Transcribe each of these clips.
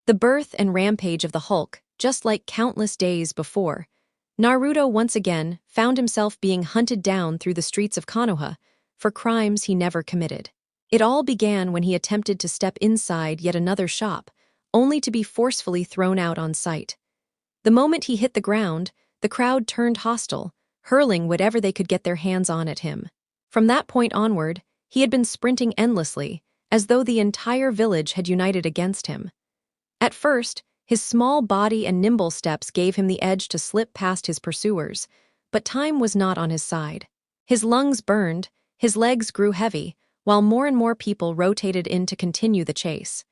The birth and rampage of the Hulk, just like countless days before, Naruto once again found himself being hunted down through the streets of Konoha for crimes he never committed. It all began when he attempted to step inside yet another shop, only to be forcefully thrown out on sight. The moment he hit the ground, the crowd turned hostile, hurling whatever they could get their hands on at him. From that point onward, he had been sprinting endlessly, as though the entire village had united against him. At first, his small body and nimble steps gave him the edge to slip past his pursuers, but time was not on his side. His lungs burned, his legs grew heavy, while more and more people rotated in to continue the chase.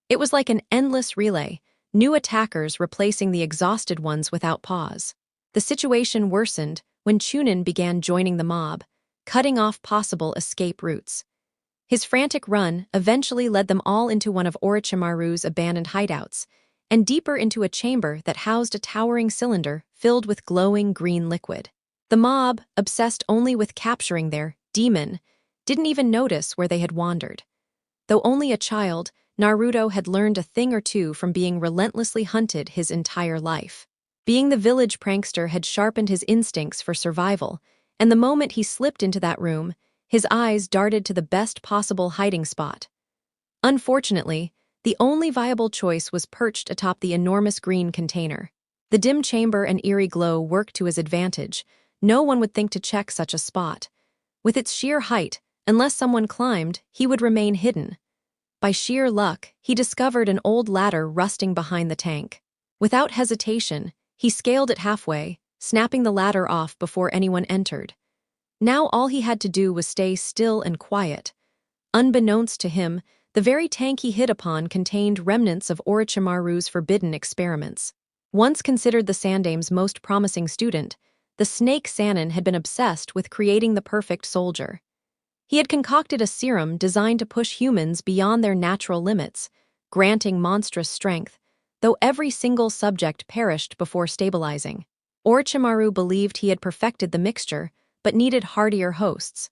It was like an endless relay, new attackers replacing the exhausted ones without pause. The situation worsened when Chunin began joining the mob, cutting off possible escape routes. His frantic run eventually led them all into one of Orochimaru's abandoned hideouts, and deeper into a chamber that housed a towering cylinder filled with glowing green liquid. The mob, obsessed only with capturing their demon, didn't even notice where they had wandered. Though only a child, Naruto had learned a thing or two from being relentlessly hunted his entire life. Being the village prankster had sharpened his instincts for survival, and the moment he slipped into that room, his eyes darted to the best possible hiding spot. Unfortunately, the only viable choice was perched atop the enormous green container. The dim chamber and eerie glow worked to his advantage. No one would think to check such a spot. With its sheer height, unless someone climbed, he would remain hidden. By sheer luck, he discovered an old ladder rusting behind the tank. Without hesitation, he scaled it halfway, snapping the ladder off before anyone entered. Now all he had to do was stay still and quiet. Unbeknownst to him, the very tank he hit upon contained remnants of Orochimaru's forbidden experiments. Once considered the Sandame's most promising student, the snake Sannin had been obsessed with creating the perfect soldier. He had concocted a serum designed to push humans beyond their natural limits, granting monstrous strength, though every single subject perished before stabilizing. Orochimaru believed he had perfected the mixture, but needed hardier hosts.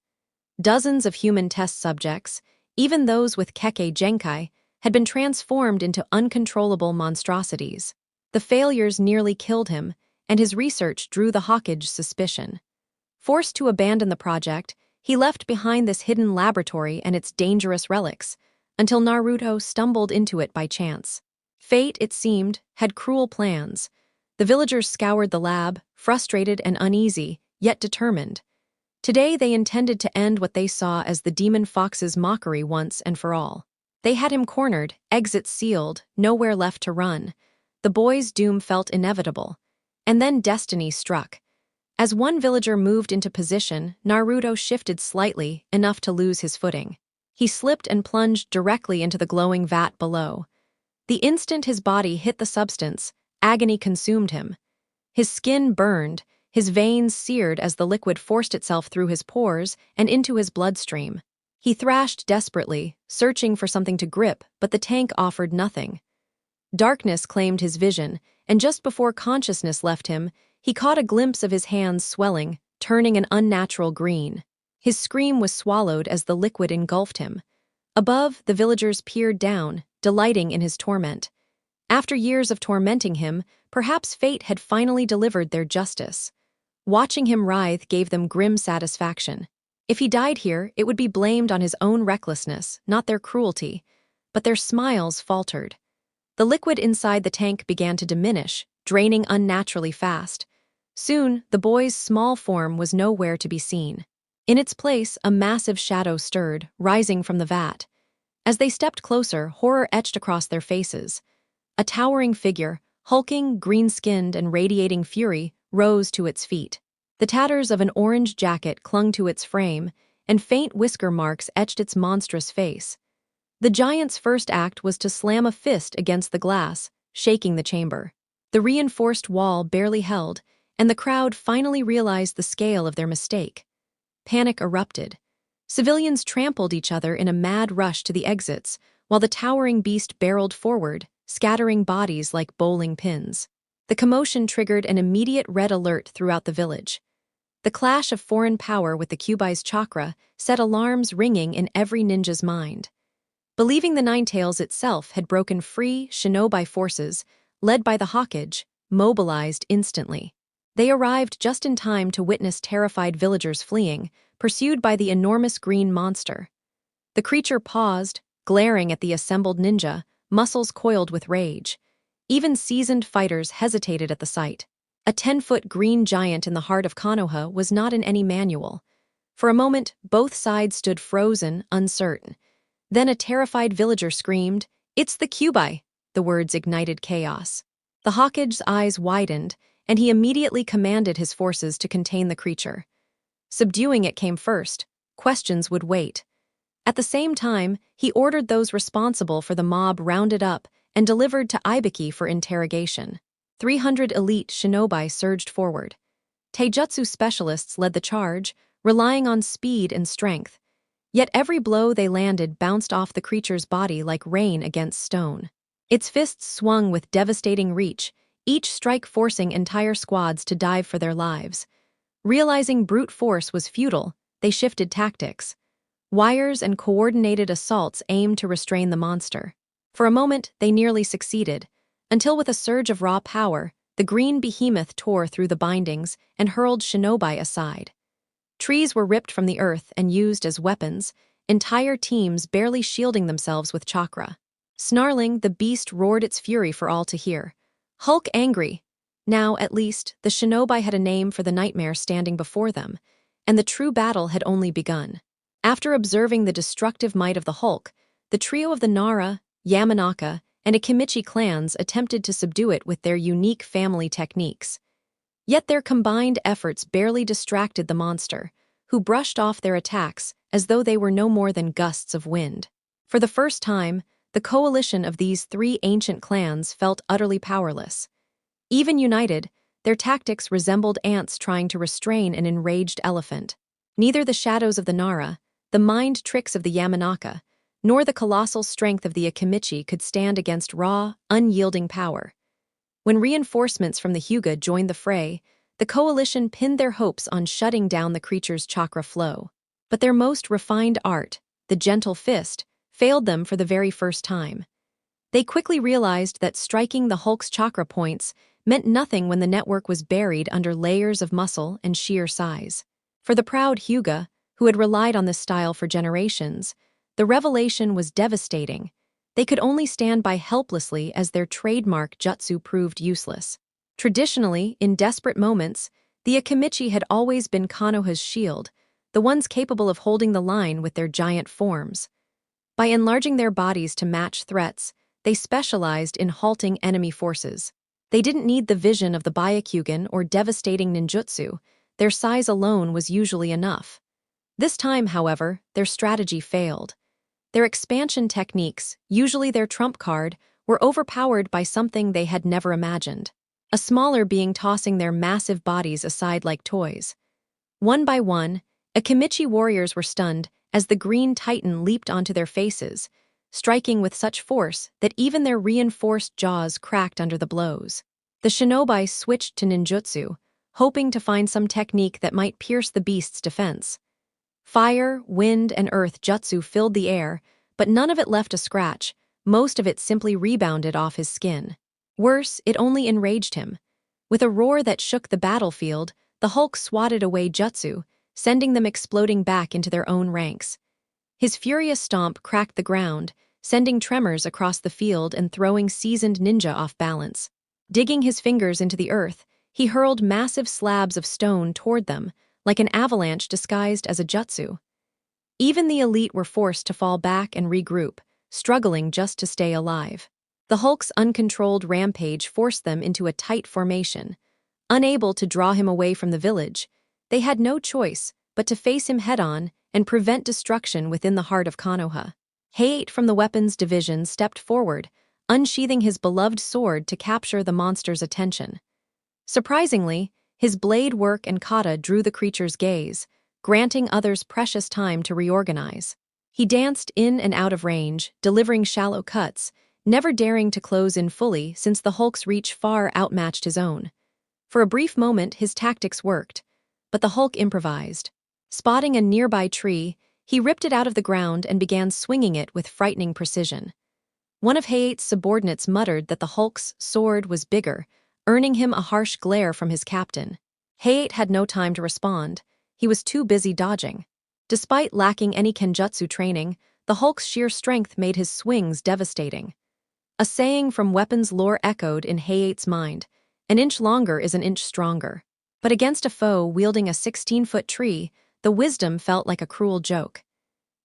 Dozens of human test subjects, even those with Kekkei Genkai, had been transformed into uncontrollable monstrosities. The failures nearly killed him, and his research drew the Hokage's suspicion. Forced to abandon the project, he left behind this hidden laboratory and its dangerous relics, until Naruto stumbled into it by chance. Fate, it seemed, had cruel plans. The villagers scoured the lab, frustrated and uneasy, yet determined. Today they intended to end what they saw as the demon fox's mockery once and for all. They had him cornered, exits sealed, nowhere left to run. The boy's doom felt inevitable. And then destiny struck. As one villager moved into position, Naruto shifted slightly, enough to lose his footing. He slipped and plunged directly into the glowing vat below. The instant his body hit the substance, agony consumed him. His skin burned, his veins seared as the liquid forced itself through his pores and into his bloodstream. He thrashed desperately, searching for something to grip, but the tank offered nothing. Darkness claimed his vision, and just before consciousness left him, he caught a glimpse of his hands swelling, turning an unnatural green. His scream was swallowed as the liquid engulfed him. Above, the villagers peered down, delighting in his torment. After years of tormenting him, perhaps fate had finally delivered their justice. Watching him writhe gave them grim satisfaction. If he died here, it would be blamed on his own recklessness, not their cruelty. But their smiles faltered. The liquid inside the tank began to diminish, draining unnaturally fast. Soon, the boy's small form was nowhere to be seen. In its place, a massive shadow stirred, rising from the vat. As they stepped closer, horror etched across their faces. A towering figure, hulking, green-skinned, and radiating fury, rose to its feet. The tatters of an orange jacket clung to its frame, and faint whisker marks etched its monstrous face. The giant's first act was to slam a fist against the glass, shaking the chamber. The reinforced wall barely held, and the crowd finally realized the scale of their mistake. Panic erupted. Civilians trampled each other in a mad rush to the exits, while the towering beast barreled forward, scattering bodies like bowling pins. The commotion triggered an immediate red alert throughout the village. The clash of foreign power with the Kyuubi's chakra set alarms ringing in every ninja's mind. Believing the Ninetales itself had broken free, shinobi forces, led by the hokage, mobilized instantly. They arrived just in time to witness terrified villagers fleeing, pursued by the enormous green monster. The creature paused, glaring at the assembled ninja, muscles coiled with rage. Even seasoned fighters hesitated at the sight. A 10-foot green giant in the heart of Konoha was not in any manual. For a moment, both sides stood frozen, uncertain. Then a terrified villager screamed, "It's the Kyubi!" The words ignited chaos. The Hokage's eyes widened, and he immediately commanded his forces to contain the creature. Subduing it came first. Questions would wait. At the same time, he ordered those responsible for the mob rounded up and delivered to Ibiki for interrogation. 300 elite shinobi surged forward. Taijutsu specialists led the charge, relying on speed and strength. Yet every blow they landed bounced off the creature's body like rain against stone. Its fists swung with devastating reach, each strike forcing entire squads to dive for their lives. Realizing brute force was futile, they shifted tactics. Wires and coordinated assaults aimed to restrain the monster. For a moment, they nearly succeeded, until with a surge of raw power, the green behemoth tore through the bindings and hurled shinobi aside. Trees were ripped from the earth and used as weapons, entire teams barely shielding themselves with chakra. Snarling, the beast roared its fury for all to hear. Hulk angry. Now, at least, the shinobi had a name for the nightmare standing before them, and the true battle had only begun. After observing the destructive might of the Hulk, the trio of the Nara, Yamanaka, and Akimichi clans attempted to subdue it with their unique family techniques. Yet their combined efforts barely distracted the monster, who brushed off their attacks as though they were no more than gusts of wind. For the first time, the coalition of these three ancient clans felt utterly powerless. Even united, their tactics resembled ants trying to restrain an enraged elephant. Neither the shadows of the Nara, the mind tricks of the Yamanaka, nor the colossal strength of the Akimichi could stand against raw, unyielding power. When reinforcements from the Hyuga joined the fray, the coalition pinned their hopes on shutting down the creature's chakra flow. But their most refined art, the gentle fist, failed them for the very first time. They quickly realized that striking the Hulk's chakra points meant nothing when the network was buried under layers of muscle and sheer size. For the proud Hyuga, who had relied on this style for generations, the revelation was devastating. They could only stand by helplessly as their trademark jutsu proved useless. Traditionally, in desperate moments, the Akimichi had always been Konoha's shield, the ones capable of holding the line with their giant forms. By enlarging their bodies to match threats, they specialized in halting enemy forces. They didn't need the vision of the Byakugan or devastating ninjutsu. Their size alone was usually enough. This time, however, their strategy failed. Their expansion techniques, usually their trump card, were overpowered by something they had never imagined. A smaller being tossing their massive bodies aside like toys. One by one, Akimichi warriors were stunned as the green titan leaped onto their faces, striking with such force that even their reinforced jaws cracked under the blows. The shinobi switched to ninjutsu, hoping to find some technique that might pierce the beast's defense. Fire, wind, and earth jutsu filled the air, but none of it left a scratch. Most of it simply rebounded off his skin. Worse, it only enraged him. With a roar that shook the battlefield, the Hulk swatted away jutsu, sending them exploding back into their own ranks. His furious stomp cracked the ground, sending tremors across the field and throwing seasoned ninja off balance. Digging his fingers into the earth, he hurled massive slabs of stone toward them, like an avalanche disguised as a jutsu. Even the elite were forced to fall back and regroup, struggling just to stay alive. The Hulk's uncontrolled rampage forced them into a tight formation. Unable to draw him away from the village, they had no choice but to face him head-on and prevent destruction within the heart of Konoha. Height from the weapons division stepped forward, unsheathing his beloved sword to capture the monster's attention. Surprisingly, his blade work and kata drew the creature's gaze, granting others precious time to reorganize. He danced in and out of range, delivering shallow cuts, never daring to close in fully since the Hulk's reach far outmatched his own. For a brief moment, his tactics worked, but the Hulk improvised. Spotting a nearby tree, He ripped it out of the ground and began swinging it with frightening precision. One of Hayate's subordinates muttered that the Hulk's sword was bigger, earning him a harsh glare from his captain. Hayate had no time to respond. He was too busy dodging. Despite lacking any kenjutsu training, the Hulk's sheer strength made his swings devastating. A saying from weapons lore echoed in Hayate's mind: an inch longer is an inch stronger. But against a foe wielding a 16-foot tree, the wisdom felt like a cruel joke.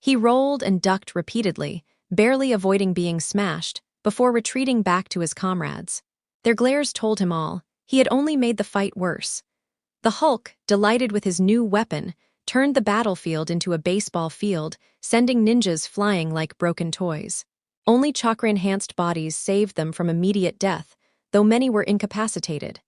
He rolled and ducked repeatedly, barely avoiding being smashed, before retreating back to his comrades. Their glares told him all. He had only made the fight worse. The Hulk, delighted with his new weapon, turned the battlefield into a baseball field, sending ninjas flying like broken toys. Only chakra-enhanced bodies saved them from immediate death, though many were incapacitated.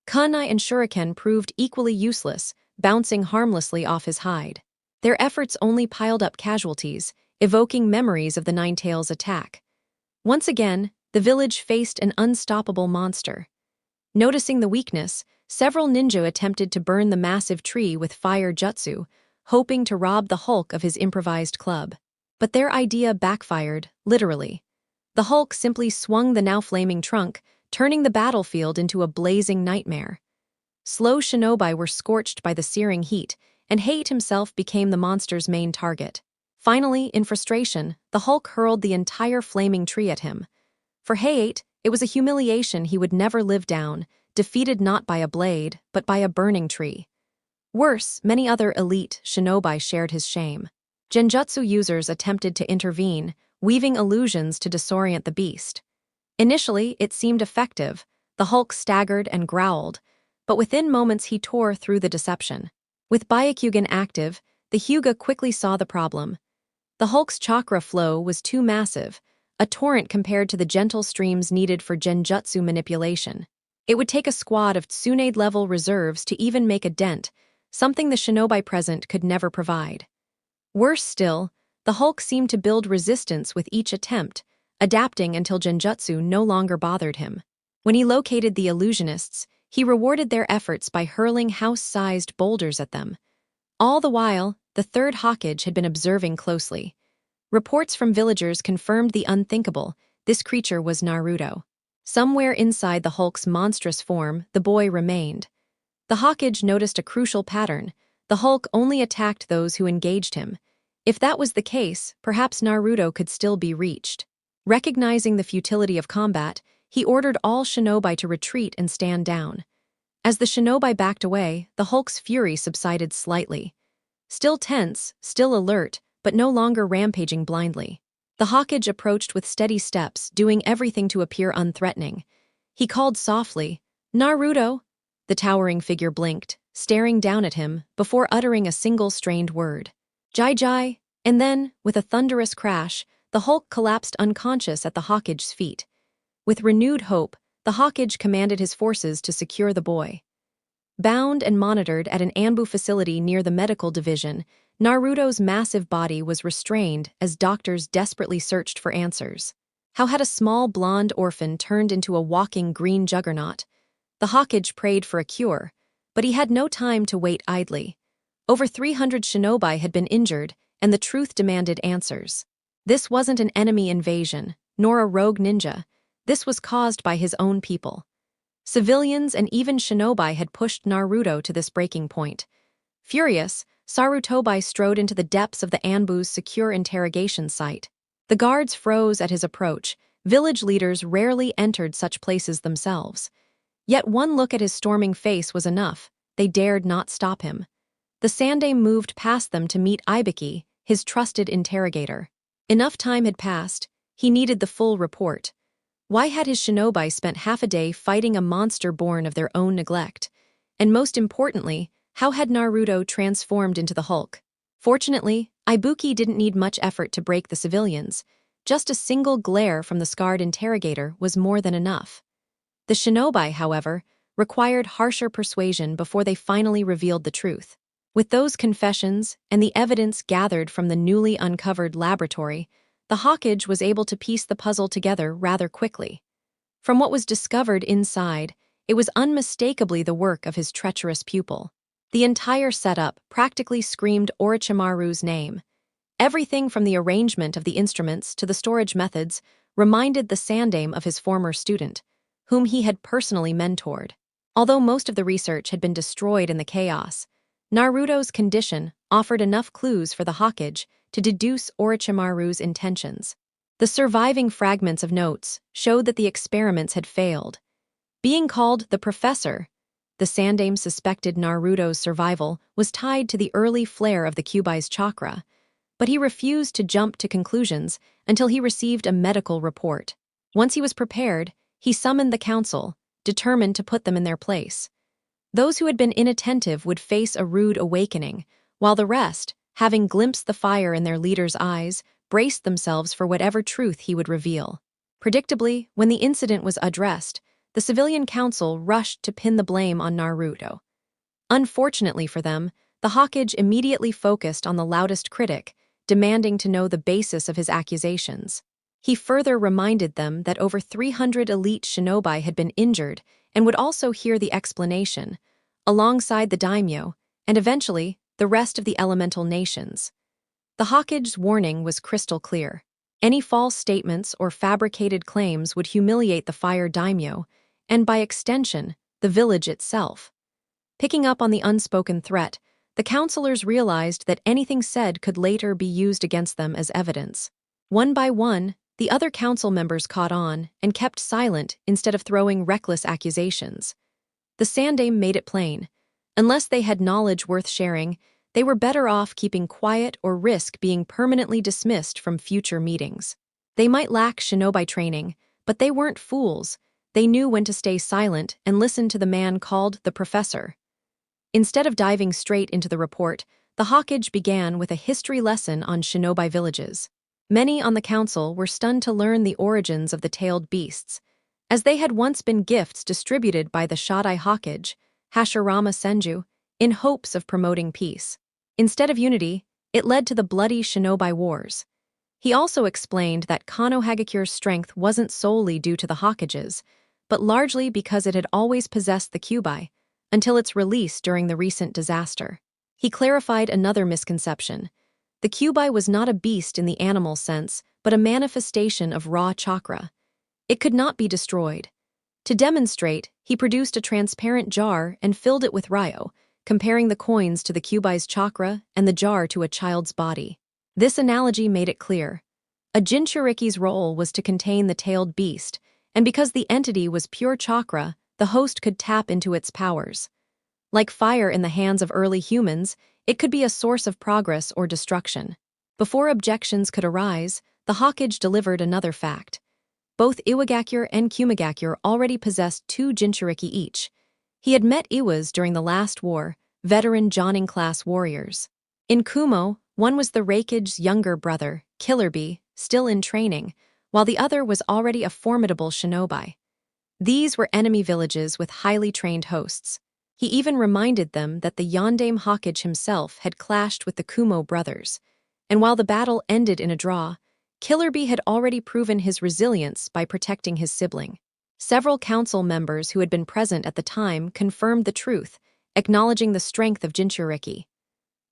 Kunai and shuriken proved equally useless, bouncing harmlessly off his hide. Their efforts only piled up casualties, evoking memories of the Ninetales' attack. Once again, the village faced an unstoppable monster. Noticing the weakness, several ninja attempted to burn the massive tree with fire jutsu, hoping to rob the Hulk of his improvised club. But their idea backfired, literally. The Hulk simply swung the now flaming trunk, turning the battlefield into a blazing nightmare. Slow shinobi were scorched by the searing heat, and Hayate himself became the monster's main target. Finally, in frustration, the Hulk hurled the entire flaming tree at him. For Hayate, it was a humiliation he would never live down, defeated not by a blade, but by a burning tree. Worse, many other elite shinobi shared his shame. Genjutsu users attempted to intervene, weaving illusions to disorient the beast. Initially, it seemed effective. The Hulk staggered and growled, but within moments he tore through the deception. With Byakugan active, the Hyuga quickly saw the problem. The Hulk's chakra flow was too massive, a torrent compared to the gentle streams needed for genjutsu manipulation. It would take a squad of Tsunade-level reserves to even make a dent, something the shinobi present could never provide. Worse still, the Hulk seemed to build resistance with each attempt, adapting until genjutsu no longer bothered him. When he located the illusionists, he rewarded their efforts by hurling house-sized boulders at them. All the while, the third hokage had been observing closely. Reports from villagers confirmed the unthinkable: this creature was Naruto. Somewhere inside the Hulk's monstrous form, the boy remained. The hokage noticed a crucial pattern: the Hulk only attacked those who engaged him. If that was the case, perhaps Naruto could still be reached. Recognizing the futility of combat, he ordered all shinobi to retreat and stand down. As the shinobi backed away, the Hulk's fury subsided slightly. Still tense, still alert, but no longer rampaging blindly. The hokage approached with steady steps, doing everything to appear unthreatening. He called softly, "Naruto!" The towering figure blinked, staring down at him, before uttering a single strained word. "Jai Jai!" And then, with a thunderous crash, the Hulk collapsed unconscious at the hokage's feet. With renewed hope, the hokage commanded his forces to secure the boy. Bound and monitored at an Anbu facility near the medical division, Naruto's massive body was restrained as doctors desperately searched for answers. How had a small blonde orphan turned into a walking green juggernaut? The hokage prayed for a cure, but he had no time to wait idly. Over 300 shinobi had been injured, and the truth demanded answers. This wasn't an enemy invasion, nor a rogue ninja. This was caused by his own people. Civilians and even shinobi had pushed Naruto to this breaking point. Furious, Sarutobi strode into the depths of the Anbu's secure interrogation site. The guards froze at his approach. Village leaders rarely entered such places themselves. Yet one look at his storming face was enough. They dared not stop him. The Sandame moved past them to meet Ibiki, his trusted interrogator. Enough time had passed. He needed the full report. Why had his shinobi spent half a day fighting a monster born of their own neglect? And most importantly, how had Naruto transformed into the Hulk? Fortunately, Ibuki didn't need much effort to break the civilians. Just a single glare from the scarred interrogator was more than enough. The shinobi, however, required harsher persuasion before they finally revealed the truth. With those confessions and the evidence gathered from the newly uncovered laboratory, the hokage was able to piece the puzzle together rather quickly. From what was discovered inside, it was unmistakably the work of his treacherous pupil. The entire setup practically screamed Orochimaru's name. Everything from the arrangement of the instruments to the storage methods reminded the Sandaime of his former student, whom he had personally mentored. Although most of the research had been destroyed in the chaos, Naruto's condition offered enough clues for the Hokage to deduce Orochimaru's intentions. The surviving fragments of notes showed that the experiments had failed. Being called the Professor, the Sandaime suspected Naruto's survival was tied to the early flare of the Kyuubi's chakra, but he refused to jump to conclusions until he received a medical report. Once he was prepared, he summoned the council, determined to put them in their place. Those who had been inattentive would face a rude awakening, while the rest, having glimpsed the fire in their leader's eyes, braced themselves for whatever truth he would reveal. Predictably, when the incident was addressed, the civilian council rushed to pin the blame on Naruto. Unfortunately for them, the Hokage immediately focused on the loudest critic, demanding to know the basis of his accusations. He further reminded them that over 300 elite shinobi had been injured and would also hear the explanation, alongside the daimyo, and eventually the rest of the elemental nations. The Hokage's warning was crystal clear. Any false statements or fabricated claims would humiliate the fire daimyo, and by extension, the village itself. Picking up on the unspoken threat, the counselors realized that anything said could later be used against them as evidence. One by one, the other council members caught on and kept silent instead of throwing reckless accusations. The Sandaime made it plain. Unless they had knowledge worth sharing, they were better off keeping quiet or risk being permanently dismissed from future meetings. They might lack shinobi training, but they weren't fools. They knew when to stay silent and listen to the man called the Professor. Instead of diving straight into the report, the Hokage began with a history lesson on shinobi villages. Many on the council were stunned to learn the origins of the tailed beasts, as they had once been gifts distributed by the Shodai Hokage, Hashirama Senju, in hopes of promoting peace. Instead of unity, it led to the bloody shinobi wars. He also explained that Konohagakure's strength wasn't solely due to the Hokages, but largely because it had always possessed the Kyuubi, until its release during the recent disaster. He clarified another misconception. The Kyuubi was not a beast in the animal sense, but a manifestation of raw chakra. It could not be destroyed. To demonstrate, he produced a transparent jar and filled it with ryo, comparing the coins to the Kyuubi's chakra and the jar to a child's body. This analogy made it clear. A Jinchuriki's role was to contain the tailed beast, and because the entity was pure chakra, the host could tap into its powers. Like fire in the hands of early humans, it could be a source of progress or destruction. Before objections could arise, the Hokage delivered another fact. Both Iwagakure and Kumigakure already possessed 2 Jinchuriki each. He had met Iwas during the last war, veteran Jonin-class warriors. In Kumo, one was the Raikage's younger brother, Killer Bee, still in training, while the other was already a formidable shinobi. These were enemy villages with highly trained hosts. He even reminded them that the Yondaime Hokage himself had clashed with the Kumo brothers, and while the battle ended in a draw, Killer Bee had already proven his resilience by protecting his sibling. Several council members who had been present at the time confirmed the truth, acknowledging the strength of Jinchuriki.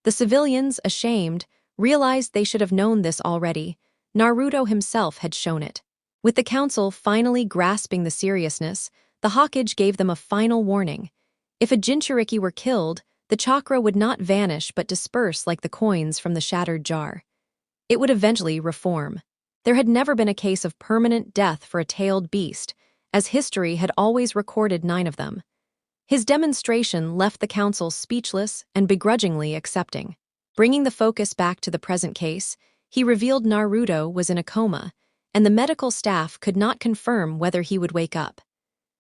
The civilians, ashamed, realized they should have known this already. Naruto himself had shown it. With the council finally grasping the seriousness, the Hokage gave them a final warning. If a Jinchuriki were killed, the chakra would not vanish but disperse like the coins from the shattered jar. It would eventually reform. There had never been a case of permanent death for a tailed beast, as history had always recorded 9 of them. His demonstration left the council speechless and begrudgingly accepting. Bringing the focus back to the present case, he revealed Naruto was in a coma, and the medical staff could not confirm whether he would wake up.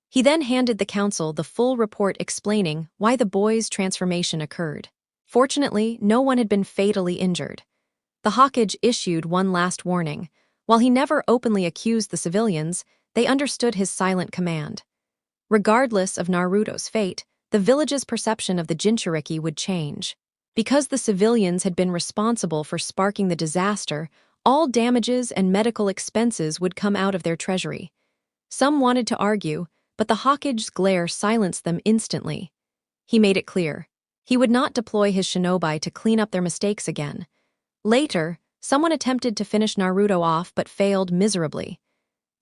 He then handed the council the full report explaining why the boy's transformation occurred. Fortunately, no one had been fatally injured. The Hokage issued one last warning. While he never openly accused the civilians, they understood his silent command. Regardless of Naruto's fate, the village's perception of the Jinchuriki would change. Because the civilians had been responsible for sparking the disaster, all damages and medical expenses would come out of their treasury. Some wanted to argue, but the Hokage's glare silenced them instantly. He made it clear. He would not deploy his shinobi to clean up their mistakes again. Later, someone attempted to finish Naruto off but failed miserably.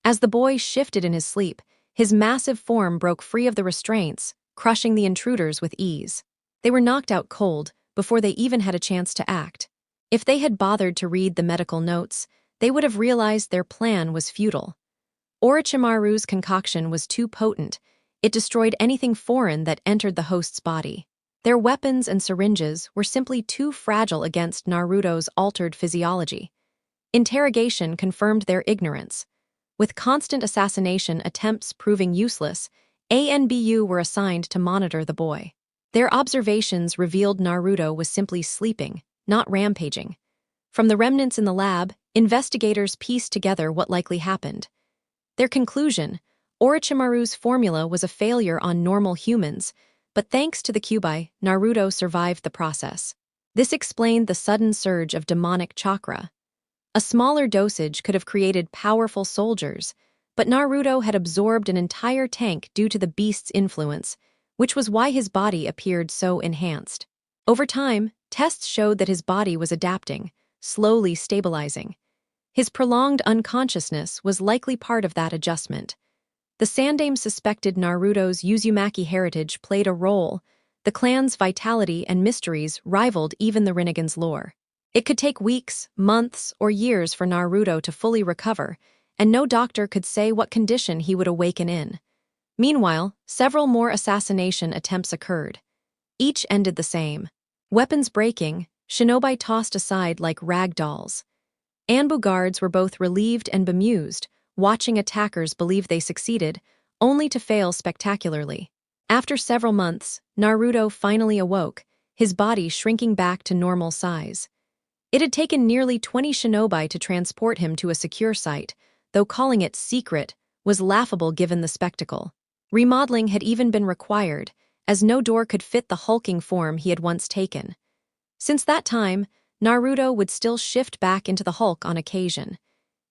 As the boy shifted in his sleep, his massive form broke free of the restraints, crushing the intruders with ease. They were knocked out cold before they even had a chance to act. If they had bothered to read the medical notes, they would have realized their plan was futile. Orochimaru's concoction was too potent. It destroyed anything foreign that entered the host's body. Their weapons and syringes were simply too fragile against Naruto's altered physiology. Interrogation confirmed their ignorance. With constant assassination attempts proving useless, ANBU were assigned to monitor the boy. Their observations revealed Naruto was simply sleeping, not rampaging. From the remnants in the lab, investigators pieced together what likely happened. Their conclusion: Orochimaru's formula was a failure on normal humans, but thanks to the Kyuubi, Naruto survived the process. This explained the sudden surge of demonic chakra. A smaller dosage could have created powerful soldiers, but Naruto had absorbed an entire tank due to the beast's influence, which was why his body appeared so enhanced. Over time, tests showed that his body was adapting, slowly stabilizing. His prolonged unconsciousness was likely part of that adjustment. The Sandaime suspected Naruto's Uzumaki heritage played a role. The clan's vitality and mysteries rivaled even the Rinnegan's lore. It could take weeks, months, or years for Naruto to fully recover, and no doctor could say what condition he would awaken in. Meanwhile, several more assassination attempts occurred. Each ended the same. Weapons breaking, shinobi tossed aside like rag dolls. Anbu guards were both relieved and bemused, watching attackers believe they succeeded, only to fail spectacularly. After several months, Naruto finally awoke, his body shrinking back to normal size. It had taken nearly 20 shinobi to transport him to a secure site, though calling it secret was laughable given the spectacle. Remodeling had even been required, as no door could fit the hulking form he had once taken. Since that time, Naruto would still shift back into the Hulk on occasion.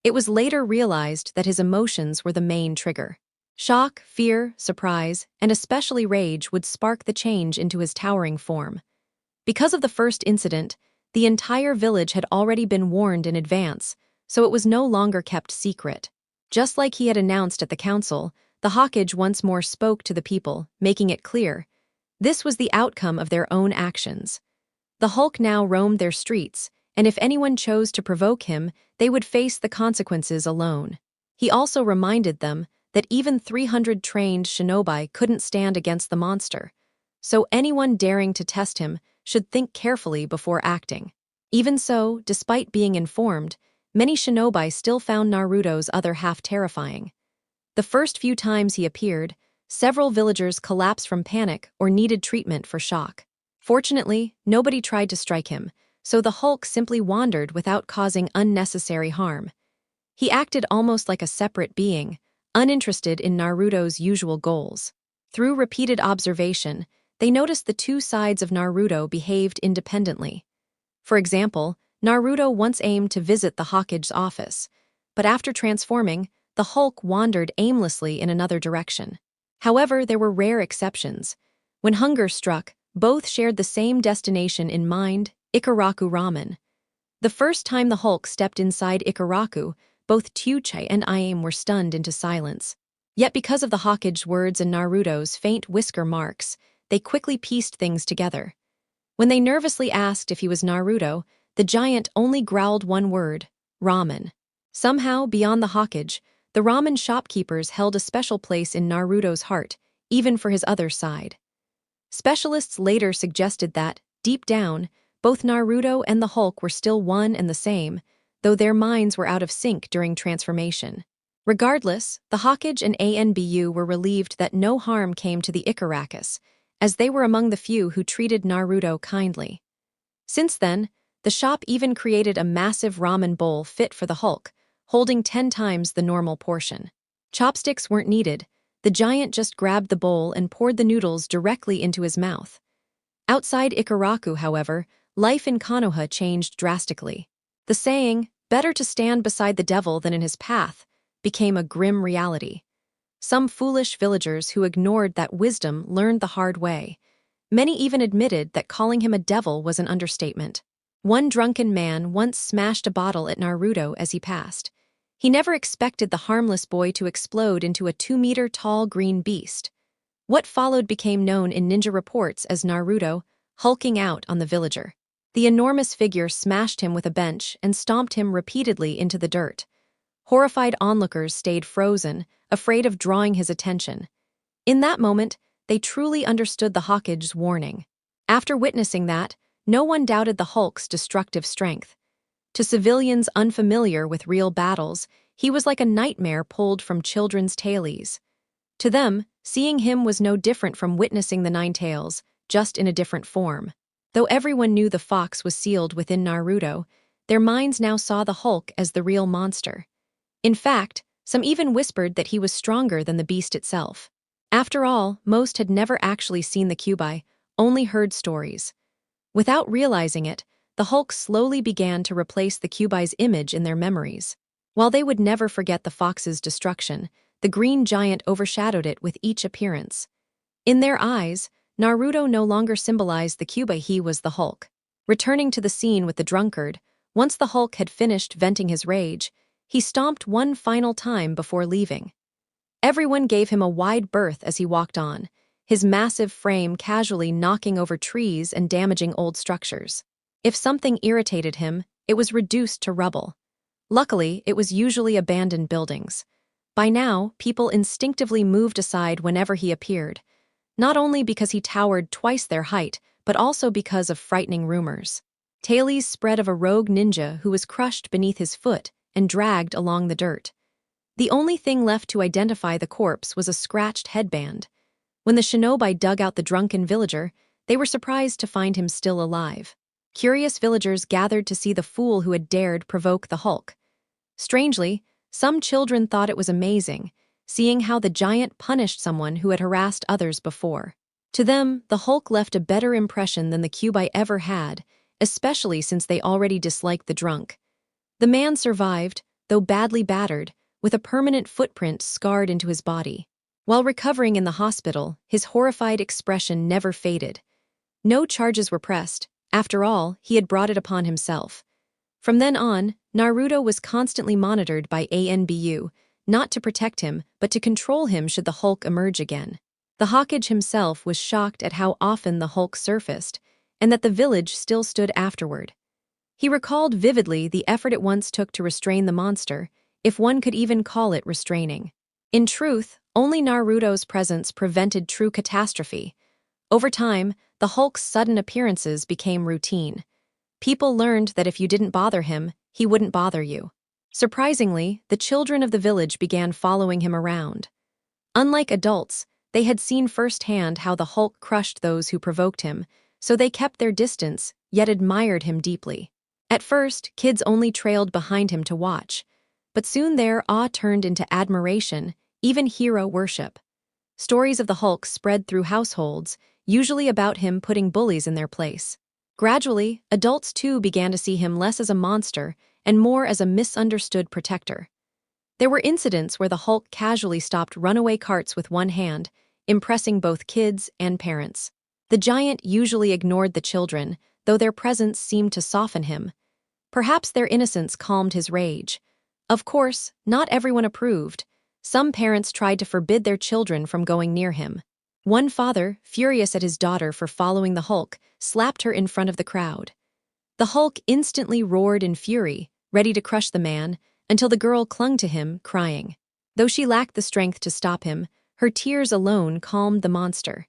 It was later realized that his emotions were the main trigger. Shock, fear, surprise, and especially rage would spark the change into his towering form. Because of the first incident, the entire village had already been warned in advance, so it was no longer kept secret. Just like he had announced at the council, the hokage once more spoke to the people, making it clear. This was the outcome of their own actions. The Hulk now roamed their streets, and if anyone chose to provoke him, they would face the consequences alone. He also reminded them that even 300 trained shinobi couldn't stand against the monster, so anyone daring to test him should think carefully before acting. Even so, despite being informed, many shinobi still found Naruto's other half terrifying. The first few times he appeared, several villagers collapsed from panic or needed treatment for shock. Fortunately, nobody tried to strike him, so the Hulk simply wandered without causing unnecessary harm. He acted almost like a separate being, uninterested in Naruto's usual goals. Through repeated observation, they noticed the two sides of Naruto behaved independently. For example, Naruto once aimed to visit the Hokage's office, but after transforming, the Hulk wandered aimlessly in another direction. However, there were rare exceptions. When hunger struck, both shared the same destination in mind: Ikaraku ramen. The first time the Hulk stepped inside Ikaraku, both Chunin and Iame were stunned into silence. Yet because of the Hokage's words and Naruto's faint whisker marks, they quickly pieced things together. When they nervously asked if he was Naruto, the giant only growled one word: ramen. Somehow, beyond the Hokage, the ramen shopkeepers held a special place in Naruto's heart, even for his other side. Specialists later suggested that, deep down, both Naruto and the Hulk were still one and the same, though their minds were out of sync during transformation. Regardless, the Hokage and ANBU were relieved that no harm came to the Ikarakus, as they were among the few who treated Naruto kindly. Since then, the shop even created a massive ramen bowl fit for the Hulk, holding 10 times the normal portion. Chopsticks weren't needed. The giant just grabbed the bowl and poured the noodles directly into his mouth. Outside Ikaraku, however, life in Konoha changed drastically. The saying, "better to stand beside the devil than in his path," became a grim reality. Some foolish villagers who ignored that wisdom learned the hard way. Many even admitted that calling him a devil was an understatement. One drunken man once smashed a bottle at Naruto as he passed. He never expected the harmless boy to explode into a 2-meter-tall green beast. What followed became known in ninja reports as Naruto hulking out on the villager. The enormous figure smashed him with a bench and stomped him repeatedly into the dirt. Horrified onlookers stayed frozen, afraid of drawing his attention. In that moment, they truly understood the Hokage's warning. After witnessing that, no one doubted the Hulk's destructive strength. To civilians unfamiliar with real battles, he was like a nightmare pulled from children's tales. To them, seeing him was no different from witnessing the Nine Tails, just in a different form. Though everyone knew the fox was sealed within Naruto, their minds now saw the Hulk as the real monster. In fact, some even whispered that he was stronger than the beast itself. After all, most had never actually seen the Kyuubi, only heard stories. Without realizing it, the Hulk slowly began to replace the Kyuubi's image in their memories. While they would never forget the fox's destruction, the green giant overshadowed it with each appearance. In their eyes, Naruto no longer symbolized the Kyuubi, he was the Hulk. Returning to the scene with the drunkard, once the Hulk had finished venting his rage, he stomped one final time before leaving. Everyone gave him a wide berth as he walked on, his massive frame casually knocking over trees and damaging old structures. If something irritated him, it was reduced to rubble. Luckily, it was usually abandoned buildings. By now, people instinctively moved aside whenever he appeared, not only because he towered twice their height, but also because of frightening rumors. Tales spread of a rogue ninja who was crushed beneath his foot and dragged along the dirt. The only thing left to identify the corpse was a scratched headband. When the shinobi dug out the drunken villager, they were surprised to find him still alive. Curious villagers gathered to see the fool who had dared provoke the Hulk. Strangely, some children thought it was amazing, seeing how the giant punished someone who had harassed others before. To them, the Hulk left a better impression than the Kyuubi ever had, especially since they already disliked the drunk. The man survived, though badly battered, with a permanent footprint scarred into his body. While recovering in the hospital, his horrified expression never faded. No charges were pressed. After all, he had brought it upon himself. From then on, Naruto was constantly monitored by ANBU, not to protect him, but to control him should the Hulk emerge again. The Hokage himself was shocked at how often the Hulk surfaced, and that the village still stood afterward. He recalled vividly the effort it once took to restrain the monster, if one could even call it restraining. In truth, only Naruto's presence prevented true catastrophe. Over time, the Hulk's sudden appearances became routine. People learned that if you didn't bother him, he wouldn't bother you. Surprisingly, the children of the village began following him around. Unlike adults, they had seen firsthand how the Hulk crushed those who provoked him, so they kept their distance, yet admired him deeply. At first, kids only trailed behind him to watch, but soon their awe turned into admiration, even hero worship. Stories of the Hulk spread through households, usually about him putting bullies in their place. Gradually, adults too began to see him less as a monster and more as a misunderstood protector. There were incidents where the Hulk casually stopped runaway carts with one hand, impressing both kids and parents. The giant usually ignored the children, though their presence seemed to soften him. Perhaps their innocence calmed his rage. Of course, not everyone approved. Some parents tried to forbid their children from going near him. One father, furious at his daughter for following the Hulk, slapped her in front of the crowd. The Hulk instantly roared in fury, ready to crush the man, until the girl clung to him, crying. Though she lacked the strength to stop him, her tears alone calmed the monster.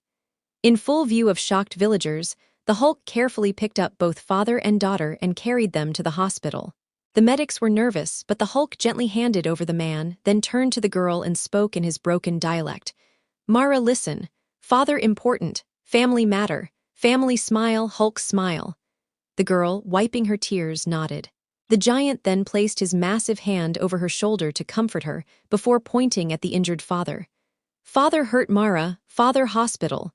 In full view of shocked villagers, the Hulk carefully picked up both father and daughter and carried them to the hospital. The medics were nervous, but the Hulk gently handed over the man, then turned to the girl and spoke in his broken dialect. "Mara, listen. Father important, family matter, family smile, Hulk smile." The girl, wiping her tears, nodded. The giant then placed his massive hand over her shoulder to comfort her, before pointing at the injured father. "Father hurt Mara, father hospital."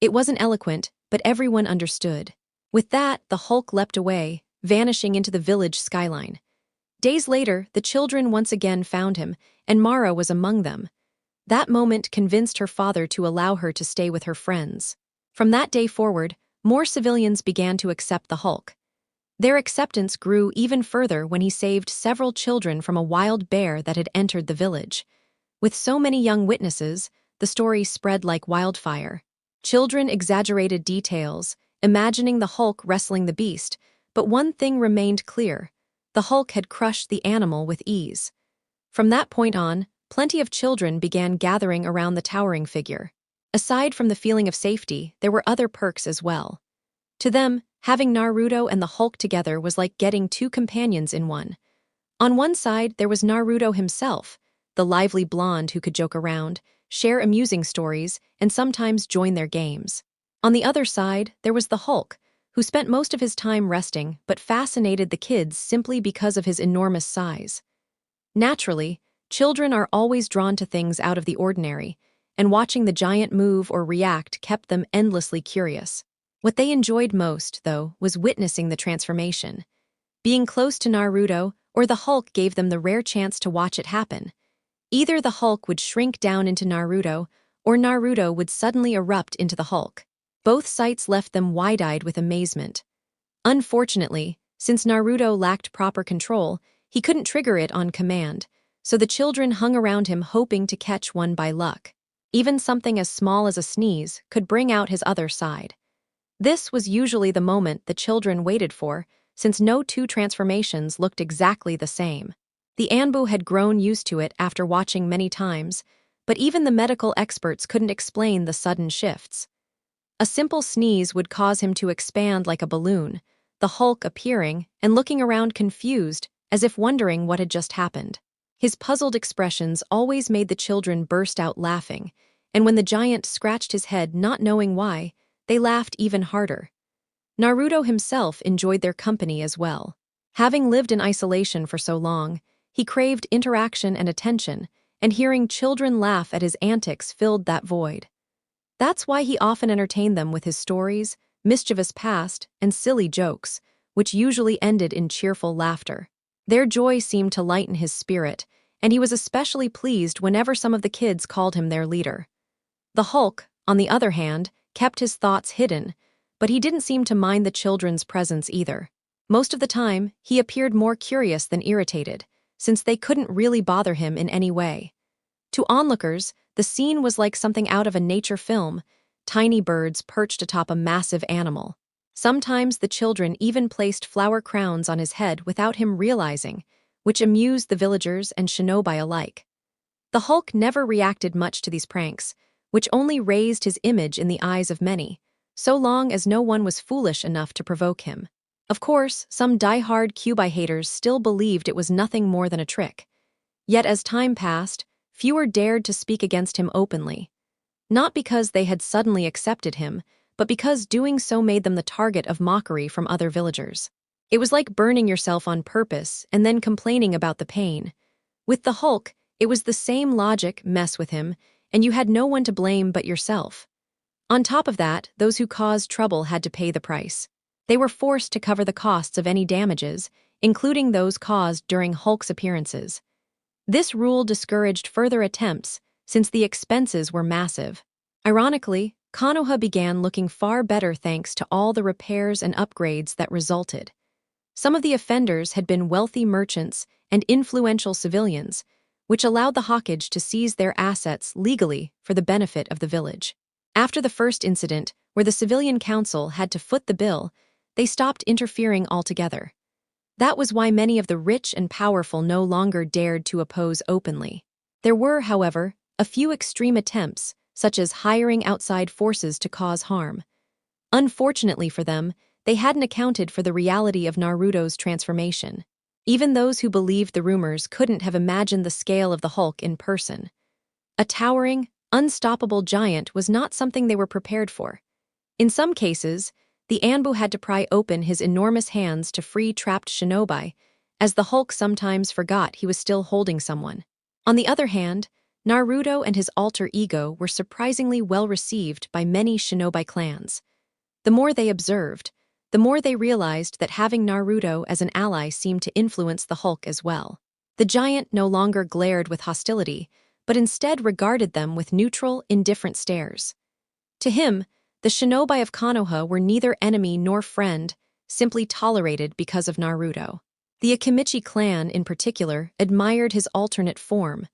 It wasn't eloquent, but everyone understood. With that, the Hulk leapt away, vanishing into the village skyline. Days later, the children once again found him, and Mara was among them. That moment convinced her father to allow her to stay with her friends. From that day forward, more civilians began to accept the Hulk. Their acceptance grew even further when he saved several children from a wild bear that had entered the village. With so many young witnesses, the story spread like wildfire. Children exaggerated details, imagining the Hulk wrestling the beast, but one thing remained clear: the Hulk had crushed the animal with ease. From that point on, plenty of children began gathering around the towering figure. Aside from the feeling of safety, there were other perks as well. To them, having Naruto and the Hulk together was like getting two companions in one. On one side, there was Naruto himself, the lively blonde who could joke around, share amusing stories, and sometimes join their games. On the other side, there was the Hulk, who spent most of his time resting but fascinated the kids simply because of his enormous size. Naturally, children are always drawn to things out of the ordinary, and watching the giant move or react kept them endlessly curious. What they enjoyed most, though, was witnessing the transformation. Being close to Naruto or the Hulk gave them the rare chance to watch it happen. Either the Hulk would shrink down into Naruto, or Naruto would suddenly erupt into the Hulk. Both sights left them wide-eyed with amazement. Unfortunately, since Naruto lacked proper control, he couldn't trigger it on command, so the children hung around him hoping to catch one by luck. Even something as small as a sneeze could bring out his other side. This was usually the moment the children waited for, since no two transformations looked exactly the same. The Anbu had grown used to it after watching many times, but even the medical experts couldn't explain the sudden shifts. A simple sneeze would cause him to expand like a balloon, the Hulk appearing and looking around confused, as if wondering what had just happened. His puzzled expressions always made the children burst out laughing, and when the giant scratched his head not knowing why, they laughed even harder. Naruto himself enjoyed their company as well. Having lived in isolation for so long, he craved interaction and attention, and hearing children laugh at his antics filled that void. That's why he often entertained them with his stories, mischievous past, and silly jokes, which usually ended in cheerful laughter. Their joy seemed to lighten his spirit, and he was especially pleased whenever some of the kids called him their leader. The Hulk, on the other hand, kept his thoughts hidden, but he didn't seem to mind the children's presence either. Most of the time, he appeared more curious than irritated, since they couldn't really bother him in any way. To onlookers, the scene was like something out of a nature film, tiny birds perched atop a massive animal. Sometimes the children even placed flower crowns on his head without him realizing, which amused the villagers and shinobi alike. The Hulk never reacted much to these pranks, which only raised his image in the eyes of many, so long as no one was foolish enough to provoke him. Of course, some die-hard Kyuubi haters still believed it was nothing more than a trick. Yet as time passed, fewer dared to speak against him openly. Not because they had suddenly accepted him, but because doing so made them the target of mockery from other villagers. It was like burning yourself on purpose and then complaining about the pain. With the Hulk, it was the same logic: mess with him, and you had no one to blame but yourself. On top of that, those who caused trouble had to pay the price. They were forced to cover the costs of any damages, including those caused during Hulk's appearances. This rule discouraged further attempts, since the expenses were massive. Ironically, Konoha began looking far better thanks to all the repairs and upgrades that resulted. Some of the offenders had been wealthy merchants and influential civilians, which allowed the hokage to seize their assets legally for the benefit of the village. After the first incident, where the civilian council had to foot the bill, they stopped interfering altogether. That was why many of the rich and powerful no longer dared to oppose openly. There were, however, a few extreme attempts, such as hiring outside forces to cause harm. Unfortunately for them, they hadn't accounted for the reality of Naruto's transformation. Even those who believed the rumors couldn't have imagined the scale of the Hulk in person. A towering, unstoppable giant was not something they were prepared for. In some cases, the Anbu had to pry open his enormous hands to free trapped shinobi, as the Hulk sometimes forgot he was still holding someone. On the other hand, Naruto and his alter ego were surprisingly well received by many shinobi clans. The more they observed, the more they realized that having Naruto as an ally seemed to influence the Hulk as well. The giant no longer glared with hostility, but instead regarded them with neutral, indifferent stares. To him, the shinobi of Konoha were neither enemy nor friend, simply tolerated because of Naruto. The Akimichi clan, in particular, admired his alternate form.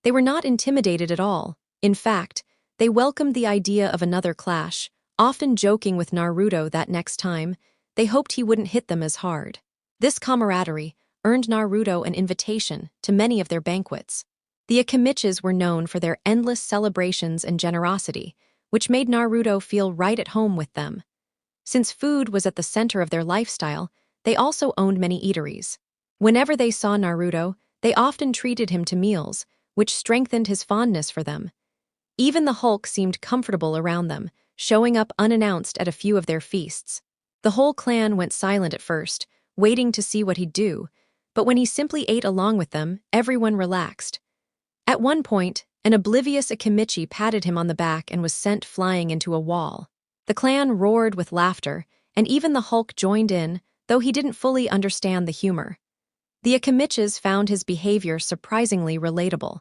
They were not intimidated at all. In fact, they welcomed the idea of another clash, often joking with Naruto that next time, they hoped he wouldn't hit them as hard. This camaraderie earned Naruto an invitation to many of their banquets. The Akimichis were known for their endless celebrations and generosity, which made Naruto feel right at home with them. Since food was at the center of their lifestyle, they also owned many eateries. Whenever they saw Naruto, they often treated him to meals, which strengthened his fondness for them. Even the Hulk seemed comfortable around them, showing up unannounced at a few of their feasts. The whole clan went silent at first, waiting to see what he'd do, but when he simply ate along with them, everyone relaxed. At one point, an oblivious Akimichi patted him on the back and was sent flying into a wall. The clan roared with laughter, and even the Hulk joined in, though he didn't fully understand the humor. The Akimichis found his behavior surprisingly relatable.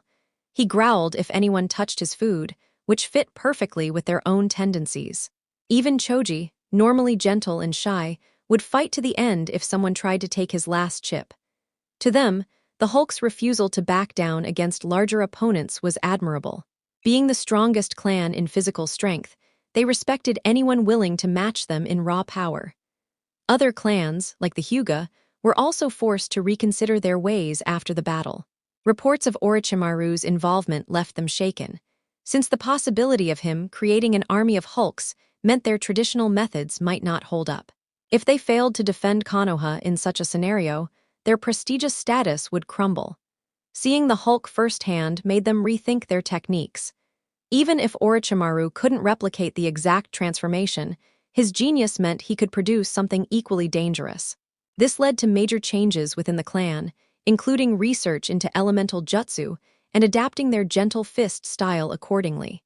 He growled if anyone touched his food, which fit perfectly with their own tendencies. Even Choji, normally gentle and shy, would fight to the end if someone tried to take his last chip. To them, the Hulk's refusal to back down against larger opponents was admirable. Being the strongest clan in physical strength, they respected anyone willing to match them in raw power. Other clans, like the Hyuga, were also forced to reconsider their ways after the battle. Reports of Orochimaru's involvement left them shaken, since the possibility of him creating an army of Hulks meant their traditional methods might not hold up. If they failed to defend Konoha in such a scenario, their prestigious status would crumble. Seeing the Hulk firsthand made them rethink their techniques. Even if Orochimaru couldn't replicate the exact transformation, his genius meant he could produce something equally dangerous. This led to major changes within the clan, including research into elemental jutsu and adapting their gentle fist style accordingly.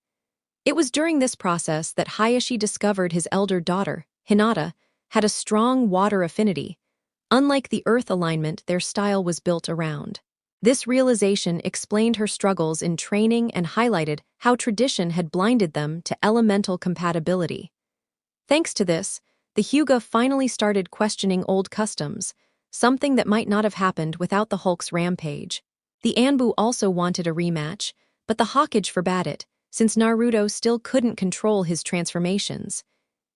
It was during this process that Hayashi discovered his elder daughter, Hinata, had a strong water affinity. Unlike the earth alignment their style was built around. This realization explained her struggles in training and highlighted how tradition had blinded them to elemental compatibility. Thanks to this, the Hyuga finally started questioning old customs, something that might not have happened without the Hulk's rampage. The Anbu also wanted a rematch, but the Hokage forbade it, since Naruto still couldn't control his transformations.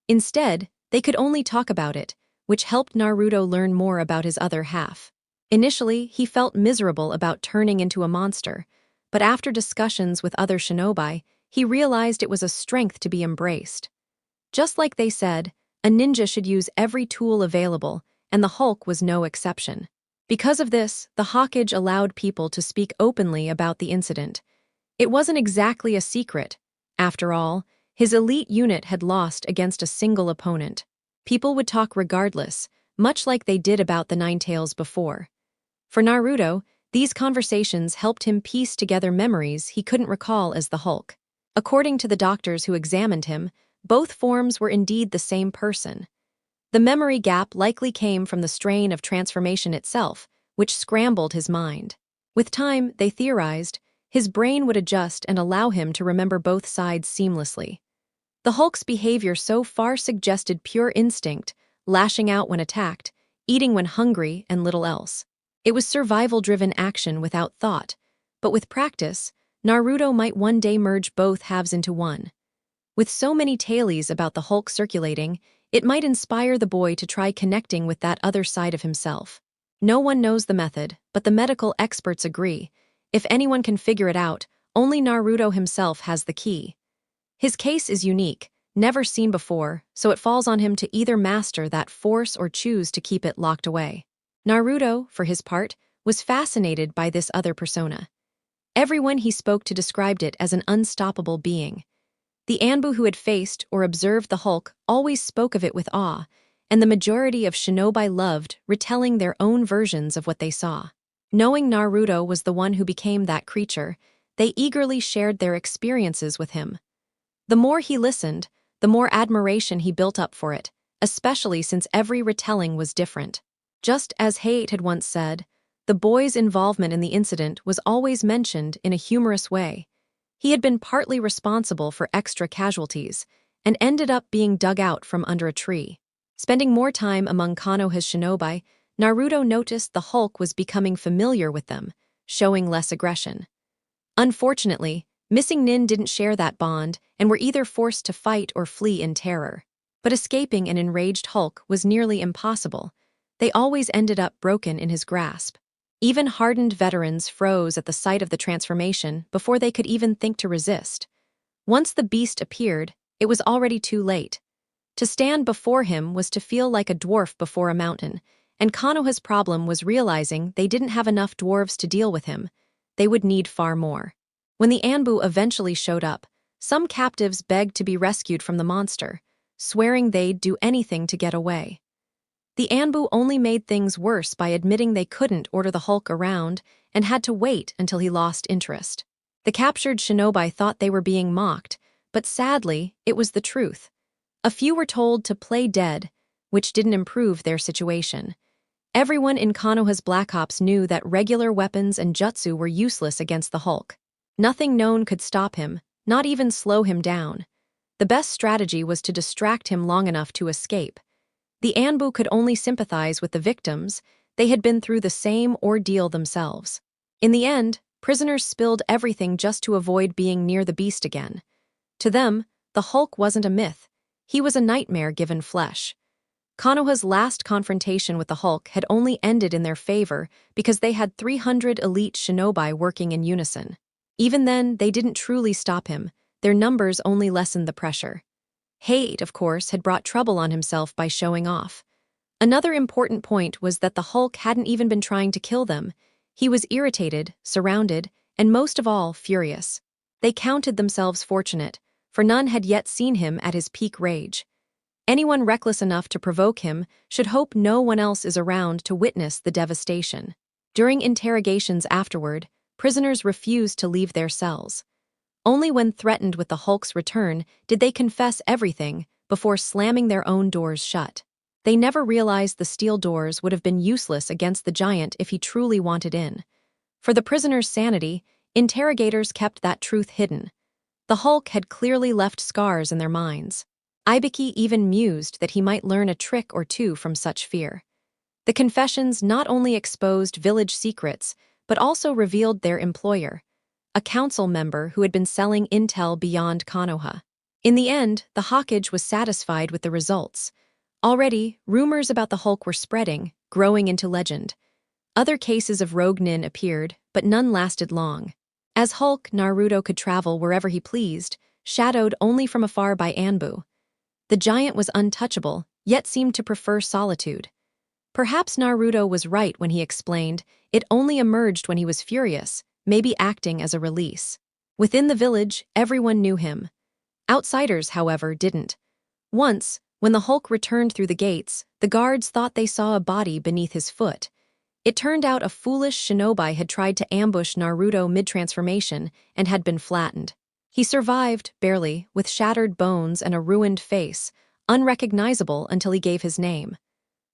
Instead, they could only talk about it, which helped Naruto learn more about his other half. Initially, he felt miserable about turning into a monster, but after discussions with other shinobi, he realized it was a strength to be embraced. Just like they said, a ninja should use every tool available, and the Hulk was no exception. Because of this, the Hokage allowed people to speak openly about the incident. It wasn't exactly a secret. After all, his elite unit had lost against a single opponent. People would talk regardless, much like they did about the Ninetales before. For Naruto, these conversations helped him piece together memories he couldn't recall as the Hulk. According to the doctors who examined him, both forms were indeed the same person. The memory gap likely came from the strain of transformation itself, which scrambled his mind. With time, they theorized, his brain would adjust and allow him to remember both sides seamlessly. The Hulk's behavior so far suggested pure instinct, lashing out when attacked, eating when hungry, and little else. It was survival-driven action without thought, but with practice, Naruto might one day merge both halves into one. With so many tales about the Hulk circulating, it might inspire the boy to try connecting with that other side of himself. No one knows the method, but the medical experts agree. If anyone can figure it out, only Naruto himself has the key. His case is unique, never seen before, so it falls on him to either master that force or choose to keep it locked away. Naruto, for his part, was fascinated by this other persona. Everyone he spoke to described it as an unstoppable being. The Anbu who had faced or observed the Hulk always spoke of it with awe, and the majority of shinobi loved retelling their own versions of what they saw. Knowing Naruto was the one who became that creature, they eagerly shared their experiences with him. The more he listened, the more admiration he built up for it, especially since every retelling was different. Just as Hayate had once said, the boy's involvement in the incident was always mentioned in a humorous way. He had been partly responsible for extra casualties and ended up being dug out from under a tree. Spending more time among Konoha's shinobi, Naruto noticed the Hulk was becoming familiar with them, showing less aggression. Unfortunately, missing Nin didn't share that bond and were either forced to fight or flee in terror. But escaping an enraged Hulk was nearly impossible. They always ended up broken in his grasp. Even hardened veterans froze at the sight of the transformation before they could even think to resist. Once the beast appeared, it was already too late. To stand before him was to feel like a dwarf before a mountain, and Konoha's problem was realizing they didn't have enough dwarves to deal with him. They would need far more. When the Anbu eventually showed up, some captives begged to be rescued from the monster, swearing they'd do anything to get away. The Anbu only made things worse by admitting they couldn't order the Hulk around and had to wait until he lost interest. The captured shinobi thought they were being mocked, but sadly, it was the truth. A few were told to play dead, which didn't improve their situation. Everyone in Konoha's Black Ops knew that regular weapons and jutsu were useless against the Hulk. Nothing known could stop him, not even slow him down. The best strategy was to distract him long enough to escape. The Anbu could only sympathize with the victims. They had been through the same ordeal themselves. In the end, prisoners spilled everything just to avoid being near the beast again. To them, the Hulk wasn't a myth. He was a nightmare given flesh. Konoha's last confrontation with the Hulk had only ended in their favor because they had 300 elite shinobi working in unison. Even then, they didn't truly stop him. Their numbers only lessened the pressure. Hate, of course, had brought trouble on himself by showing off. Another important point was that the Hulk hadn't even been trying to kill them. He was irritated, surrounded, and most of all, furious. They counted themselves fortunate, for none had yet seen him at his peak rage. Anyone reckless enough to provoke him should hope no one else is around to witness the devastation. During interrogations afterward, prisoners refused to leave their cells. Only when threatened with the Hulk's return did they confess everything before slamming their own doors shut. They never realized the steel doors would have been useless against the giant if he truly wanted in. For the prisoners' sanity, interrogators kept that truth hidden. The Hulk had clearly left scars in their minds. Ibiki even mused that he might learn a trick or two from such fear. The confessions not only exposed village secrets, but also revealed their employer, a council member who had been selling intel beyond Konoha. In the end, the hokage was satisfied with the results. Already, rumors about the Hulk were spreading, growing into legend. Other cases of rogue nin appeared, but none lasted long. As Hulk, Naruto could travel wherever he pleased, shadowed only from afar by Anbu. The giant was untouchable, yet seemed to prefer solitude. Perhaps Naruto was right when he explained it only emerged when he was furious, maybe acting as a release. Within the village, everyone knew him. Outsiders, however, didn't. Once, when the Hulk returned through the gates, the guards thought they saw a body beneath his foot. It turned out a foolish shinobi had tried to ambush Naruto mid-transformation and had been flattened. He survived, barely, with shattered bones and a ruined face, unrecognizable until he gave his name.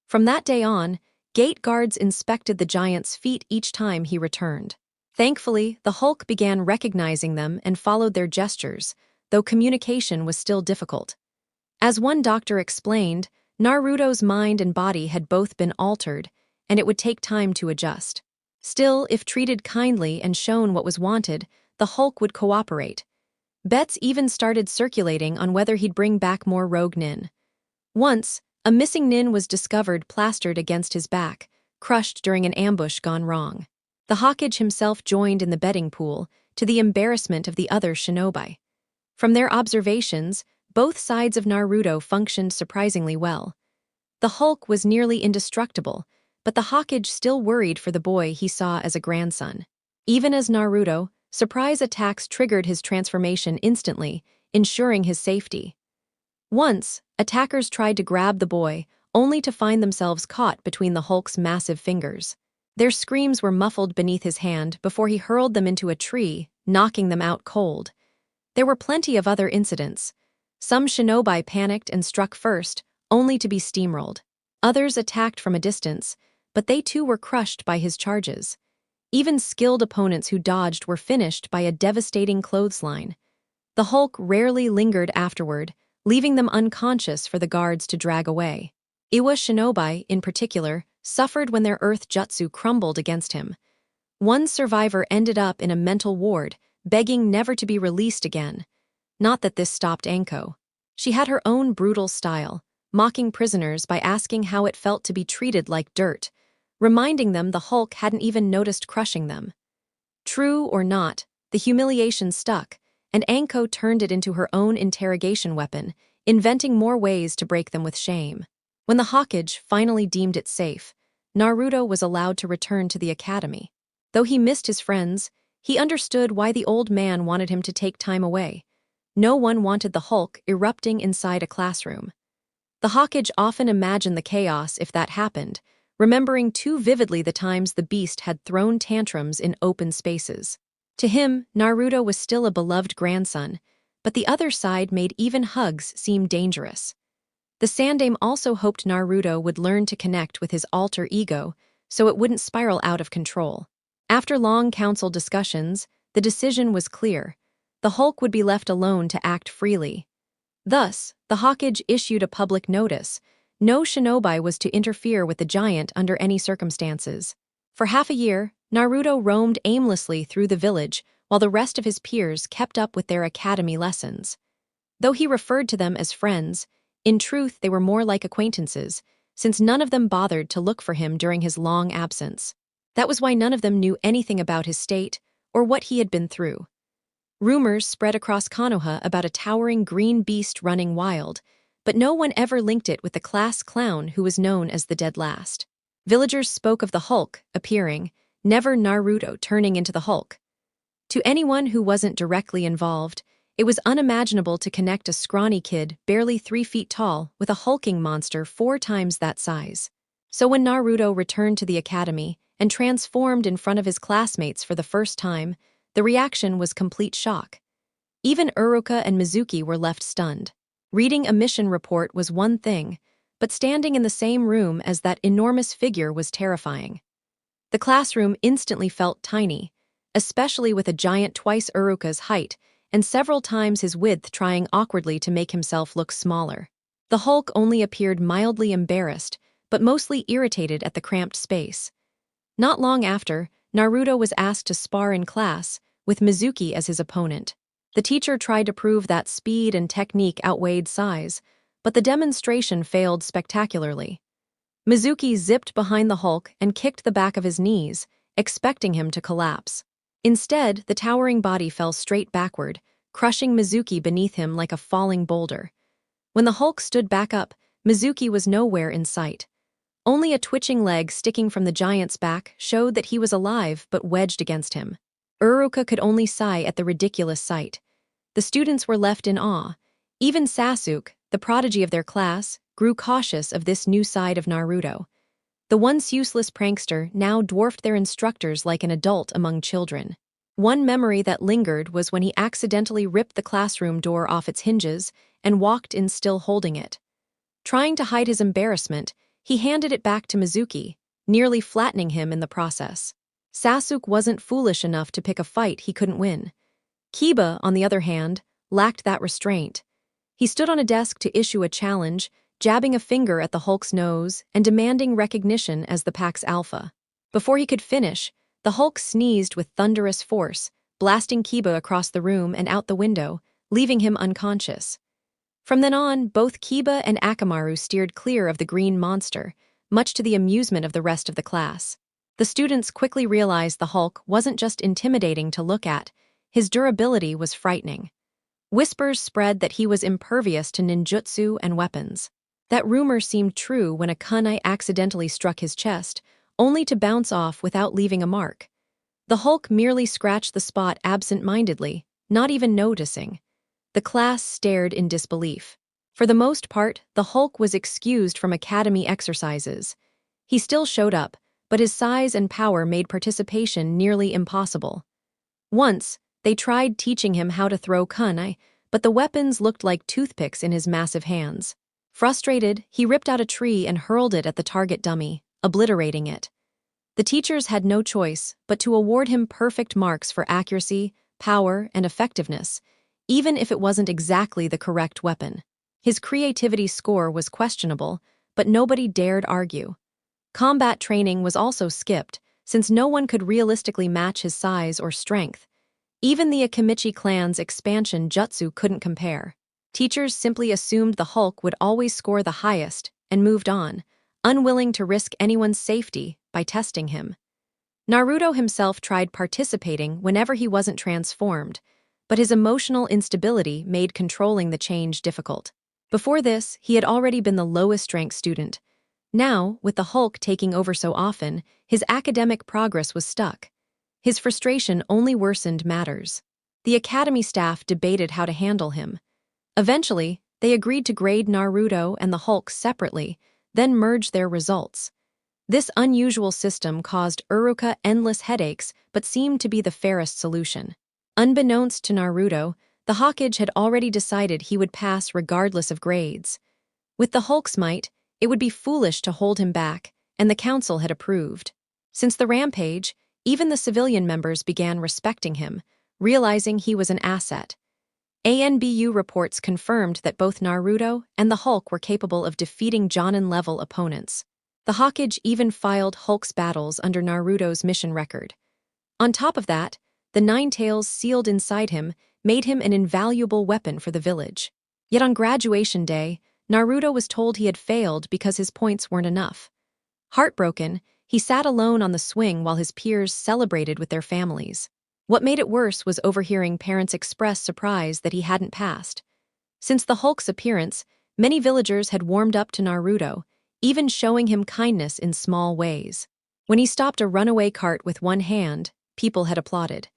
From that day on, gate guards inspected the giant's feet each time he returned. Thankfully, the Hulk began recognizing them and followed their gestures, though communication was still difficult. As one doctor explained, Naruto's mind and body had both been altered, and it would take time to adjust. Still, if treated kindly and shown what was wanted, the Hulk would cooperate. Bets even started circulating on whether he'd bring back more rogue nin. Once, a missing nin was discovered plastered against his back, crushed during an ambush gone wrong. The hokage himself joined in the betting pool, to the embarrassment of the other shinobi. From their observations, both sides of Naruto functioned surprisingly well. The Hulk was nearly indestructible, but the hokage still worried for the boy he saw as a grandson. Even as Naruto, surprise attacks triggered his transformation instantly, ensuring his safety. Once, attackers tried to grab the boy, only to find themselves caught between the Hulk's massive fingers. Their screams were muffled beneath his hand before he hurled them into a tree, knocking them out cold. There were plenty of other incidents. Some shinobi panicked and struck first, only to be steamrolled. Others attacked from a distance, but they too were crushed by his charges. Even skilled opponents who dodged were finished by a devastating clothesline. The Hulk rarely lingered afterward, leaving them unconscious for the guards to drag away. Iwa shinobi, in particular, suffered when their earth jutsu crumbled against him. One survivor ended up in a mental ward, begging never to be released again. Not that this stopped Anko. She had her own brutal style, mocking prisoners by asking how it felt to be treated like dirt, reminding them the Hulk hadn't even noticed crushing them. True or not, the humiliation stuck, and Anko turned it into her own interrogation weapon, inventing more ways to break them with shame. When the Hokage finally deemed it safe, Naruto was allowed to return to the academy. Though he missed his friends, he understood why the old man wanted him to take time away. No one wanted the Hulk erupting inside a classroom. The Hokage often imagined the chaos if that happened, remembering too vividly the times the beast had thrown tantrums in open spaces. To him, Naruto was still a beloved grandson, but the other side made even hugs seem dangerous. The Sandaime also hoped Naruto would learn to connect with his alter ego so it wouldn't spiral out of control. After long council discussions, the decision was clear. The Hulk would be left alone to act freely. Thus, the Hokage issued a public notice. No shinobi was to interfere with the giant under any circumstances. For half a year, Naruto roamed aimlessly through the village while the rest of his peers kept up with their academy lessons. Though he referred to them as friends, in truth they were more like acquaintances, since none of them bothered to look for him during his long absence. That was why none of them knew anything about his state or what he had been through. Rumors spread across Konoha about a towering green beast running wild, but no one ever linked it with the class clown who was known as the Dead Last. Villagers spoke of the Hulk appearing, never Naruto turning into the Hulk. To anyone who wasn't directly involved, it was unimaginable to connect a scrawny kid, barely 3 feet tall, with a hulking monster 4 times that size. So when Naruto returned to the academy and transformed in front of his classmates for the first time, the reaction was complete shock. Even Uruka and Mizuki were left stunned. Reading a mission report was one thing, but standing in the same room as that enormous figure was terrifying. The classroom instantly felt tiny, especially with a giant twice Uruka's height and several times his width trying awkwardly to make himself look smaller. The Hulk only appeared mildly embarrassed, but mostly irritated at the cramped space. Not long after, Naruto was asked to spar in class, with Mizuki as his opponent. The teacher tried to prove that speed and technique outweighed size, but the demonstration failed spectacularly. Mizuki zipped behind the Hulk and kicked the back of his knees, expecting him to collapse. Instead, the towering body fell straight backward, crushing Mizuki beneath him like a falling boulder. When the Hulk stood back up, Mizuki was nowhere in sight. Only a twitching leg sticking from the giant's back showed that he was alive but wedged against him. Uruka could only sigh at the ridiculous sight. The students were left in awe. Even Sasuke, the prodigy of their class, grew cautious of this new side of Naruto. The once useless prankster now dwarfed their instructors like an adult among children. One memory that lingered was when he accidentally ripped the classroom door off its hinges and walked in still holding it. Trying to hide his embarrassment, he handed it back to Mizuki, nearly flattening him in the process. Sasuke wasn't foolish enough to pick a fight he couldn't win. Kiba, on the other hand, lacked that restraint. He stood on a desk to issue a challenge, jabbing a finger at the Hulk's nose and demanding recognition as the pack's alpha. Before he could finish, the Hulk sneezed with thunderous force, blasting Kiba across the room and out the window, leaving him unconscious. From then on, both Kiba and Akamaru steered clear of the green monster, much to the amusement of the rest of the class. The students quickly realized the Hulk wasn't just intimidating to look at, his durability was frightening. Whispers spread that he was impervious to ninjutsu and weapons. That rumor seemed true when a kunai accidentally struck his chest, only to bounce off without leaving a mark. The Hulk merely scratched the spot absent-mindedly, not even noticing. The class stared in disbelief. For the most part, the Hulk was excused from academy exercises. He still showed up, but his size and power made participation nearly impossible. Once, they tried teaching him how to throw kunai, but the weapons looked like toothpicks in his massive hands. Frustrated, he ripped out a tree and hurled it at the target dummy, obliterating it. The teachers had no choice but to award him perfect marks for accuracy, power, and effectiveness, even if it wasn't exactly the correct weapon. His creativity score was questionable, but nobody dared argue. Combat training was also skipped, since no one could realistically match his size or strength. Even the Akimichi clan's expansion jutsu couldn't compare. Teachers simply assumed the Hulk would always score the highest and moved on, unwilling to risk anyone's safety by testing him. Naruto himself tried participating whenever he wasn't transformed, but his emotional instability made controlling the change difficult. Before this, he had already been the lowest-ranked student. Now, with the Hulk taking over so often, his academic progress was stuck. His frustration only worsened matters. The academy staff debated how to handle him. Eventually, they agreed to grade Naruto and the Hulk separately, then merge their results. This unusual system caused Uruka endless headaches but seemed to be the fairest solution. Unbeknownst to Naruto, the Hokage had already decided he would pass regardless of grades. With the Hulk's might, it would be foolish to hold him back, and the council had approved. Since the rampage, even the civilian members began respecting him, realizing he was an asset. ANBU reports confirmed that both Naruto and the Hulk were capable of defeating Jonin-level opponents. The Hokage even filed Hulk's battles under Naruto's mission record. On top of that, the Nine Tails sealed inside him made him an invaluable weapon for the village. Yet on graduation day, Naruto was told he had failed because his points weren't enough. Heartbroken, he sat alone on the swing while his peers celebrated with their families. What made it worse was overhearing parents express surprise that he hadn't passed. Since the Hulk's appearance, many villagers had warmed up to Naruto, even showing him kindness in small ways. When he stopped a runaway cart with one hand, people had applauded.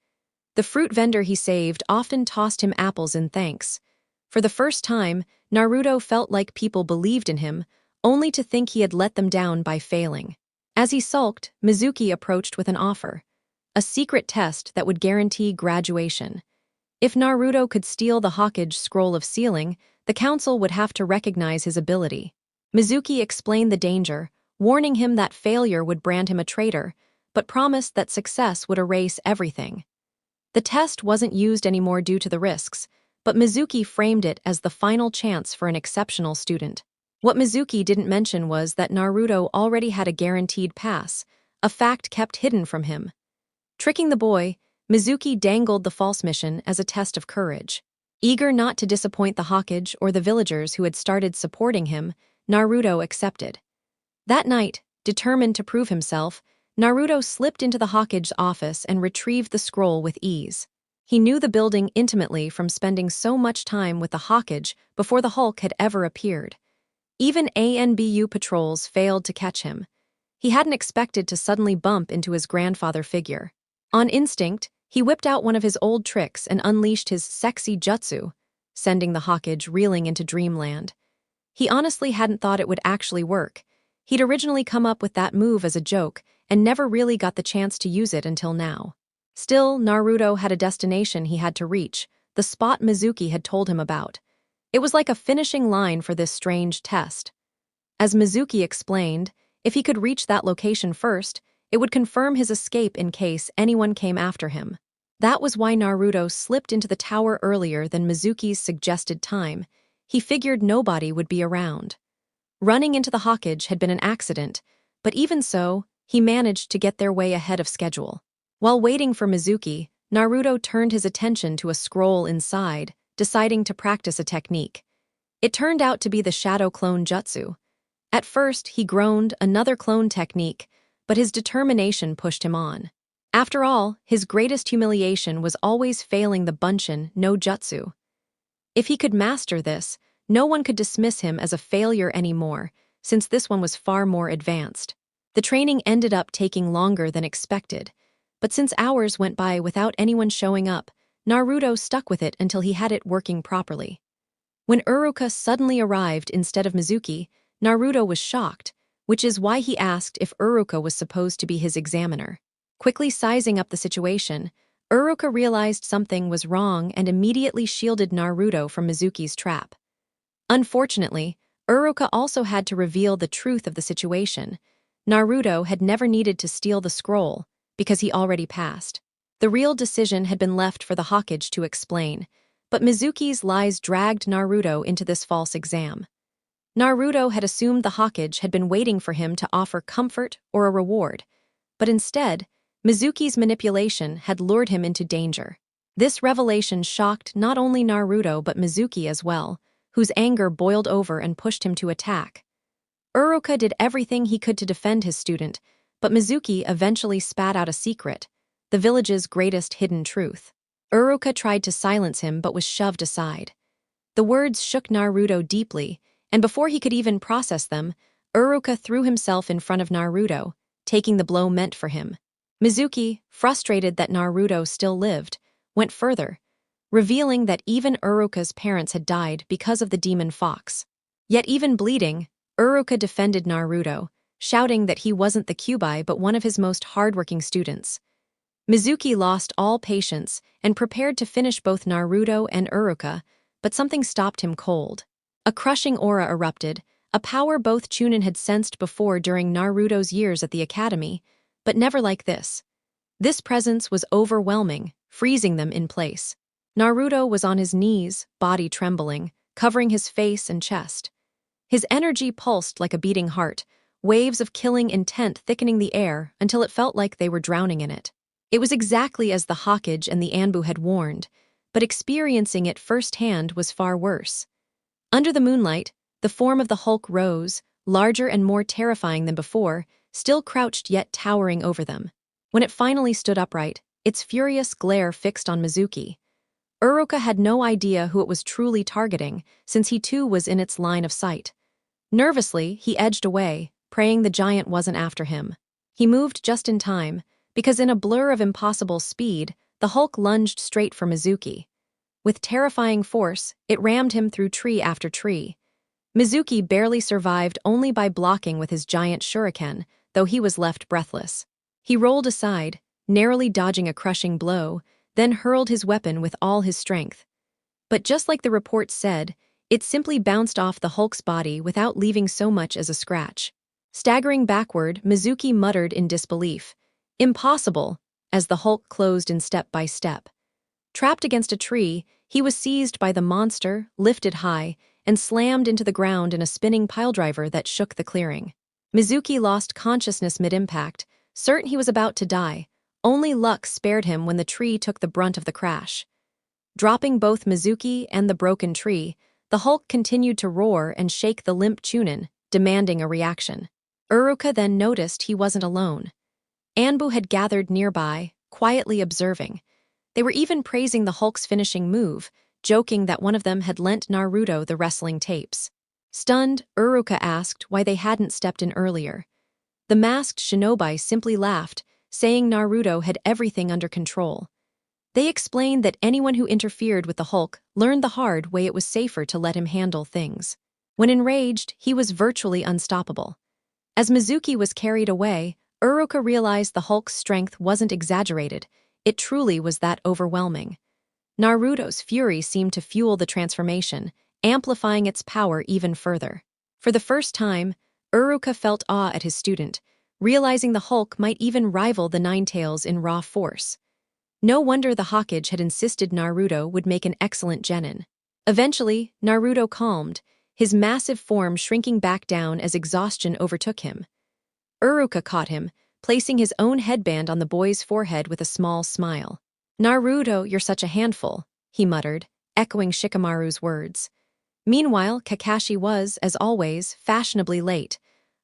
The fruit vendor he saved often tossed him apples in thanks. For the first time, Naruto felt like people believed in him, only to think he had let them down by failing. As he sulked, Mizuki approached with an offer. A secret test that would guarantee graduation. If Naruto could steal the Hokage scroll of sealing, the council would have to recognize his ability. Mizuki explained the danger, warning him that failure would brand him a traitor, but promised that success would erase everything. The test wasn't used anymore due to the risks, but Mizuki framed it as the final chance for an exceptional student. What Mizuki didn't mention was that Naruto already had a guaranteed pass, a fact kept hidden from him. Tricking the boy, Mizuki dangled the false mission as a test of courage. Eager not to disappoint the Hokage or the villagers who had started supporting him, Naruto accepted. That night, determined to prove himself, Naruto slipped into the Hokage's office and retrieved the scroll with ease. He knew the building intimately from spending so much time with the Hokage before the Hulk had ever appeared. Even ANBU patrols failed to catch him. He hadn't expected to suddenly bump into his grandfather figure. On instinct, he whipped out one of his old tricks and unleashed his sexy jutsu, sending the Hokage reeling into dreamland. He honestly hadn't thought it would actually work. He'd originally come up with that move as a joke and never really got the chance to use it until now. Still, Naruto had a destination he had to reach, the spot Mizuki had told him about. It was like a finishing line for this strange test. As Mizuki explained, if he could reach that location first, it would confirm his escape in case anyone came after him. That was why Naruto slipped into the tower earlier than Mizuki's suggested time. He figured nobody would be around. Running into the Hokage had been an accident, but even so, he managed to get their way ahead of schedule. While waiting for Mizuki, Naruto turned his attention to a scroll inside, deciding to practice a technique. It turned out to be the shadow clone jutsu. At first, he groaned, another clone technique, but his determination pushed him on. After all, his greatest humiliation was always failing the Bunshin no jutsu. If he could master this, no one could dismiss him as a failure anymore, since this one was far more advanced. The training ended up taking longer than expected, but since hours went by without anyone showing up, Naruto stuck with it until he had it working properly. When Uruka suddenly arrived instead of Mizuki, Naruto was shocked, which is why he asked if Uruka was supposed to be his examiner. Quickly sizing up the situation, Uruka realized something was wrong and immediately shielded Naruto from Mizuki's trap. Unfortunately, Uruka also had to reveal the truth of the situation. Naruto had never needed to steal the scroll, because he already passed. The real decision had been left for the Hokage to explain, but Mizuki's lies dragged Naruto into this false exam. Naruto had assumed the Hokage had been waiting for him to offer comfort or a reward, but instead, Mizuki's manipulation had lured him into danger. This revelation shocked not only Naruto but Mizuki as well, whose anger boiled over and pushed him to attack. Uruka did everything he could to defend his student, but Mizuki eventually spat out a secret, the village's greatest hidden truth. Uruka tried to silence him but was shoved aside. The words shook Naruto deeply, and before he could even process them, Uruka threw himself in front of Naruto, taking the blow meant for him. Mizuki, frustrated that Naruto still lived, went further, revealing that even Uruka's parents had died because of the demon fox. Yet even bleeding, Uruka defended Naruto, shouting that he wasn't the Kyuubi but one of his most hardworking students. Mizuki lost all patience and prepared to finish both Naruto and Uruka, but something stopped him cold. A crushing aura erupted, a power both Chunin had sensed before during Naruto's years at the academy, but never like this. This presence was overwhelming, freezing them in place. Naruto was on his knees, body trembling, covering his face and chest. His energy pulsed like a beating heart, waves of killing intent thickening the air until it felt like they were drowning in it. It was exactly as the Hokage and the Anbu had warned, but experiencing it firsthand was far worse. Under the moonlight, the form of the Hulk rose, larger and more terrifying than before, still crouched yet towering over them. When it finally stood upright, its furious glare fixed on Mizuki. Uruka had no idea who it was truly targeting, since he too was in its line of sight. Nervously, he edged away, praying the giant wasn't after him. He moved just in time, because in a blur of impossible speed, the Hulk lunged straight for Mizuki. With terrifying force, it rammed him through tree after tree. Mizuki barely survived only by blocking with his giant shuriken, though he was left breathless. He rolled aside, narrowly dodging a crushing blow, then hurled his weapon with all his strength. But just like the report said, it simply bounced off the Hulk's body without leaving so much as a scratch. Staggering backward, Mizuki muttered in disbelief. Impossible, as the Hulk closed in step by step. Trapped against a tree, he was seized by the monster, lifted high, and slammed into the ground in a spinning piledriver that shook the clearing. Mizuki lost consciousness mid-impact, certain he was about to die. Only luck spared him when the tree took the brunt of the crash. Dropping both Mizuki and the broken tree, the Hulk continued to roar and shake the limp Chunin, demanding a reaction. Uruka then noticed he wasn't alone. Anbu had gathered nearby, quietly observing. They were even praising the Hulk's finishing move, joking that one of them had lent Naruto the wrestling tapes. Stunned, Uruka asked why they hadn't stepped in earlier. The masked shinobi simply laughed, saying Naruto had everything under control. They explained that anyone who interfered with the Hulk learned the hard way it was safer to let him handle things. When enraged, he was virtually unstoppable. As Mizuki was carried away, Uruka realized the Hulk's strength wasn't exaggerated. It truly was that overwhelming. Naruto's fury seemed to fuel the transformation, amplifying its power even further. For the first time, Uruka felt awe at his student, realizing the Hulk might even rival the Ninetales in raw force. No wonder the Hokage had insisted Naruto would make an excellent genin. Eventually, Naruto calmed, his massive form shrinking back down as exhaustion overtook him. Uruka caught him, placing his own headband on the boy's forehead with a small smile. "Naruto, you're such a handful," he muttered, echoing Shikamaru's words. Meanwhile, Kakashi was, as always, fashionably late.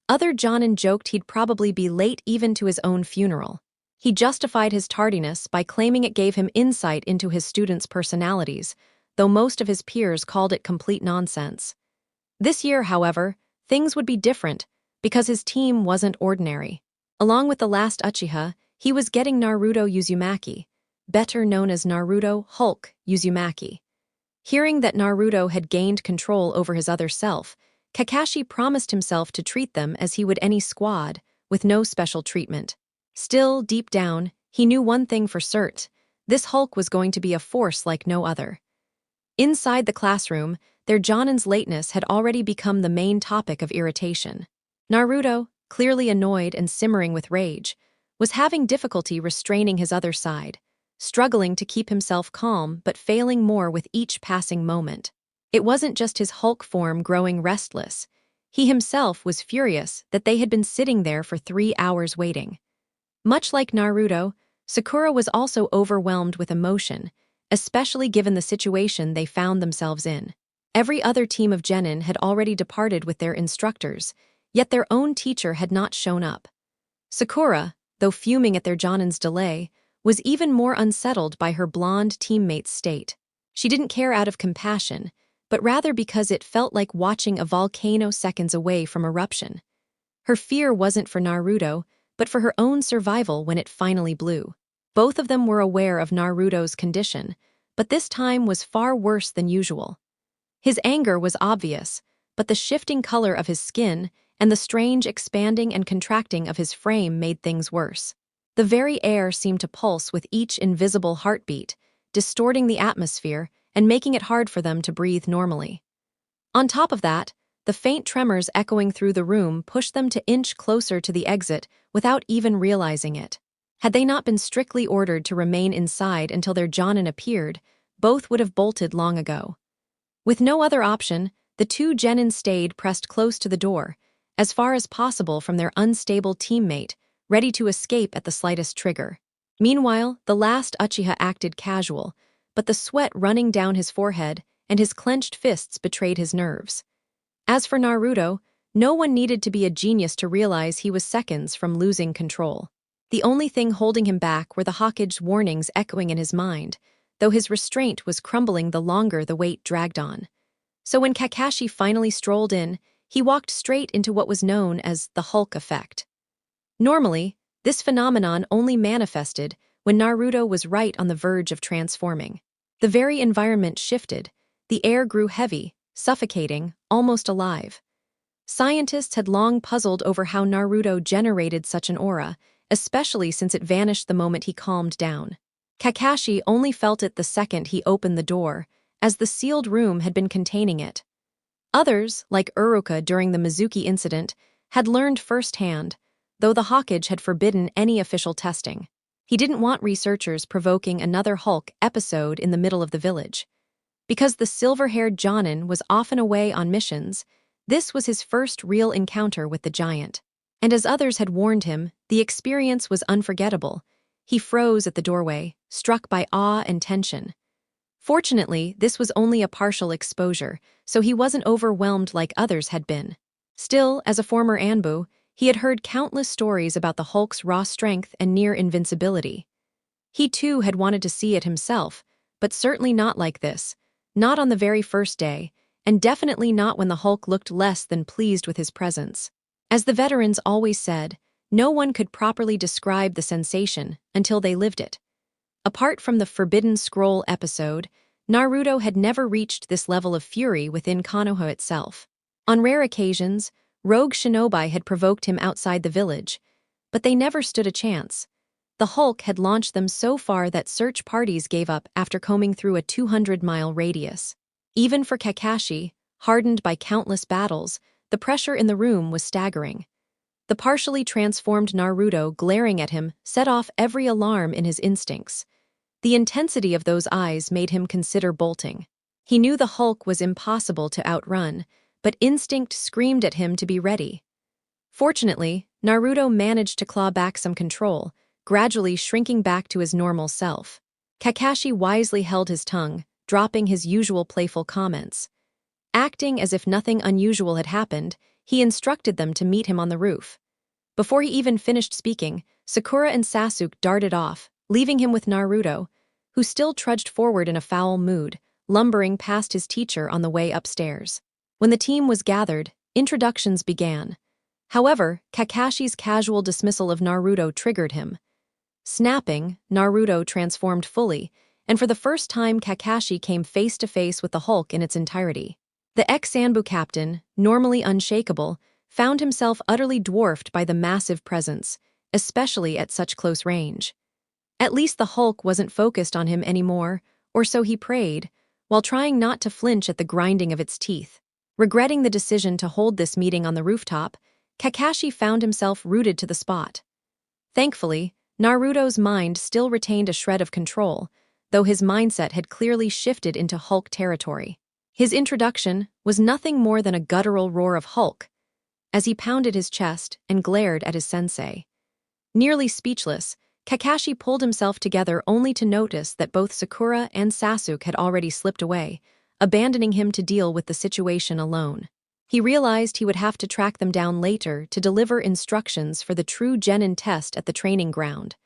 Other jonin joked he'd probably be late even to his own funeral. He justified his tardiness by claiming it gave him insight into his students' personalities, though most of his peers called it complete nonsense. This year, however, things would be different, because his team wasn't ordinary. Along with the last Uchiha, he was getting Naruto Uzumaki, better known as Naruto Hulk Uzumaki. Hearing that Naruto had gained control over his other self, Kakashi promised himself to treat them as he would any squad, with no special treatment. Still, deep down, he knew one thing for certain: this Hulk was going to be a force like no other. Inside the classroom, their jonin's lateness had already become the main topic of irritation. Naruto, clearly annoyed and simmering with rage, was having difficulty restraining his other side, struggling to keep himself calm but failing more with each passing moment. It wasn't just his Hulk form growing restless, He himself was furious that they had been sitting there for 3 hours waiting. Much like Naruto, Sakura was also overwhelmed with emotion, especially given the situation they found themselves in. Every other team of genin had already departed with their instructors, yet their own teacher had not shown up. Sakura, though fuming at their Jonin's delay, was even more unsettled by her blonde teammate's state. She didn't care out of compassion, but rather because it felt like watching a volcano seconds away from eruption. Her fear wasn't for Naruto, but for her own survival when it finally blew. Both of them were aware of Naruto's condition, but this time was far worse than usual. His anger was obvious, but the shifting color of his skin and the strange expanding and contracting of his frame made things worse. The very air seemed to pulse with each invisible heartbeat, distorting the atmosphere and making it hard for them to breathe normally. On top of that, the faint tremors echoing through the room pushed them to inch closer to the exit without even realizing it. Had they not been strictly ordered to remain inside until their Jonin appeared, both would have bolted long ago. With no other option, the two genin stayed pressed close to the door, as far as possible from their unstable teammate, ready to escape at the slightest trigger. Meanwhile, the last Uchiha acted casual, but the sweat running down his forehead and his clenched fists betrayed his nerves. As for Naruto, no one needed to be a genius to realize he was seconds from losing control. The only thing holding him back were the Hokage's warnings echoing in his mind, though his restraint was crumbling the longer the wait dragged on. So when Kakashi finally strolled in, he walked straight into what was known as the Hulk effect. Normally, this phenomenon only manifested when Naruto was right on the verge of transforming. The very environment shifted, the air grew heavy, suffocating, almost alive. Scientists had long puzzled over how Naruto generated such an aura, especially since it vanished the moment he calmed down. Kakashi only felt it the second he opened the door, as the sealed room had been containing it. Others, like Uruka during the Mizuki incident, had learned firsthand, though the Hokage had forbidden any official testing. He didn't want researchers provoking another Hulk episode in the middle of the village. Because the silver-haired Jonin was often away on missions, this was his first real encounter with the giant. And as others had warned him, the experience was unforgettable. He froze at the doorway, struck by awe and tension. Fortunately, this was only a partial exposure, so he wasn't overwhelmed like others had been. Still, as a former Anbu, he had heard countless stories about the Hulk's raw strength and near invincibility. He too had wanted to see it himself, but certainly not like this, not on the very first day, and definitely not when the Hulk looked less than pleased with his presence. As the veterans always said, no one could properly describe the sensation until they lived it. Apart from the Forbidden Scroll episode, Naruto had never reached this level of fury within Konoha itself. On rare occasions, rogue shinobi had provoked him outside the village, but they never stood a chance. The Hulk had launched them so far that search parties gave up after combing through a 200-mile radius. Even for Kakashi, hardened by countless battles, the pressure in the room was staggering. The partially transformed Naruto glaring at him set off every alarm in his instincts. The intensity of those eyes made him consider bolting. He knew the Hulk was impossible to outrun, but instinct screamed at him to be ready. Fortunately, Naruto managed to claw back some control, gradually shrinking back to his normal self. Kakashi wisely held his tongue, dropping his usual playful comments. Acting as if nothing unusual had happened, he instructed them to meet him on the roof. Before he even finished speaking, Sakura and Sasuke darted off, leaving him with Naruto, who still trudged forward in a foul mood, lumbering past his teacher on the way upstairs. When the team was gathered, introductions began. However, Kakashi's casual dismissal of Naruto triggered him. Snapping, Naruto transformed fully, and for the first time Kakashi came face to face with the Hulk in its entirety. The ex-Anbu captain, normally unshakable, found himself utterly dwarfed by the massive presence, especially at such close range. At least the Hulk wasn't focused on him anymore, or so he prayed, while trying not to flinch at the grinding of its teeth. Regretting the decision to hold this meeting on the rooftop, Kakashi found himself rooted to the spot. Thankfully, Naruto's mind still retained a shred of control, though his mindset had clearly shifted into Hulk territory. His introduction was nothing more than a guttural roar of Hulk, as he pounded his chest and glared at his sensei. Nearly speechless, Kakashi pulled himself together only to notice that both Sakura and Sasuke had already slipped away, abandoning him to deal with the situation alone. He realized he would have to track them down later to deliver instructions for the true genin test at the training ground.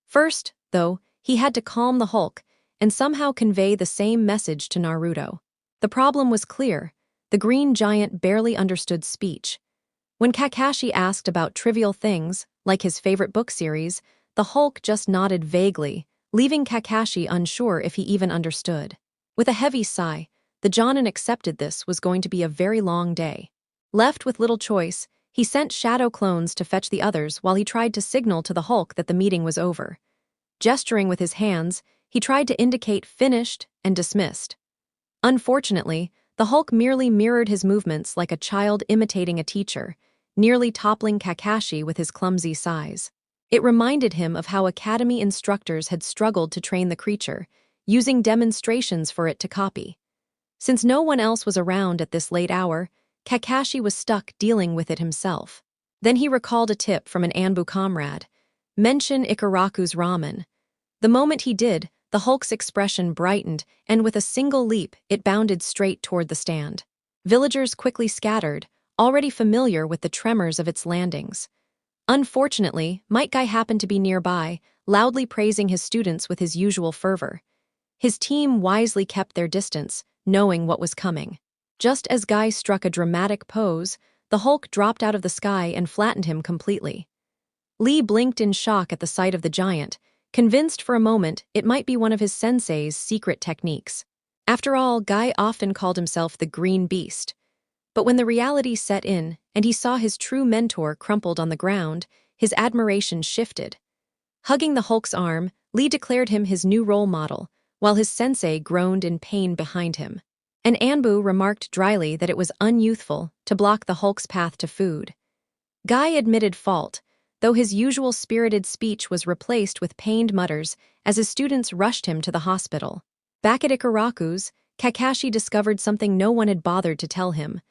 First, though, he had to calm the Hulk and somehow convey the same message to Naruto. The problem was clear. The green giant barely understood speech. When Kakashi asked about trivial things, like his favorite book series, the Hulk just nodded vaguely, leaving Kakashi unsure if he even understood. With a heavy sigh, the Jonin accepted this was going to be a very long day. Left with little choice, he sent shadow clones to fetch the others while he tried to signal to the Hulk that the meeting was over. Gesturing with his hands, he tried to indicate finished and dismissed. Unfortunately, the Hulk merely mirrored his movements like a child imitating a teacher, nearly toppling Kakashi with his clumsy size. It reminded him of how academy instructors had struggled to train the creature, using demonstrations for it to copy. Since no one else was around at this late hour, Kakashi was stuck dealing with it himself. Then he recalled a tip from an Anbu comrade: mention Ikaraku's ramen. The moment he did, the Hulk's expression brightened, and with a single leap, it bounded straight toward the stand. Villagers quickly scattered, already familiar with the tremors of its landings. Unfortunately, Might Guy happened to be nearby, loudly praising his students with his usual fervor. His team wisely kept their distance, knowing what was coming. Just as Guy struck a dramatic pose, the Hulk dropped out of the sky and flattened him completely. Lee blinked in shock at the sight of the giant, convinced for a moment it might be one of his sensei's secret techniques. After all, Guy often called himself the Green Beast. But when the reality set in and he saw his true mentor crumpled on the ground, his admiration shifted. Hugging the Hulk's arm, Lee declared him his new role model, while his sensei groaned in pain behind him. And Anbu remarked dryly that it was unyouthful to block the Hulk's path to food. Guy admitted fault, though his usual spirited speech was replaced with pained mutters as his students rushed him to the hospital. Back at Ikaraku's, Kakashi discovered something no one had bothered to tell him.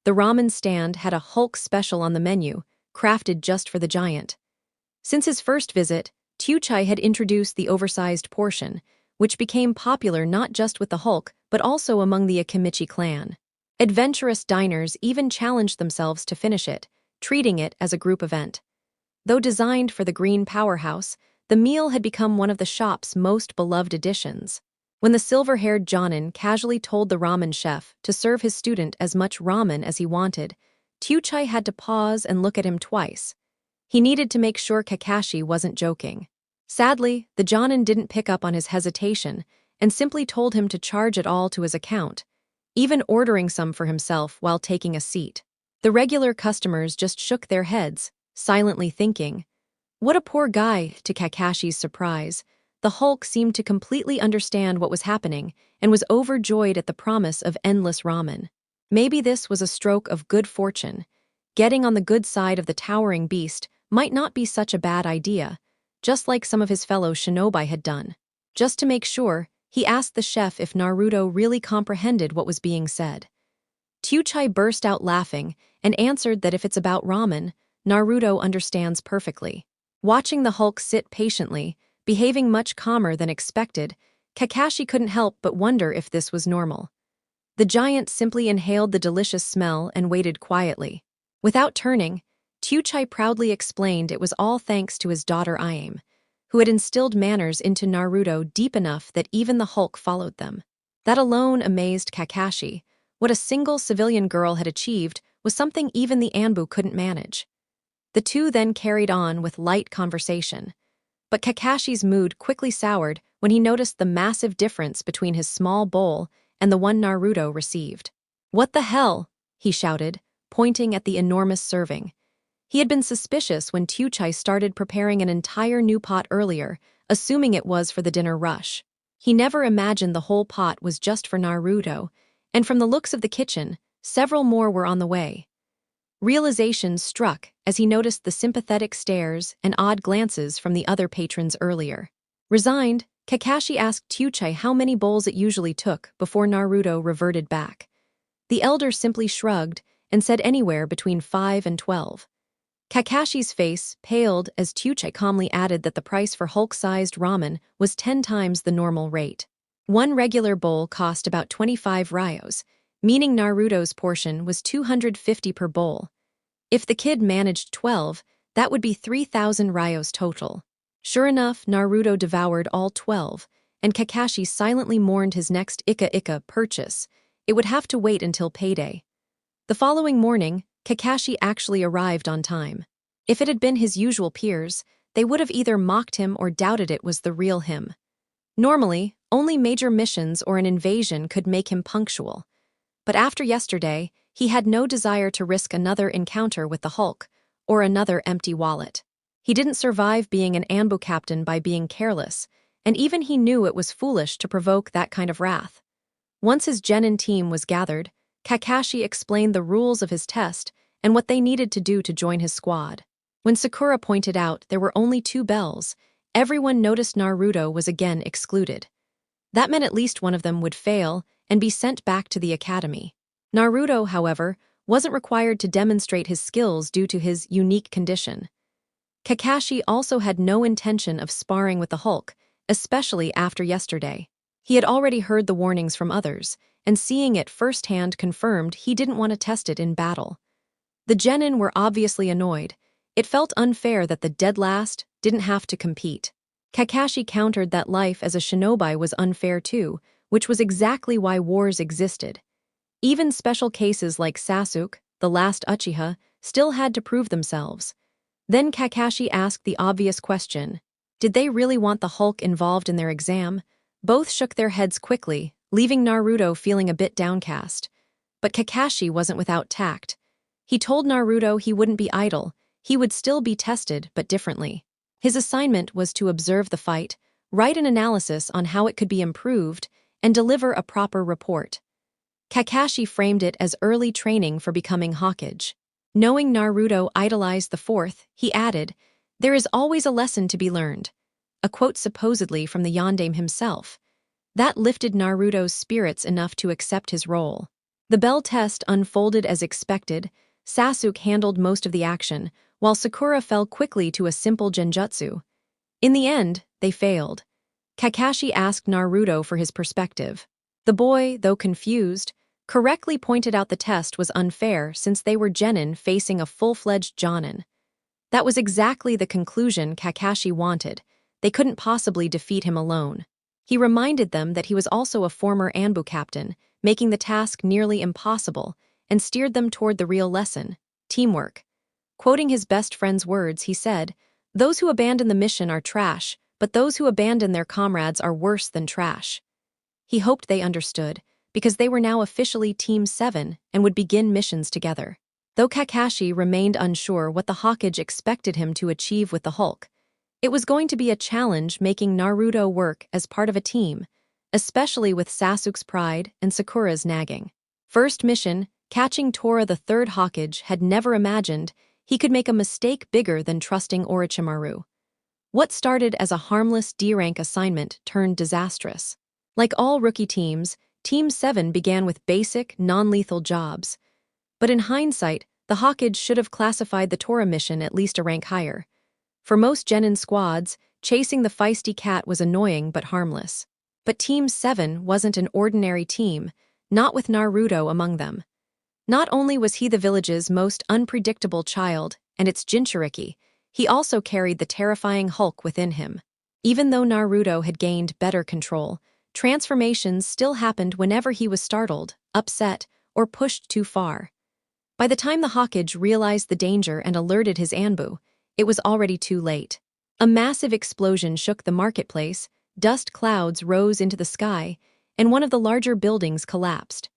The ramen stand had a Hulk special on the menu, crafted just for the giant. Since his first visit, Chuchai had introduced the oversized portion, which became popular not just with the Hulk, but also among the Akimichi clan. Adventurous diners even challenged themselves to finish it, treating it as a group event. Though designed for the green powerhouse, the meal had become one of the shop's most beloved additions. When the silver-haired Jonin casually told the ramen chef to serve his student as much ramen as he wanted, Chuchai had to pause and look at him twice. He needed to make sure Kakashi wasn't joking. Sadly, the Jonin didn't pick up on his hesitation and simply told him to charge it all to his account, even ordering some for himself while taking a seat. The regular customers just shook their heads, silently thinking, "What a poor guy," to Kakashi's surprise. The Hulk seemed to completely understand what was happening and was overjoyed at the promise of endless ramen. Maybe this was a stroke of good fortune. Getting on the good side of the towering beast might not be such a bad idea, just like some of his fellow shinobi had done. Just to make sure, he asked the chef if Naruto really comprehended what was being said. Chuchai burst out laughing and answered that if it's about ramen, Naruto understands perfectly. Watching the Hulk sit patiently, behaving much calmer than expected, Kakashi couldn't help but wonder if this was normal. The giant simply inhaled the delicious smell and waited quietly. Without turning, Chuchai proudly explained it was all thanks to his daughter Ayame, who had instilled manners into Naruto deep enough that even the Hulk followed them. That alone amazed Kakashi. What a single civilian girl had achieved was something even the Anbu couldn't manage. The two then carried on with light conversation. But Kakashi's mood quickly soured when he noticed the massive difference between his small bowl and the one Naruto received. "What the hell?" he shouted, pointing at the enormous serving. He had been suspicious when Chuchai started preparing an entire new pot earlier, assuming it was for the dinner rush. He never imagined the whole pot was just for Naruto, and from the looks of the kitchen, several more were on the way. Realization struck as he noticed the sympathetic stares and odd glances from the other patrons earlier. Resigned, Kakashi asked Chuchai how many bowls it usually took before Naruto reverted back. The elder simply shrugged and said anywhere between 5 and 12. Kakashi's face paled as Tuche calmly added that the price for Hulk-sized ramen was 10 times the normal rate. One regular bowl cost about 25 ryos, meaning Naruto's portion was 250 per bowl. If the kid managed 12, that would be 3,000 ryos total. Sure enough, Naruto devoured all 12, and Kakashi silently mourned his next Ika purchase. It would have to wait until payday. The following morning, Kakashi actually arrived on time. If it had been his usual peers, they would have either mocked him or doubted it was the real him. Normally, only major missions or an invasion could make him punctual. But after yesterday, he had no desire to risk another encounter with the Hulk, or another empty wallet. He didn't survive being an Anbu captain by being careless, and even he knew it was foolish to provoke that kind of wrath. Once his genin team was gathered, Kakashi explained the rules of his test and what they needed to do to join his squad. When Sakura pointed out there were only 2 bells, everyone noticed Naruto was again excluded. That meant at least one of them would fail and be sent back to the academy. Naruto, however, wasn't required to demonstrate his skills due to his unique condition. Kakashi also had no intention of sparring with the Hulk, especially after yesterday. He had already heard the warnings from others, and seeing it firsthand confirmed he didn't want to test it in battle. The genin were obviously annoyed. It felt unfair that the dead last didn't have to compete. Kakashi countered that life as a shinobi was unfair too, which was exactly why wars existed. Even special cases like Sasuke, the last Uchiha, still had to prove themselves. Then Kakashi asked the obvious question. Did they really want the Hulk involved in their exam? Both shook their heads quickly, leaving Naruto feeling a bit downcast. But Kakashi wasn't without tact. He told Naruto he wouldn't be idle, he would still be tested, but differently. His assignment was to observe the fight, write an analysis on how it could be improved, and deliver a proper report. Kakashi framed it as early training for becoming Hokage. Knowing Naruto idolized the fourth, he added, "There is always a lesson to be learned." A quote supposedly from the Yondaime himself. That lifted Naruto's spirits enough to accept his role. The bell test unfolded as expected. Sasuke handled most of the action, while Sakura fell quickly to a simple genjutsu. In the end, they failed. Kakashi asked Naruto for his perspective. The boy, though confused, correctly pointed out the test was unfair since they were genin facing a full-fledged jonin. That was exactly the conclusion Kakashi wanted. They couldn't possibly defeat him alone. He reminded them that he was also a former Anbu captain, making the task nearly impossible, and steered them toward the real lesson, teamwork. Quoting his best friend's words, he said, "Those who abandon the mission are trash, but those who abandon their comrades are worse than trash." He hoped they understood, because they were now officially Team 7 and would begin missions together. Though Kakashi remained unsure what the Hokage expected him to achieve with the Hulk, it was going to be a challenge making Naruto work as part of a team, especially with Sasuke's pride and Sakura's nagging. First mission, catching Tora the third Hokage had never imagined he could make a mistake bigger than trusting Orochimaru. What started as a harmless D-rank assignment turned disastrous. Like all rookie teams, Team 7 began with basic, non-lethal jobs. But in hindsight, the Hokage should have classified the Tora mission at least a rank higher. For most genin squads, chasing the feisty cat was annoying but harmless. But Team 7 wasn't an ordinary team, not with Naruto among them. Not only was he the village's most unpredictable child and its Jinchuriki, he also carried the terrifying Hulk within him. Even though Naruto had gained better control, transformations still happened whenever he was startled, upset, or pushed too far. By the time the Hokage realized the danger and alerted his Anbu, it was already too late. A massive explosion shook the marketplace, dust clouds rose into the sky, and one of the larger buildings collapsed.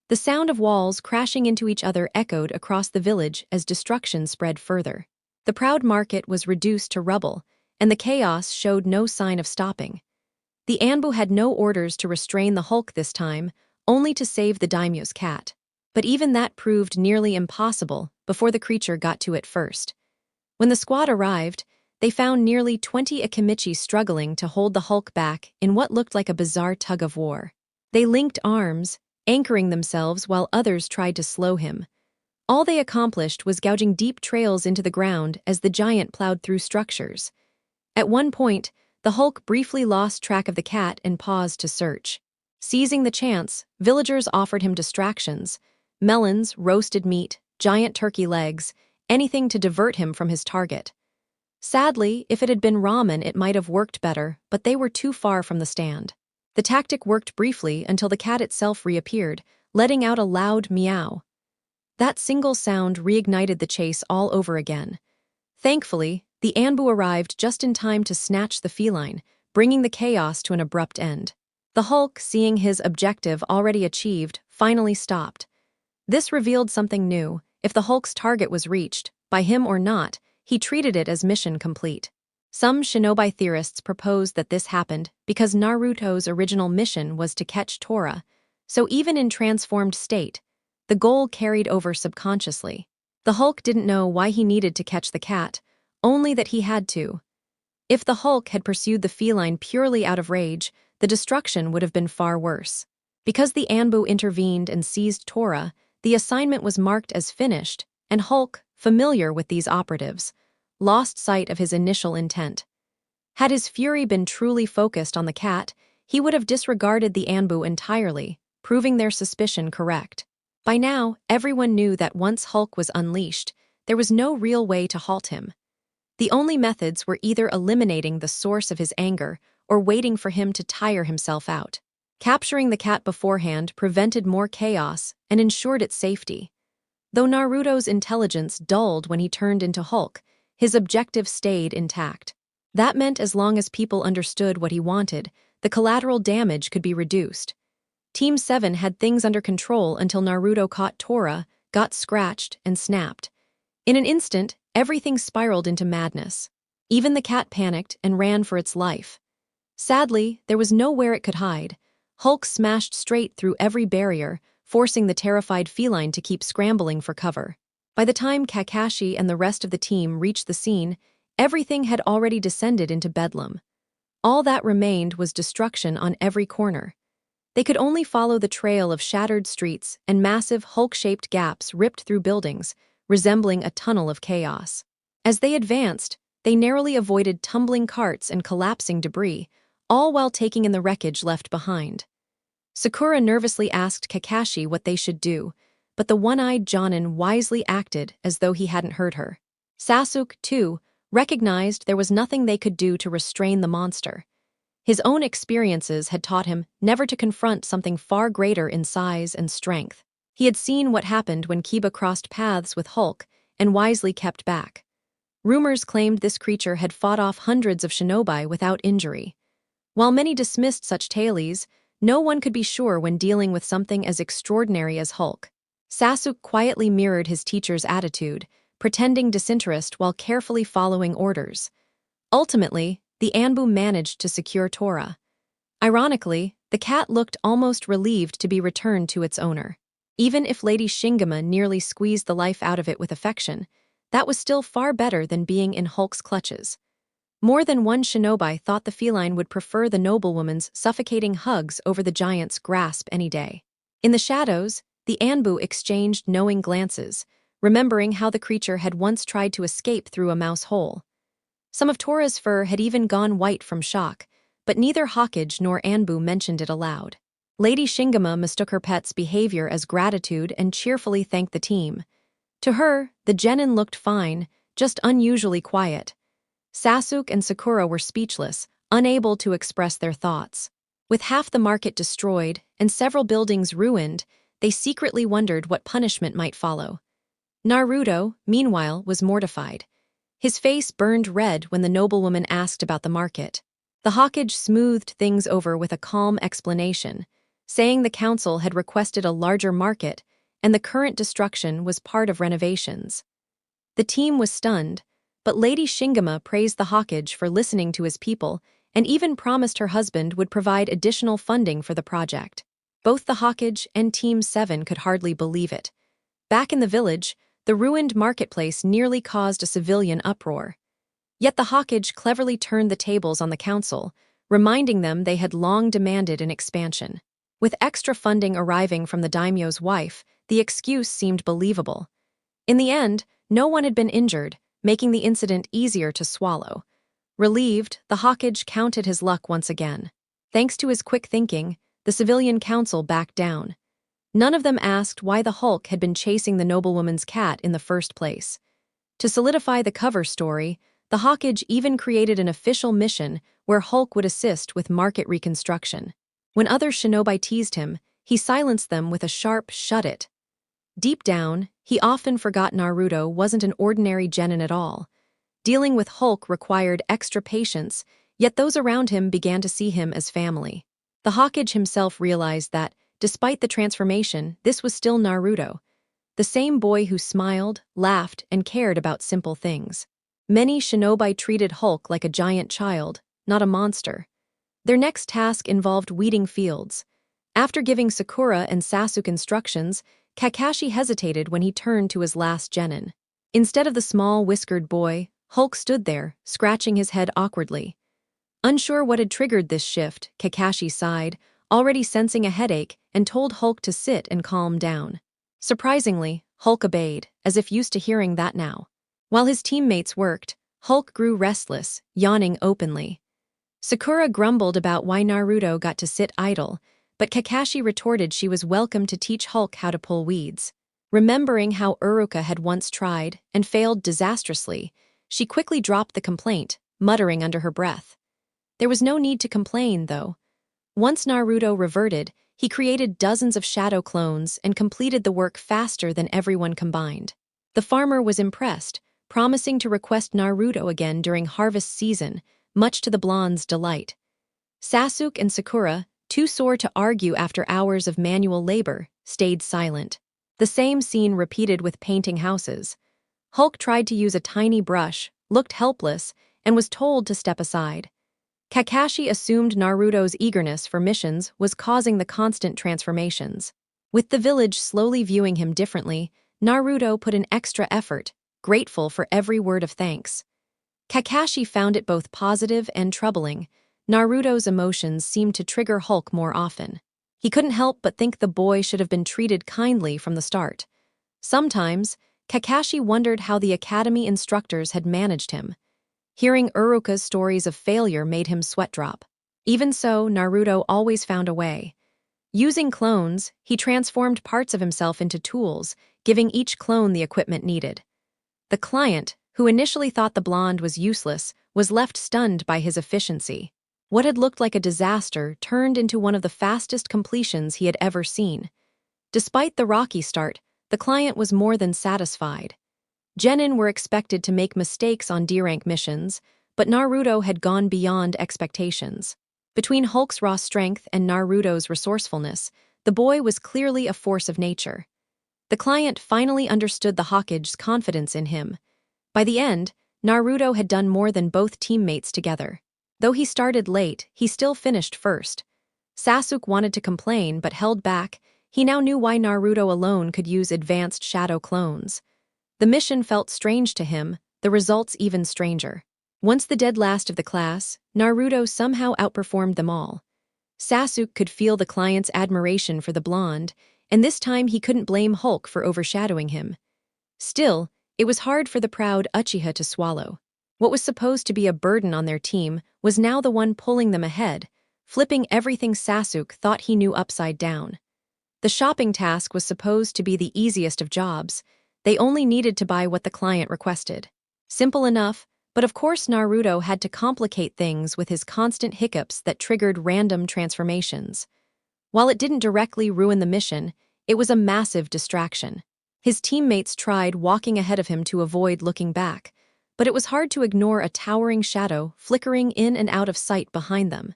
The sound of walls crashing into each other echoed across the village as destruction spread further. The proud market was reduced to rubble, and the chaos showed no sign of stopping. The Anbu had no orders to restrain the Hulk this time, only to save the daimyo's cat. But even that proved nearly impossible before the creature got to it first. When the squad arrived, they found nearly 20 Akimichi struggling to hold the Hulk back in what looked like a bizarre tug-of-war. They linked arms, anchoring themselves while others tried to slow him. All they accomplished was gouging deep trails into the ground as the giant plowed through structures. At one point, the Hulk briefly lost track of the cat and paused to search. Seizing the chance, villagers offered him distractions: melons, roasted meat, giant turkey legs, anything to divert him from his target. Sadly, if it had been ramen, it might have worked better, but they were too far from the stand. The tactic worked briefly until the cat itself reappeared, letting out a loud meow. That single sound reignited the chase all over again. Thankfully, the Anbu arrived just in time to snatch the feline, bringing the chaos to an abrupt end. The Hulk, seeing his objective already achieved, finally stopped. This revealed something new. If the Hulk's target was reached, by him or not, he treated it as mission complete. Some shinobi theorists proposed that this happened because Naruto's original mission was to catch Tora, so even in transformed state, the goal carried over subconsciously. The Hulk didn't know why he needed to catch the cat, only that he had to. If the Hulk had pursued the feline purely out of rage, the destruction would have been far worse. Because the Anbu intervened and seized Tora, the assignment was marked as finished, and Hulk, familiar with these operatives, lost sight of his initial intent. Had his fury been truly focused on the cat, he would have disregarded the Anbu entirely, proving their suspicion correct. By now, everyone knew that once Hulk was unleashed, there was no real way to halt him. The only methods were either eliminating the source of his anger or waiting for him to tire himself out. Capturing the cat beforehand prevented more chaos and ensured its safety. Though Naruto's intelligence dulled when he turned into Hulk, his objective stayed intact. That meant as long as people understood what he wanted, the collateral damage could be reduced. Team 7 had things under control until Naruto caught Tora, got scratched, and snapped. In an instant, everything spiraled into madness. Even the cat panicked and ran for its life. Sadly, there was nowhere it could hide. Hulk smashed straight through every barrier, forcing the terrified feline to keep scrambling for cover. By the time Kakashi and the rest of the team reached the scene, everything had already descended into bedlam. All that remained was destruction on every corner. They could only follow the trail of shattered streets and massive Hulk-shaped gaps ripped through buildings, resembling a tunnel of chaos. As they advanced, they narrowly avoided tumbling carts and collapsing debris, all while taking in the wreckage left behind. Sakura nervously asked Kakashi what they should do, but the one-eyed Jonin wisely acted as though he hadn't heard her. Sasuke, too, recognized there was nothing they could do to restrain the monster. His own experiences had taught him never to confront something far greater in size and strength. He had seen what happened when Kiba crossed paths with Hulk and wisely kept back. Rumors claimed this creature had fought off hundreds of shinobi without injury. While many dismissed such tales, no one could be sure when dealing with something as extraordinary as Hulk. Sasuke quietly mirrored his teacher's attitude, pretending disinterest while carefully following orders. Ultimately, the Anbu managed to secure Tora. Ironically, the cat looked almost relieved to be returned to its owner. Even if Lady Shingama nearly squeezed the life out of it with affection, that was still far better than being in Hulk's clutches. More than one shinobi thought the feline would prefer the noblewoman's suffocating hugs over the giant's grasp any day. In the shadows, the Anbu exchanged knowing glances, remembering how the creature had once tried to escape through a mouse hole. Some of Tora's fur had even gone white from shock, but neither Hokage nor Anbu mentioned it aloud. Lady Shingama mistook her pet's behavior as gratitude and cheerfully thanked the team. To her, the genin looked fine, just unusually quiet. Sasuke and Sakura were speechless, unable to express their thoughts. With half the market destroyed and several buildings ruined, they secretly wondered what punishment might follow. Naruto, meanwhile, was mortified. His face burned red when the noblewoman asked about the market. The Hokage smoothed things over with a calm explanation, saying the council had requested a larger market and the current destruction was part of renovations. The team was stunned, but Lady Shingama praised the Hokage for listening to his people and even promised her husband would provide additional funding for the project. Both the Hokage and Team 7 could hardly believe it. Back in the village, the ruined marketplace nearly caused a civilian uproar. Yet the Hokage cleverly turned the tables on the council, reminding them they had long demanded an expansion. With extra funding arriving from the daimyo's wife, the excuse seemed believable. In the end, no one had been injured, making the incident easier to swallow. Relieved, the hokage counted his luck once again. Thanks to his quick thinking, the civilian council backed down. None of them asked why the Hulk had been chasing the noblewoman's cat in the first place. To solidify the cover story, the hokage even created an official mission where Hulk would assist with market reconstruction. When other shinobi teased him, he silenced them with a sharp "shut it." Deep down, he often forgot Naruto wasn't an ordinary genin at all. Dealing with Hulk required extra patience, yet those around him began to see him as family. The hokage himself realized that, despite the transformation, this was still Naruto, the same boy who smiled, laughed, and cared about simple things. Many shinobi treated Hulk like a giant child, not a monster. Their next task involved weeding fields. After giving Sakura and Sasuke instructions, Kakashi hesitated when he turned to his last genin. Instead of the small, whiskered boy, Hulk stood there, scratching his head awkwardly. Unsure what had triggered this shift, Kakashi sighed, already sensing a headache, and told Hulk to sit and calm down. Surprisingly, Hulk obeyed, as if used to hearing that now. While his teammates worked, Hulk grew restless, yawning openly. Sakura grumbled about why Naruto got to sit idle, but Kakashi retorted she was welcome to teach Hulk how to pull weeds. Remembering how Uruka had once tried, and failed disastrously, she quickly dropped the complaint, muttering under her breath. There was no need to complain, though. Once Naruto reverted, he created dozens of shadow clones and completed the work faster than everyone combined. The farmer was impressed, promising to request Naruto again during harvest season, much to the blonde's delight. Sasuke and Sakura, too sore to argue after hours of manual labor, stayed silent. The same scene repeated with painting houses. Hulk tried to use a tiny brush, looked helpless, and was told to step aside. Kakashi assumed Naruto's eagerness for missions was causing the constant transformations. With the village slowly viewing him differently, Naruto put in extra effort, grateful for every word of thanks. Kakashi found it both positive and troubling. Naruto's emotions seemed to trigger Hulk more often. He couldn't help but think the boy should have been treated kindly from the start. Sometimes, Kakashi wondered how the academy instructors had managed him. Hearing Uruka's stories of failure made him sweat drop. Even so, Naruto always found a way. Using clones, he transformed parts of himself into tools, giving each clone the equipment needed. The client, who initially thought the blonde was useless, was left stunned by his efficiency. What had looked like a disaster turned into one of the fastest completions he had ever seen. Despite the rocky start, the client was more than satisfied. Genin were expected to make mistakes on D-rank missions, but Naruto had gone beyond expectations. Between Hulk's raw strength and Naruto's resourcefulness, the boy was clearly a force of nature. The client finally understood the Hokage's confidence in him. By the end, Naruto had done more than both teammates together. Though he started late, he still finished first. Sasuke wanted to complain but held back. He now knew why Naruto alone could use advanced shadow clones. The mission felt strange to him, the results even stranger. Once the dead last of the class, Naruto somehow outperformed them all. Sasuke could feel the client's admiration for the blonde, and this time he couldn't blame Hulk for overshadowing him. Still, it was hard for the proud Uchiha to swallow. What was supposed to be a burden on their team was now the one pulling them ahead, flipping everything Sasuke thought he knew upside down. The shopping task was supposed to be the easiest of jobs. They only needed to buy what the client requested. Simple enough, but of course Naruto had to complicate things with his constant hiccups that triggered random transformations. While it didn't directly ruin the mission, it was a massive distraction. His teammates tried walking ahead of him to avoid looking back, but it was hard to ignore a towering shadow flickering in and out of sight behind them.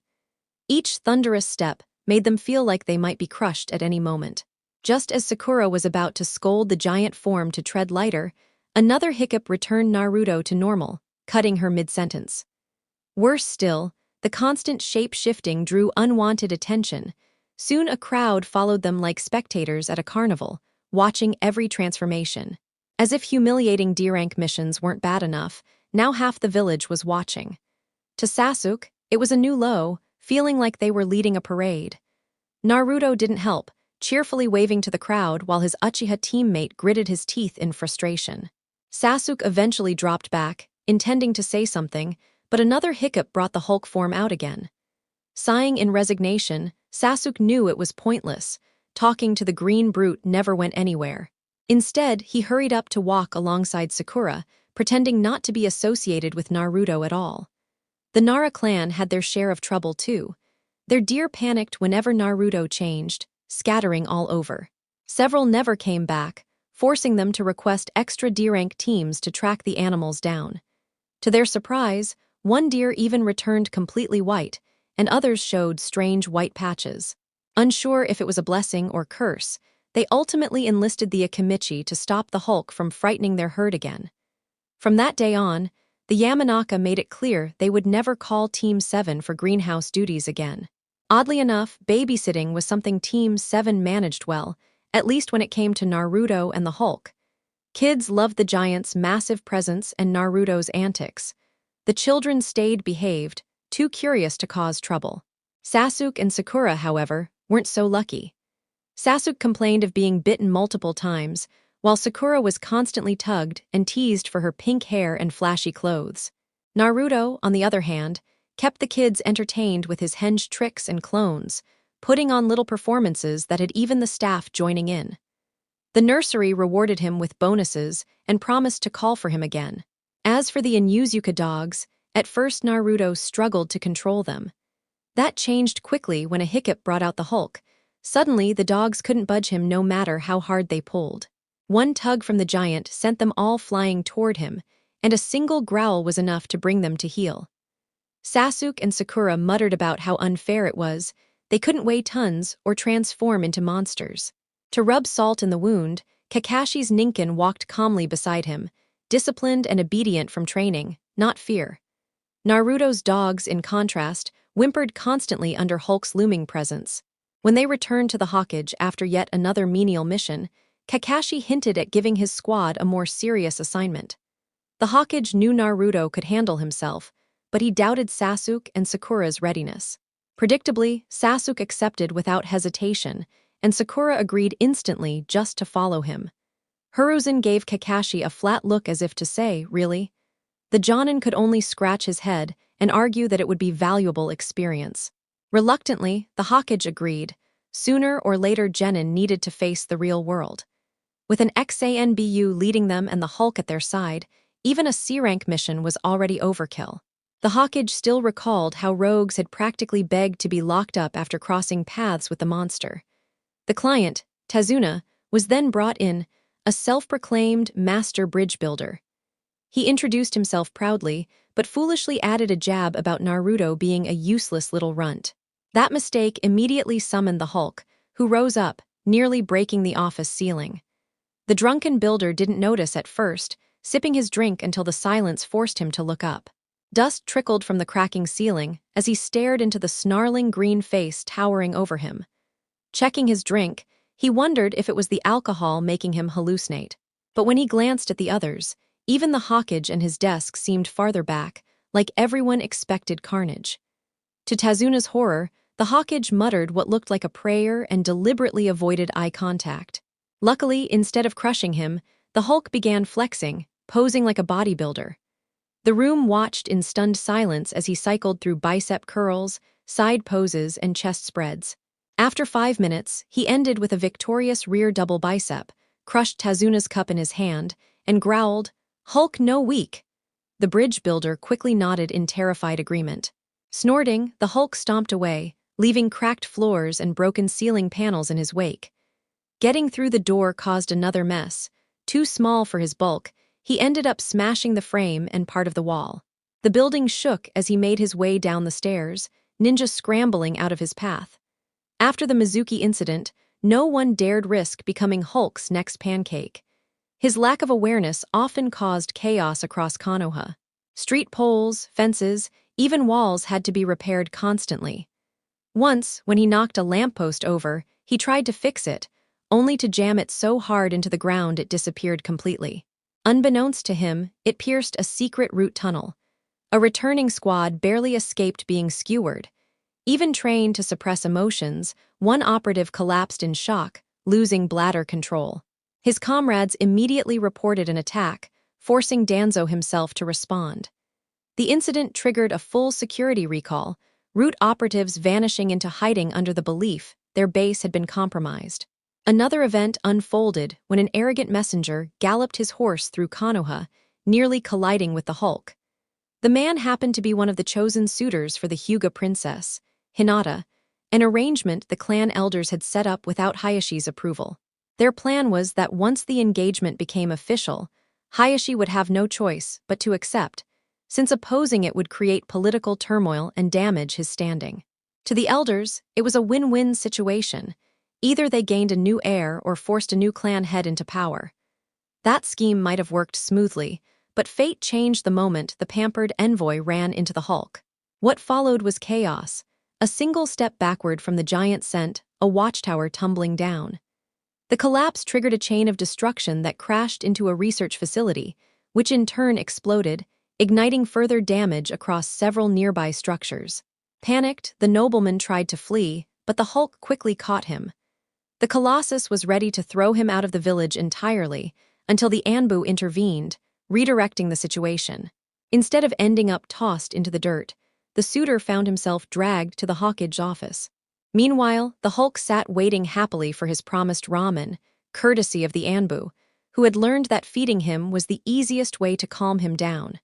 Each thunderous step made them feel like they might be crushed at any moment. Just as Sakura was about to scold the giant form to tread lighter, another hiccup returned Naruto to normal, cutting her mid-sentence. Worse still, the constant shape-shifting drew unwanted attention. Soon a crowd followed them like spectators at a carnival, watching every transformation. As if humiliating D-rank missions weren't bad enough, now half the village was watching. To Sasuke, it was a new low, feeling like they were leading a parade. Naruto didn't help, cheerfully waving to the crowd while his Uchiha teammate gritted his teeth in frustration. Sasuke eventually dropped back, intending to say something, but another hiccup brought the Hulk form out again. Sighing in resignation, Sasuke knew it was pointless. Talking to the green brute never went anywhere. Instead, he hurried up to walk alongside Sakura, pretending not to be associated with Naruto at all. The Nara clan had their share of trouble too. Their deer panicked whenever Naruto changed, scattering all over. Several never came back, forcing them to request extra deer-rank teams to track the animals down. To their surprise, one deer even returned completely white, and others showed strange white patches. Unsure if it was a blessing or curse, they ultimately enlisted the Akimichi to stop the Hulk from frightening their herd again. From that day on, the Yamanaka made it clear they would never call Team 7 for greenhouse duties again. Oddly enough, babysitting was something Team 7 managed well, at least when it came to Naruto and the Hulk. Kids loved the giant's massive presence and Naruto's antics. The children stayed behaved, too curious to cause trouble. Sasuke and Sakura, however, weren't so lucky. Sasuke complained of being bitten multiple times, while Sakura was constantly tugged and teased for her pink hair and flashy clothes. Naruto, on the other hand, kept the kids entertained with his henge tricks and clones, putting on little performances that had even the staff joining in. The nursery rewarded him with bonuses and promised to call for him again. As for the Inuzuka dogs, at first Naruto struggled to control them. That changed quickly when a hiccup brought out the Hulk. Suddenly, the dogs couldn't budge him no matter how hard they pulled. One tug from the giant sent them all flying toward him, and a single growl was enough to bring them to heel. Sasuke and Sakura muttered about how unfair it was. They couldn't weigh tons or transform into monsters. To rub salt in the wound, Kakashi's Ninken walked calmly beside him, disciplined and obedient from training, not fear. Naruto's dogs, in contrast, whimpered constantly under Hulk's looming presence. When they returned to the Hokage after yet another menial mission, Kakashi hinted at giving his squad a more serious assignment. The Hokage knew Naruto could handle himself, but he doubted Sasuke and Sakura's readiness. Predictably, Sasuke accepted without hesitation, and Sakura agreed instantly just to follow him. Hiruzen gave Kakashi a flat look as if to say, "Really?" The Jonin could only scratch his head and argue that it would be valuable experience. Reluctantly, the Hokage agreed. Sooner or later Genin needed to face the real world. With an XANBU leading them and the Hulk at their side, even a C-rank mission was already overkill. The Hokage still recalled how rogues had practically begged to be locked up after crossing paths with the monster. The client, Tazuna, was then brought in, a self-proclaimed master bridge builder. He introduced himself proudly, but foolishly added a jab about Naruto being a useless little runt. That mistake immediately summoned the Hulk, who rose up, nearly breaking the office ceiling. The drunken builder didn't notice at first, sipping his drink until the silence forced him to look up. Dust trickled from the cracking ceiling as he stared into the snarling green face towering over him. Checking his drink, he wondered if it was the alcohol making him hallucinate. But when he glanced at the others, even the Hokage and his desk seemed farther back, like everyone expected carnage. To Tazuna's horror, the Hokage muttered what looked like a prayer and deliberately avoided eye contact. Luckily, instead of crushing him, the Hulk began flexing, posing like a bodybuilder. The room watched in stunned silence as he cycled through bicep curls, side poses, and chest spreads. After 5 minutes, he ended with a victorious rear double bicep, crushed Tazuna's cup in his hand, and growled, "Hulk no weak." The bridge builder quickly nodded in terrified agreement. Snorting, the Hulk stomped away, leaving cracked floors and broken ceiling panels in his wake. Getting through the door caused another mess. Too small for his bulk, he ended up smashing the frame and part of the wall. The building shook as he made his way down the stairs, ninja scrambling out of his path. After the Mizuki incident, no one dared risk becoming Hulk's next pancake. His lack of awareness often caused chaos across Konoha. Street poles, fences, even walls had to be repaired constantly. Once, when he knocked a lamppost over, he tried to fix it, only to jam it so hard into the ground it disappeared completely. Unbeknownst to him, it pierced a secret root tunnel. A returning squad barely escaped being skewered. Even trained to suppress emotions, one operative collapsed in shock, losing bladder control. His comrades immediately reported an attack, forcing Danzo himself to respond. The incident triggered a full security recall, root operatives vanishing into hiding under the belief their base had been compromised. Another event unfolded when an arrogant messenger galloped his horse through Konoha, nearly colliding with the Hulk. The man happened to be one of the chosen suitors for the Hyuga princess, Hinata, an arrangement the clan elders had set up without Hayashi's approval. Their plan was that once the engagement became official, Hayashi would have no choice but to accept, since opposing it would create political turmoil and damage his standing. To the elders, it was a win-win situation. Either they gained a new heir or forced a new clan head into power. That scheme might have worked smoothly, but fate changed the moment the pampered envoy ran into the Hulk. What followed was chaos. A single step backward from the giant sent a watchtower tumbling down. The collapse triggered a chain of destruction that crashed into a research facility, which in turn exploded, igniting further damage across several nearby structures. Panicked, the nobleman tried to flee, but the Hulk quickly caught him. The Colossus was ready to throw him out of the village entirely, until the Anbu intervened, redirecting the situation. Instead of ending up tossed into the dirt, the suitor found himself dragged to the hokage office. Meanwhile, the Hulk sat waiting happily for his promised ramen, courtesy of the Anbu, who had learned that feeding him was the easiest way to calm him down.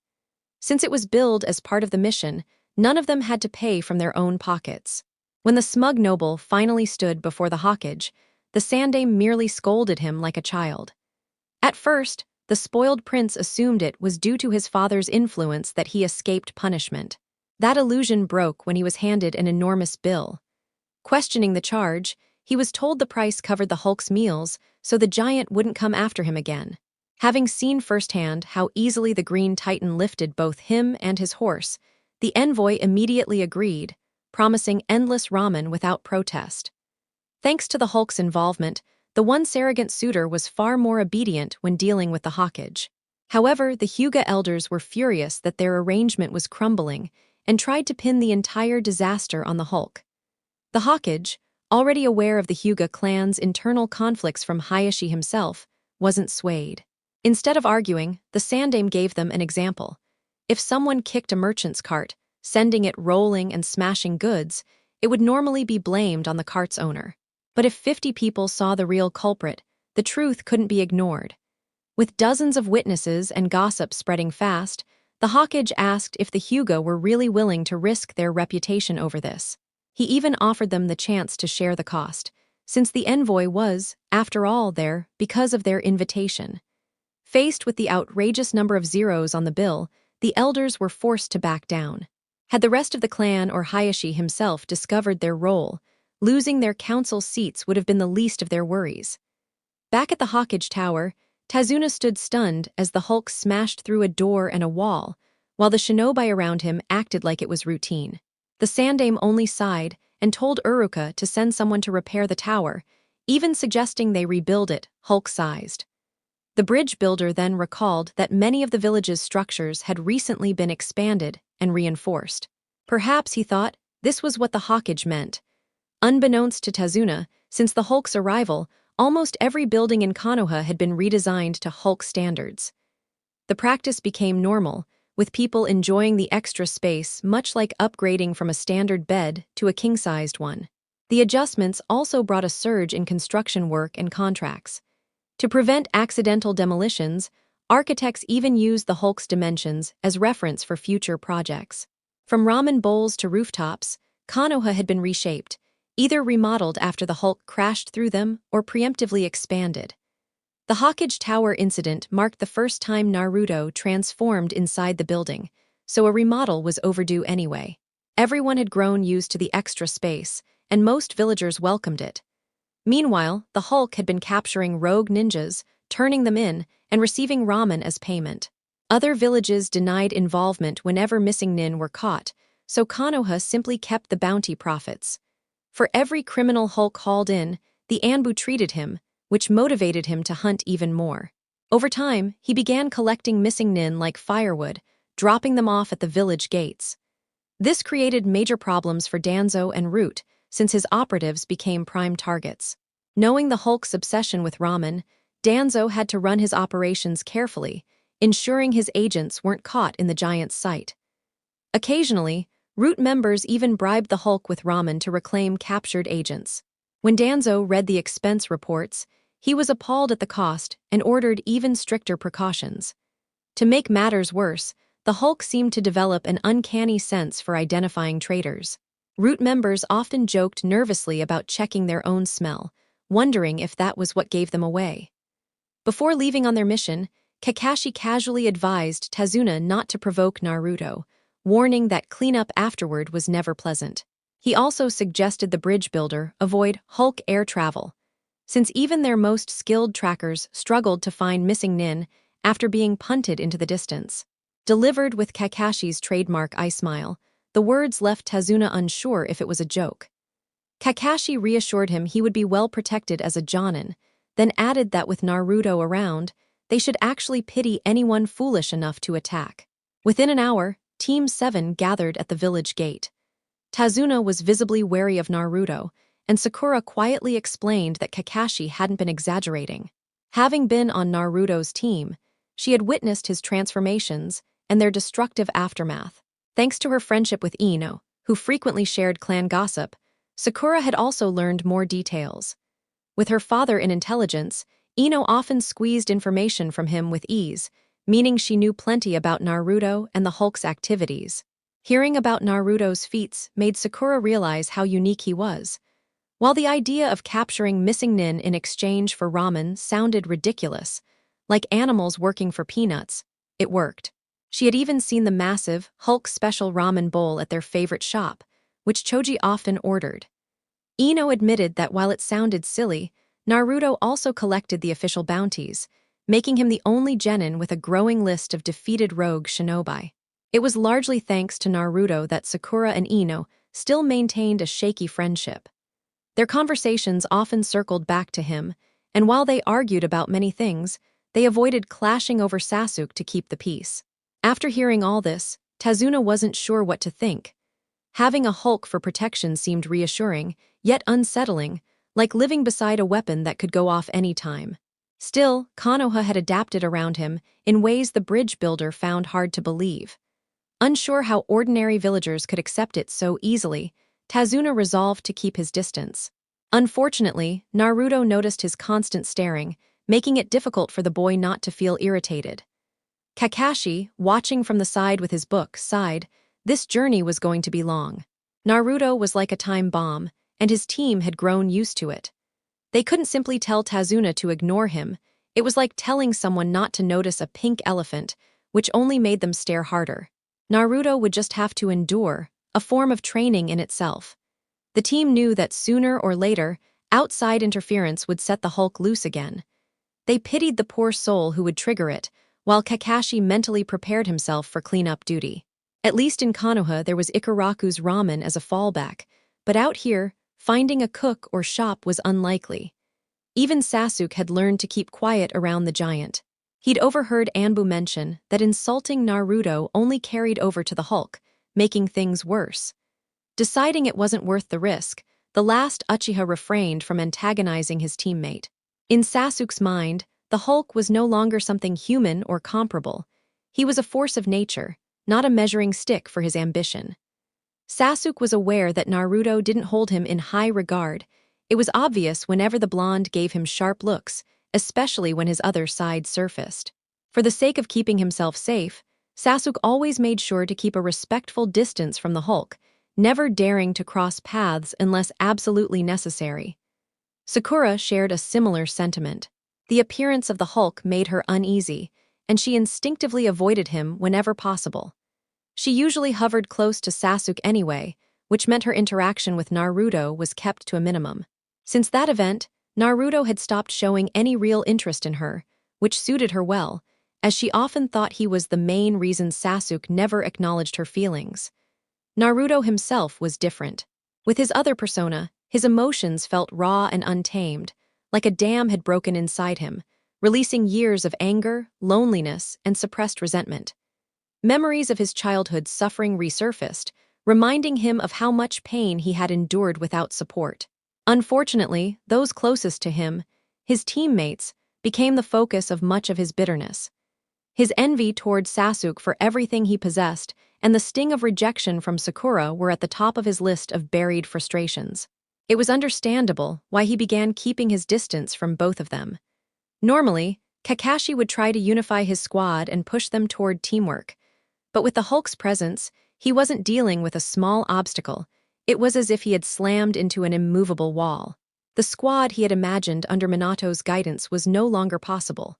Since it was billed as part of the mission, none of them had to pay from their own pockets. When the smug noble finally stood before the hokage, the sandaime merely scolded him like a child. At first, the spoiled prince assumed it was due to his father's influence that he escaped punishment. That illusion broke when he was handed an enormous bill. Questioning the charge, he was told the price covered the Hulk's meals so the giant wouldn't come after him again. Having seen firsthand how easily the Green Titan lifted both him and his horse, the envoy immediately agreed, promising endless ramen without protest. Thanks to the Hulk's involvement, the once arrogant suitor was far more obedient when dealing with the hokage. However, the Hyuga elders were furious that their arrangement was crumbling and tried to pin the entire disaster on the Hulk. The hokage, already aware of the Hyuga clan's internal conflicts from Hayashi himself, wasn't swayed. Instead of arguing, the sandaime gave them an example. If someone kicked a merchant's cart, sending it rolling and smashing goods, it would normally be blamed on the cart's owner. But if 50 people saw the real culprit, the truth couldn't be ignored. With dozens of witnesses and gossip spreading fast, the hokage asked if the Hyuga were really willing to risk their reputation over this. He even offered them the chance to share the cost, since the envoy was, after all, there because of their invitation. Faced with the outrageous number of zeros on the bill, the elders were forced to back down. Had the rest of the clan or Hayashi himself discovered their role, losing their council seats would have been the least of their worries. Back at the Hokage Tower, Tazuna stood stunned as the Hulk smashed through a door and a wall, while the shinobi around him acted like it was routine. The sandaime only sighed and told Uruka to send someone to repair the tower, even suggesting they rebuild it, Hulk-sized. The bridge builder then recalled that many of the village's structures had recently been expanded and reinforced. Perhaps, he thought, this was what the Hokage meant. Unbeknownst to Tazuna, since the Hulk's arrival, almost every building in Konoha had been redesigned to Hulk standards. The practice became normal, with people enjoying the extra space much like upgrading from a standard bed to a king-sized one. The adjustments also brought a surge in construction work and contracts. To prevent accidental demolitions, architects even used the Hulk's dimensions as reference for future projects. From ramen bowls to rooftops, Konoha had been reshaped, either remodeled after the Hulk crashed through them or preemptively expanded. The Hokage Tower incident marked the first time Naruto transformed inside the building, so a remodel was overdue anyway. Everyone had grown used to the extra space, and most villagers welcomed it. Meanwhile, the Hulk had been capturing rogue ninjas, turning them in, and receiving ramen as payment. Other villages denied involvement whenever missing nin were caught, so Konoha simply kept the bounty profits. For every criminal Hulk hauled in, the Anbu treated him, which motivated him to hunt even more. Over time, he began collecting missing nin like firewood, dropping them off at the village gates. This created major problems for Danzo and Root, since his operatives became prime targets. Knowing the Hulk's obsession with ramen, Danzo had to run his operations carefully, ensuring his agents weren't caught in the giant's sight. Occasionally, Root members even bribed the Hulk with ramen to reclaim captured agents. When Danzo read the expense reports, he was appalled at the cost and ordered even stricter precautions. To make matters worse, the Hulk seemed to develop an uncanny sense for identifying traitors. Root members often joked nervously about checking their own smell, wondering if that was what gave them away. Before leaving on their mission, Kakashi casually advised Tazuna not to provoke Naruto, warning that cleanup afterward was never pleasant. He also suggested the bridge builder avoid Hulk air travel, since even their most skilled trackers struggled to find missing Nin after being punted into the distance. Delivered with Kakashi's trademark eye smile, the words left Tazuna unsure if it was a joke. Kakashi reassured him he would be well protected as a Jonin, then added that with Naruto around, they should actually pity anyone foolish enough to attack. Within an hour, Team 7 gathered at the village gate. Tazuna was visibly wary of Naruto, and Sakura quietly explained that Kakashi hadn't been exaggerating. Having been on Naruto's team, she had witnessed his transformations and their destructive aftermath. Thanks to her friendship with Ino, who frequently shared clan gossip, Sakura had also learned more details. With her father in intelligence, Ino often squeezed information from him with ease, meaning she knew plenty about Naruto and the Hulk's activities. Hearing about Naruto's feats made Sakura realize how unique he was. While the idea of capturing missing Nin in exchange for ramen sounded ridiculous, like animals working for peanuts, it worked. She had even seen the massive, Hulk special ramen bowl at their favorite shop, which Choji often ordered. Ino admitted that while it sounded silly, Naruto also collected the official bounties, making him the only genin with a growing list of defeated rogue shinobi. It was largely thanks to Naruto that Sakura and Ino still maintained a shaky friendship. Their conversations often circled back to him, and while they argued about many things, they avoided clashing over Sasuke to keep the peace. After hearing all this, Tazuna wasn't sure what to think. Having a Hulk for protection seemed reassuring, yet unsettling, like living beside a weapon that could go off any time. Still, Konoha had adapted around him in ways the bridge builder found hard to believe. Unsure how ordinary villagers could accept it so easily, Tazuna resolved to keep his distance. Unfortunately, Naruto noticed his constant staring, making it difficult for the boy not to feel irritated. Kakashi, watching from the side with his book, sighed. This journey was going to be long. Naruto was like a time bomb, and his team had grown used to it. They couldn't simply tell Tazuna to ignore him. It was like telling someone not to notice a pink elephant, which only made them stare harder. Naruto would just have to endure, a form of training in itself. The team knew that sooner or later, outside interference would set the Hulk loose again. They pitied the poor soul who would trigger it, while Kakashi mentally prepared himself for cleanup duty. At least in Konoha there was Ikaraku's ramen as a fallback, but out here, finding a cook or shop was unlikely. Even Sasuke had learned to keep quiet around the giant. He'd overheard Anbu mention that insulting Naruto only carried over to the Hulk, making things worse. Deciding it wasn't worth the risk, the last Uchiha refrained from antagonizing his teammate. In Sasuke's mind, the Hulk was no longer something human or comparable. He was a force of nature, not a measuring stick for his ambition. Sasuke was aware that Naruto didn't hold him in high regard. It was obvious whenever the blonde gave him sharp looks, especially when his other side surfaced. For the sake of keeping himself safe, Sasuke always made sure to keep a respectful distance from the Hulk, never daring to cross paths unless absolutely necessary. Sakura shared a similar sentiment. The appearance of the Hulk made her uneasy, and she instinctively avoided him whenever possible. She usually hovered close to Sasuke anyway, which meant her interaction with Naruto was kept to a minimum. Since that event, Naruto had stopped showing any real interest in her, which suited her well, as she often thought he was the main reason Sasuke never acknowledged her feelings. Naruto himself was different. With his other persona, his emotions felt raw and untamed, like a dam had broken inside him, releasing years of anger, loneliness, and suppressed resentment. Memories of his childhood suffering resurfaced, reminding him of how much pain he had endured without support. Unfortunately, those closest to him, his teammates, became the focus of much of his bitterness. His envy toward Sasuke for everything he possessed and the sting of rejection from Sakura were at the top of his list of buried frustrations. It was understandable why he began keeping his distance from both of them. Normally, Kakashi would try to unify his squad and push them toward teamwork. But with the Hulk's presence, he wasn't dealing with a small obstacle. It was as if he had slammed into an immovable wall. The squad he had imagined under Minato's guidance was no longer possible.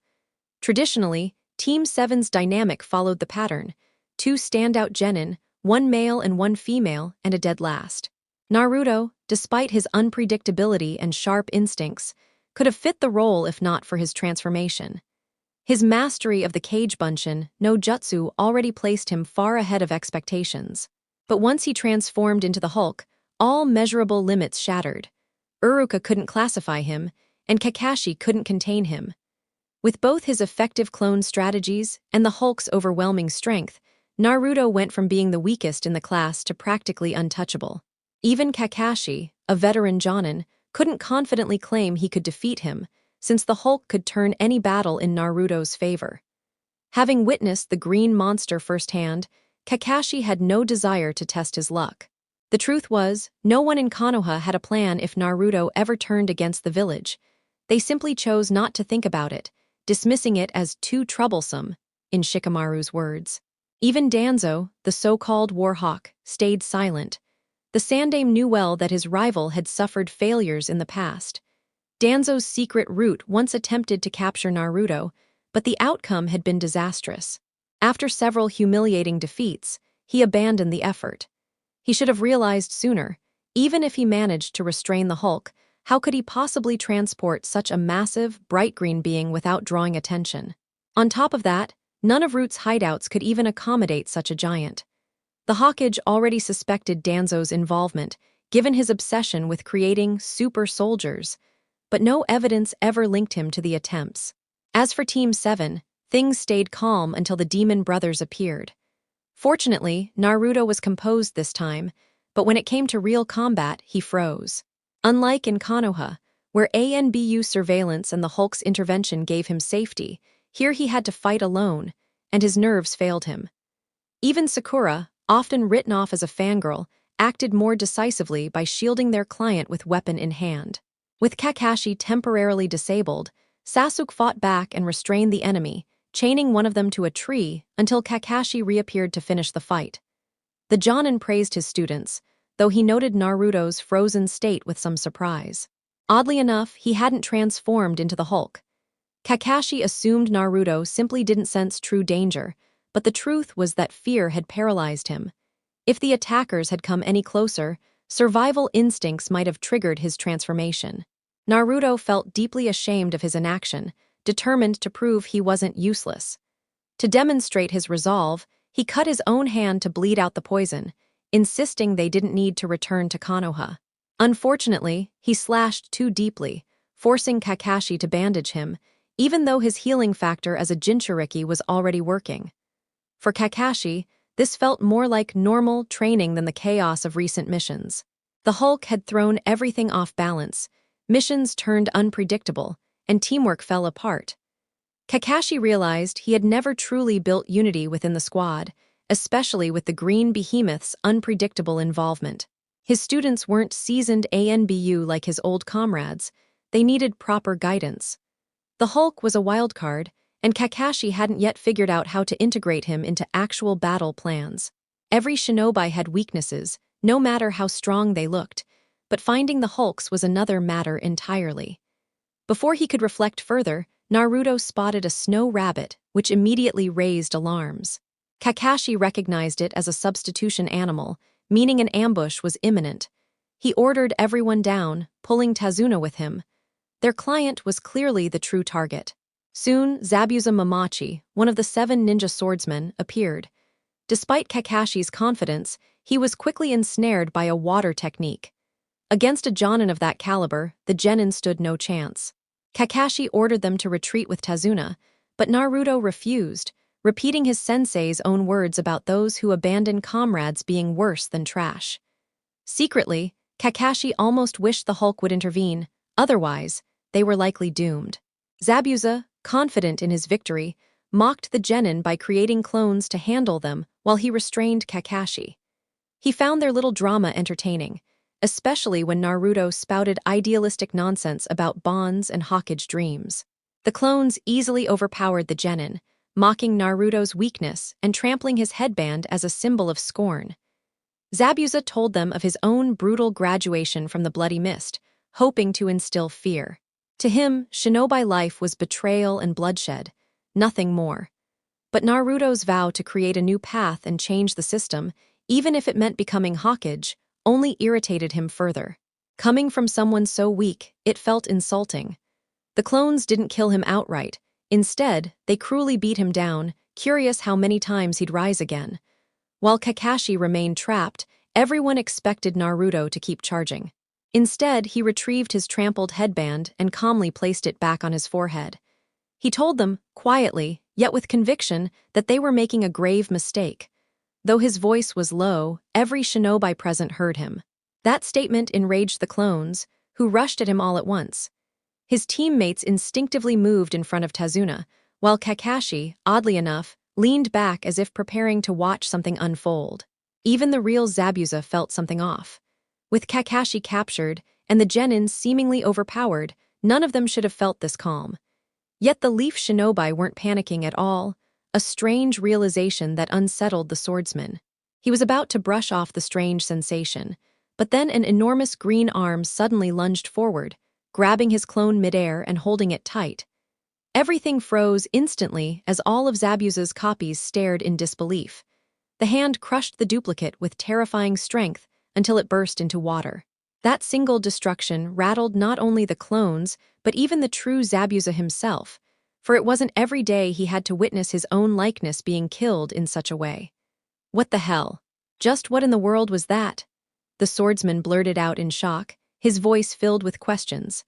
Traditionally, Team 7's dynamic followed the pattern: 2 standout genin, 1 male and 1 female, and a dead last. Naruto, despite his unpredictability and sharp instincts, could have fit the role if not for his transformation. His mastery of the Kage Bunshin no Jutsu already placed him far ahead of expectations. But once he transformed into the Hulk, all measurable limits shattered. Uruka couldn't classify him, and Kakashi couldn't contain him. With both his effective clone strategies and the Hulk's overwhelming strength, Naruto went from being the weakest in the class to practically untouchable. Even Kakashi, a veteran jonin, couldn't confidently claim he could defeat him, since the Hulk could turn any battle in Naruto's favor. Having witnessed the green monster firsthand, Kakashi had no desire to test his luck. The truth was, no one in Konoha had a plan if Naruto ever turned against the village. They simply chose not to think about it, dismissing it as too troublesome, in Shikamaru's words. Even Danzo, the so-called war hawk, stayed silent. The Sandaime knew well that his rival had suffered failures in the past. Danzo's secret route once attempted to capture Naruto, but the outcome had been disastrous. After several humiliating defeats, he abandoned the effort. He should have realized sooner, even if he managed to restrain the Hulk, how could he possibly transport such a massive, bright green being without drawing attention? On top of that, none of Root's hideouts could even accommodate such a giant. The Hokage already suspected Danzo's involvement, given his obsession with creating super soldiers, but no evidence ever linked him to the attempts. As for Team 7, things stayed calm until the demon brothers appeared. Fortunately, Naruto was composed this time, but when it came to real combat, he froze. Unlike in Konoha, where ANBU surveillance and the Hulk's intervention gave him safety, here he had to fight alone, and his nerves failed him. Even Sakura, often written off as a fangirl, acted more decisively by shielding their client with weapon in hand. With Kakashi temporarily disabled, Sasuke fought back and restrained the enemy, chaining one of them to a tree until Kakashi reappeared to finish the fight. The Jonin praised his students, though he noted Naruto's frozen state with some surprise. Oddly enough, he hadn't transformed into the Hulk. Kakashi assumed Naruto simply didn't sense true danger, but the truth was that fear had paralyzed him. If the attackers had come any closer, survival instincts might have triggered his transformation. Naruto felt deeply ashamed of his inaction, determined to prove he wasn't useless. To demonstrate his resolve, he cut his own hand to bleed out the poison, insisting they didn't need to return to Konoha. Unfortunately, he slashed too deeply, forcing Kakashi to bandage him, even though his healing factor as a Jinchuriki was already working. For Kakashi, this felt more like normal training than the chaos of recent missions. The Hulk had thrown everything off balance, missions turned unpredictable, and teamwork fell apart. Kakashi realized he had never truly built unity within the squad, especially with the green behemoth's unpredictable involvement. His students weren't seasoned ANBU like his old comrades, they needed proper guidance. The Hulk was a wild card, and Kakashi hadn't yet figured out how to integrate him into actual battle plans. Every shinobi had weaknesses, no matter how strong they looked, but finding the Hulks was another matter entirely. Before he could reflect further, Naruto spotted a snow rabbit, which immediately raised alarms. Kakashi recognized it as a substitution animal, meaning an ambush was imminent. He ordered everyone down, pulling Tazuna with him. Their client was clearly the true target. Soon, Zabuza Mamachi, one of the 7 ninja swordsmen, appeared. Despite Kakashi's confidence, he was quickly ensnared by a water technique. Against a Jonin of that caliber, the genin stood no chance. Kakashi ordered them to retreat with Tazuna, but Naruto refused, repeating his sensei's own words about those who abandon comrades being worse than trash. Secretly, Kakashi almost wished the Hulk would intervene, otherwise, they were likely doomed. Zabuza, confident in his victory, mocked the genin by creating clones to handle them while he restrained Kakashi. He found their little drama entertaining, especially when Naruto spouted idealistic nonsense about bonds and hokage dreams. The clones easily overpowered the genin, mocking Naruto's weakness and trampling his headband as a symbol of scorn. Zabuza told them of his own brutal graduation from the Bloody Mist, hoping to instill fear. To him, shinobi life was betrayal and bloodshed, nothing more. But Naruto's vow to create a new path and change the system, even if it meant becoming Hokage, only irritated him further. Coming from someone so weak, it felt insulting. The clones didn't kill him outright. Instead, they cruelly beat him down, curious how many times he'd rise again. While Kakashi remained trapped, everyone expected Naruto to keep charging. Instead, he retrieved his trampled headband and calmly placed it back on his forehead. He told them, quietly, yet with conviction, that they were making a grave mistake. Though his voice was low, every shinobi present heard him. That statement enraged the clones, who rushed at him all at once. His teammates instinctively moved in front of Tazuna, while Kakashi, oddly enough, leaned back as if preparing to watch something unfold. Even the real Zabuza felt something off. With Kakashi captured and the genin seemingly overpowered, none of them should have felt this calm. Yet the Leaf Shinobi weren't panicking at all, a strange realization that unsettled the swordsman. He was about to brush off the strange sensation, but then an enormous green arm suddenly lunged forward, grabbing his clone midair and holding it tight. Everything froze instantly as all of Zabuza's copies stared in disbelief. The hand crushed the duplicate with terrifying strength until it burst into water. That single destruction rattled not only the clones, but even the true Zabuza himself, for it wasn't every day he had to witness his own likeness being killed in such a way. What the hell? Just what in the world was that? The swordsman blurted out in shock, his voice filled with questions.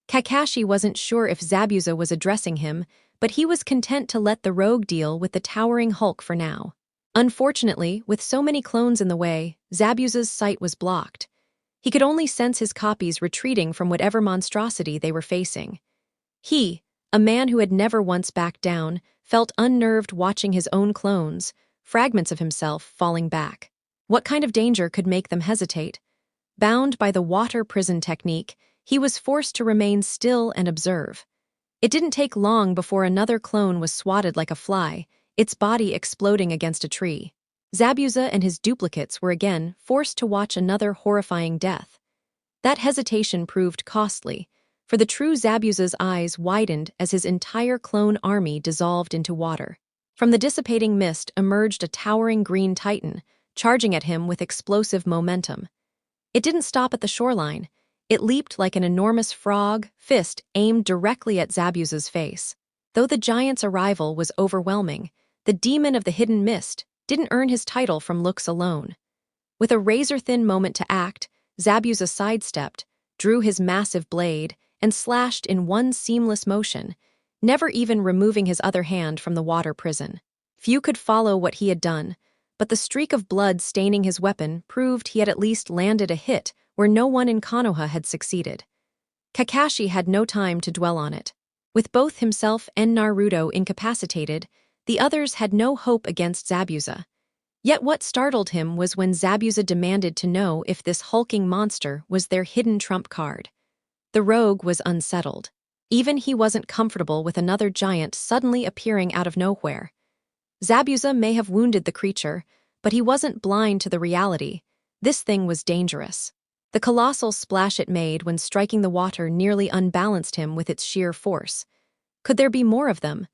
Kakashi wasn't sure if Zabuza was addressing him, but he was content to let the rogue deal with the towering Hulk for now. Unfortunately, with so many clones in the way, Zabuza's sight was blocked. He could only sense his copies retreating from whatever monstrosity they were facing. He, a man who had never once backed down, felt unnerved watching his own clones, fragments of himself, falling back. What kind of danger could make them hesitate? Bound by the water prison technique, he was forced to remain still and observe. It didn't take long before another clone was swatted like a fly, its body exploding against a tree. Zabuza and his duplicates were again forced to watch another horrifying death. That hesitation proved costly, for the true Zabuza's eyes widened as his entire clone army dissolved into water. From the dissipating mist emerged a towering green titan, charging at him with explosive momentum. It didn't stop at the shoreline. It leaped like an enormous frog, fist aimed directly at Zabuza's face. Though the giant's arrival was overwhelming, the demon of the hidden mist didn't earn his title from looks alone. With a razor-thin moment to act, Zabuza sidestepped, drew his massive blade, and slashed in one seamless motion, never even removing his other hand from the water prison. Few could follow what he had done, but the streak of blood staining his weapon proved he had at least landed a hit where no one in Konoha had succeeded. Kakashi had no time to dwell on it. With both himself and Naruto incapacitated, the others had no hope against Zabuza. Yet what startled him was when Zabuza demanded to know if this hulking monster was their hidden trump card. The rogue was unsettled. Even he wasn't comfortable with another giant suddenly appearing out of nowhere. Zabuza may have wounded the creature, but he wasn't blind to the reality. This thing was dangerous. The colossal splash it made when striking the water nearly unbalanced him with its sheer force. Could there be more of them?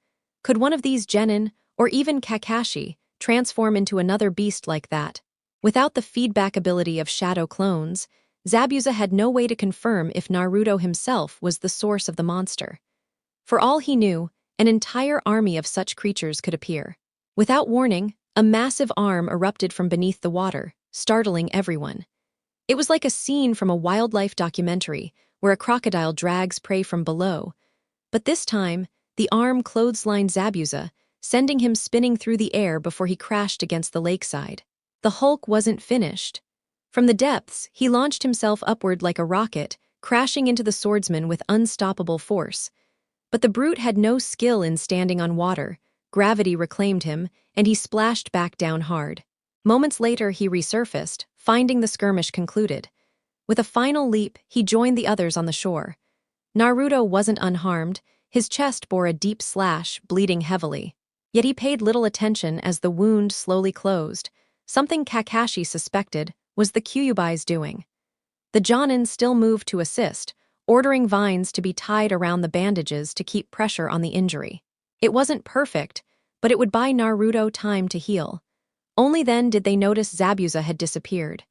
Could one of these genin, or even Kakashi, transform into another beast like that? Without the feedback ability of shadow clones, Zabuza had no way to confirm if Naruto himself was the source of the monster. For all he knew, an entire army of such creatures could appear. Without warning, a massive arm erupted from beneath the water, startling everyone. It was like a scene from a wildlife documentary where a crocodile drags prey from below. But this time, the arm clotheslined Zabuza, sending him spinning through the air before he crashed against the lakeside. The Hulk wasn't finished. From the depths, he launched himself upward like a rocket, crashing into the swordsman with unstoppable force. But the brute had no skill in standing on water. Gravity reclaimed him, and he splashed back down hard. Moments later, he resurfaced, finding the skirmish concluded. With a final leap, he joined the others on the shore. Naruto wasn't unharmed. His chest bore a deep slash, bleeding heavily. Yet he paid little attention as the wound slowly closed. Something Kakashi suspected was the Kyuubi's doing. The Jonin still moved to assist, ordering vines to be tied around the bandages to keep pressure on the injury. It wasn't perfect, but it would buy Naruto time to heal. Only then did they notice Zabuza had disappeared.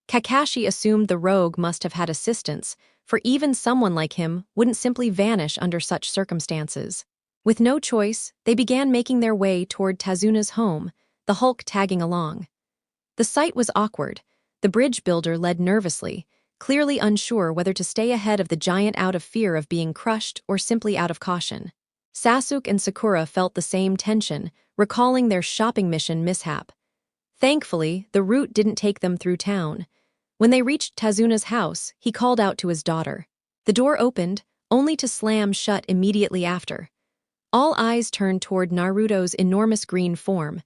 Kakashi assumed the rogue must have had assistance, for even someone like him wouldn't simply vanish under such circumstances. With no choice, they began making their way toward Tazuna's home, the Hulk tagging along. The sight was awkward. The bridge builder led nervously, clearly unsure whether to stay ahead of the giant out of fear of being crushed or simply out of caution. Sasuke and Sakura felt the same tension, recalling their shopping mission mishap. Thankfully, the route didn't take them through town. When they reached Tazuna's house, he called out to his daughter. The door opened, only to slam shut immediately after. All eyes turned toward Naruto's enormous green form.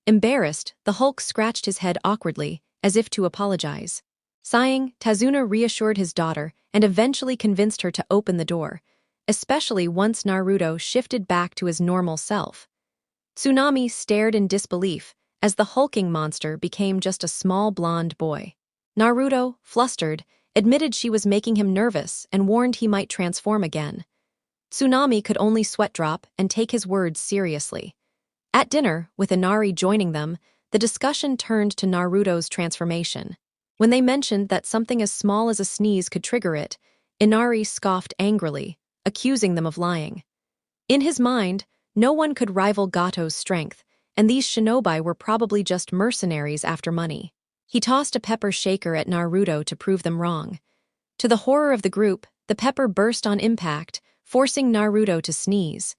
Embarrassed, the Hulk scratched his head awkwardly, as if to apologize. Sighing, Tazuna reassured his daughter and eventually convinced her to open the door, especially once Naruto shifted back to his normal self. Tsunami stared in disbelief as the hulking monster became just a small blonde boy. Naruto, flustered, admitted she was making him nervous and warned he might transform again. Tsunami could only sweat drop and take his words seriously. At dinner, with Inari joining them, the discussion turned to Naruto's transformation. When they mentioned that something as small as a sneeze could trigger it, Inari scoffed angrily, accusing them of lying. In his mind, no one could rival Gato's strength, and these shinobi were probably just mercenaries after money. He tossed a pepper shaker at Naruto to prove them wrong. To the horror of the group, the pepper burst on impact, forcing Naruto to sneeze.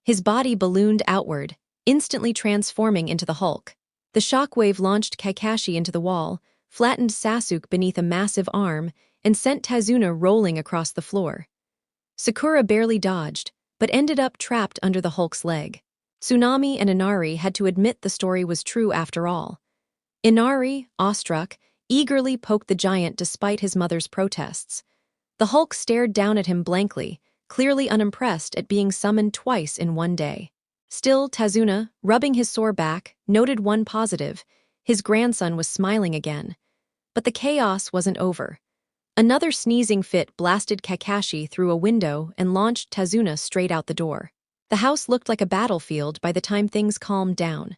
His body ballooned outward, instantly transforming into the Hulk. The shockwave launched Kakashi into the wall, flattened Sasuke beneath a massive arm, and sent Tazuna rolling across the floor. Sakura barely dodged, but ended up trapped under the Hulk's leg. Tsunami and Inari had to admit the story was true after all. Inari, awestruck, eagerly poked the giant despite his mother's protests. The Hulk stared down at him blankly, clearly unimpressed at being summoned twice in one day. Still, Tazuna, rubbing his sore back, noted one positive: his grandson was smiling again. But the chaos wasn't over. Another sneezing fit blasted Kakashi through a window and launched Tazuna straight out the door. The house looked like a battlefield by the time things calmed down.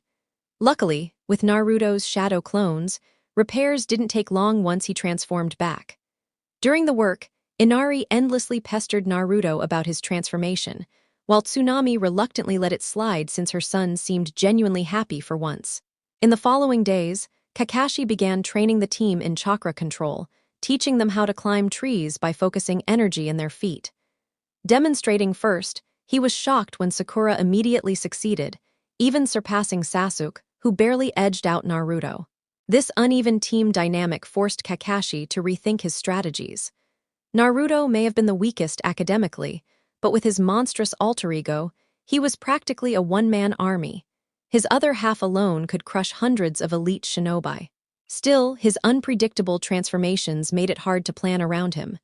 Luckily, with Naruto's shadow clones, repairs didn't take long once he transformed back. During the work, Inari endlessly pestered Naruto about his transformation, while Tsunami reluctantly let it slide since her son seemed genuinely happy for once. In the following days, Kakashi began training the team in chakra control, teaching them how to climb trees by focusing energy in their feet. Demonstrating first, he was shocked when Sakura immediately succeeded, even surpassing Sasuke, who barely edged out Naruto. This uneven team dynamic forced Kakashi to rethink his strategies. Naruto may have been the weakest academically, but with his monstrous alter ego, he was practically a one-man army. His other half alone could crush hundreds of elite shinobi. Still, his unpredictable transformations made it hard to plan around him.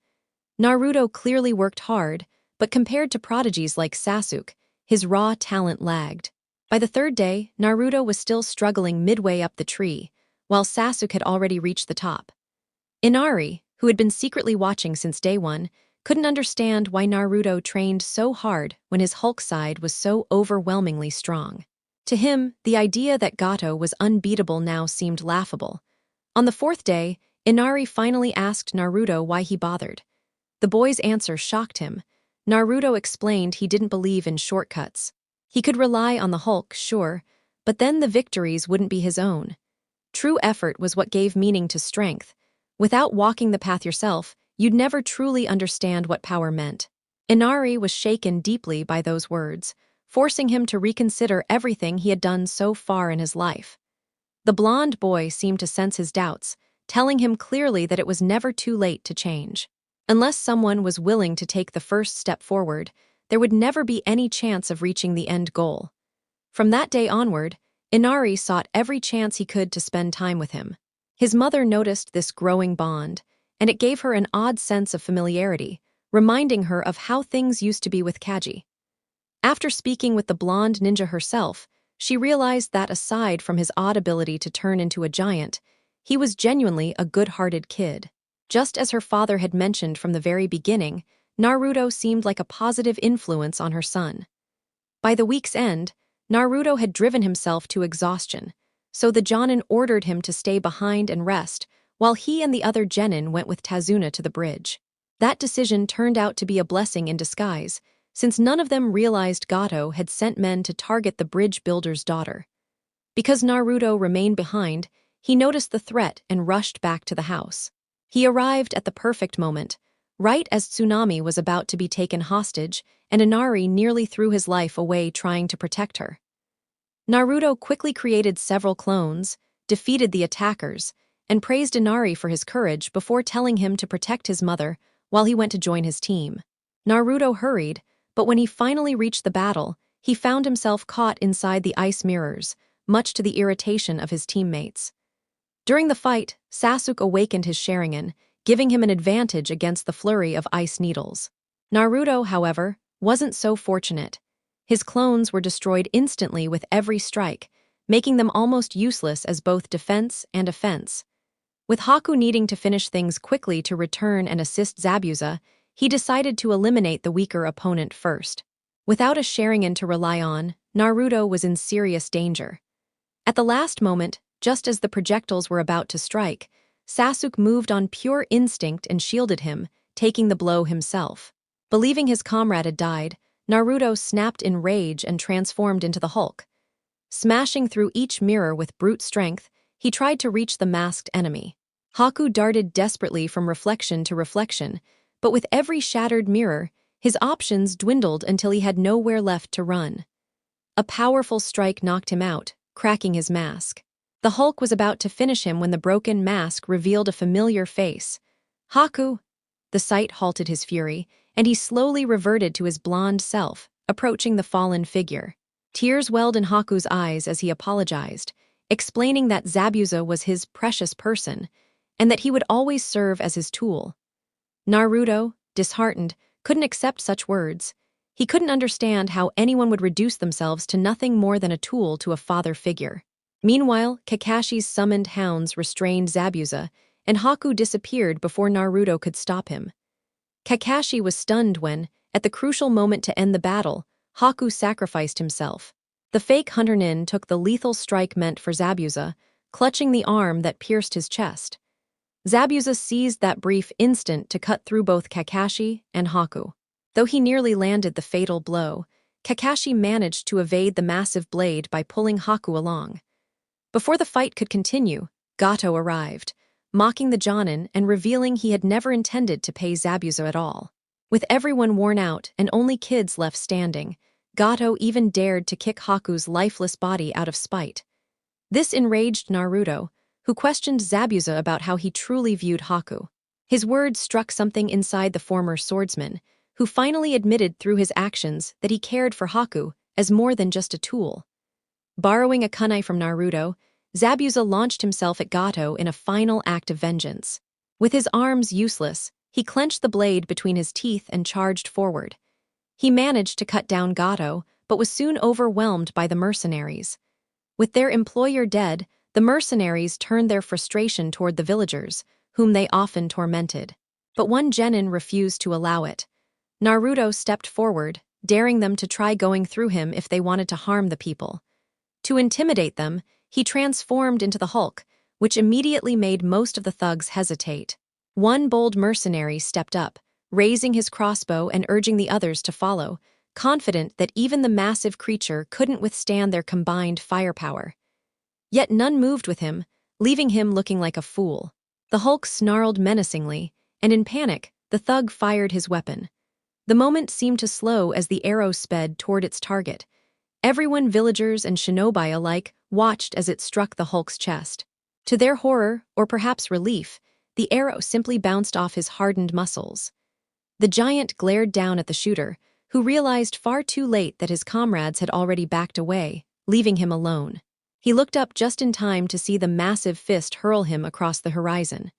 Naruto clearly worked hard, but compared to prodigies like Sasuke, his raw talent lagged. By the third day, Naruto was still struggling midway up the tree, while Sasuke had already reached the top. Inari, who had been secretly watching since day one, couldn't understand why Naruto trained so hard when his Hulk side was so overwhelmingly strong. To him, the idea that Gato was unbeatable now seemed laughable. On the fourth day, Inari finally asked Naruto why he bothered. The boy's answer shocked him. Naruto explained he didn't believe in shortcuts. He could rely on the Hulk, sure, but then the victories wouldn't be his own. True effort was what gave meaning to strength. Without walking the path yourself, you'd never truly understand what power meant. Inari was shaken deeply by those words. forcing him to reconsider everything he had done so far in his life. The blonde boy seemed to sense his doubts, telling him clearly that it was never too late to change. Unless someone was willing to take the first step forward, there would never be any chance of reaching the end goal. From that day onward, Inari sought every chance he could to spend time with him. His mother noticed this growing bond, and it gave her an odd sense of familiarity, reminding her of how things used to be with Kaji. After speaking with the blonde ninja herself, she realized that aside from his odd ability to turn into a giant, he was genuinely a good-hearted kid. Just as her father had mentioned from the very beginning, Naruto seemed like a positive influence on her son. By the week's end, Naruto had driven himself to exhaustion, so the Jonin ordered him to stay behind and rest, while he and the other genin went with Tazuna to the bridge. That decision turned out to be a blessing in disguise, since none of them realized Gato had sent men to target the bridge builder's daughter. Because Naruto remained behind, he noticed the threat and rushed back to the house. He arrived at the perfect moment, right as Tsunami was about to be taken hostage and Inari nearly threw his life away trying to protect her. Naruto quickly created several clones, defeated the attackers, and praised Inari for his courage before telling him to protect his mother while he went to join his team. Naruto hurried, but when he finally reached the battle, he found himself caught inside the ice mirrors, much to the irritation of his teammates. During the fight, Sasuke awakened his Sharingan, giving him an advantage against the flurry of ice needles. Naruto, however, wasn't so fortunate. His clones were destroyed instantly with every strike, making them almost useless as both defense and offense. With Haku needing to finish things quickly to return and assist Zabuza, he decided to eliminate the weaker opponent first. Without a Sharingan to rely on, Naruto was in serious danger. At the last moment, just as the projectiles were about to strike, Sasuke moved on pure instinct and shielded him, taking the blow himself. Believing his comrade had died, Naruto snapped in rage and transformed into the Hulk. Smashing through each mirror with brute strength, he tried to reach the masked enemy. Haku darted desperately from reflection to reflection, but with every shattered mirror, his options dwindled until he had nowhere left to run. A powerful strike knocked him out, cracking his mask. The Hulk was about to finish him when the broken mask revealed a familiar face. Haku! The sight halted his fury, and he slowly reverted to his blonde self, approaching the fallen figure. Tears welled in Haku's eyes as he apologized, explaining that Zabuza was his precious person, and that he would always serve as his tool. Naruto, disheartened, couldn't accept such words. He couldn't understand how anyone would reduce themselves to nothing more than a tool to a father figure. Meanwhile, Kakashi's summoned hounds restrained Zabuza, and Haku disappeared before Naruto could stop him. Kakashi was stunned when, at the crucial moment to end the battle, Haku sacrificed himself. The fake hunter nin took the lethal strike meant for Zabuza, clutching the arm that pierced his chest. Zabuza seized that brief instant to cut through both Kakashi and Haku. Though he nearly landed the fatal blow, Kakashi managed to evade the massive blade by pulling Haku along. Before the fight could continue, Gato arrived, mocking the Jonin and revealing he had never intended to pay Zabuza at all. With everyone worn out and only kids left standing, Gato even dared to kick Haku's lifeless body out of spite. This enraged Naruto, who questioned Zabuza about how he truly viewed Haku. His words struck something inside the former swordsman, who finally admitted through his actions that he cared for Haku as more than just a tool. Borrowing a kunai from Naruto, Zabuza launched himself at Gato in a final act of vengeance. With his arms useless, he clenched the blade between his teeth and charged forward. He managed to cut down Gato, but was soon overwhelmed by the mercenaries. With their employer dead, the mercenaries turned their frustration toward the villagers, whom they often tormented. But one genin refused to allow it. Naruto stepped forward, daring them to try going through him if they wanted to harm the people. To intimidate them, he transformed into the Hulk, which immediately made most of the thugs hesitate. One bold mercenary stepped up, raising his crossbow and urging the others to follow, confident that even the massive creature couldn't withstand their combined firepower. Yet none moved with him, leaving him looking like a fool. The Hulk snarled menacingly, and in panic, the thug fired his weapon. The moment seemed to slow as the arrow sped toward its target, Everyone, villagers and shinobi alike, watched as it struck the Hulk's chest. To their horror, or perhaps relief, the arrow simply bounced off his hardened muscles. The giant glared down at the shooter, who realized far too late that his comrades had already backed away, leaving him alone. He looked up just in time to see the massive fist hurl him across the horizon.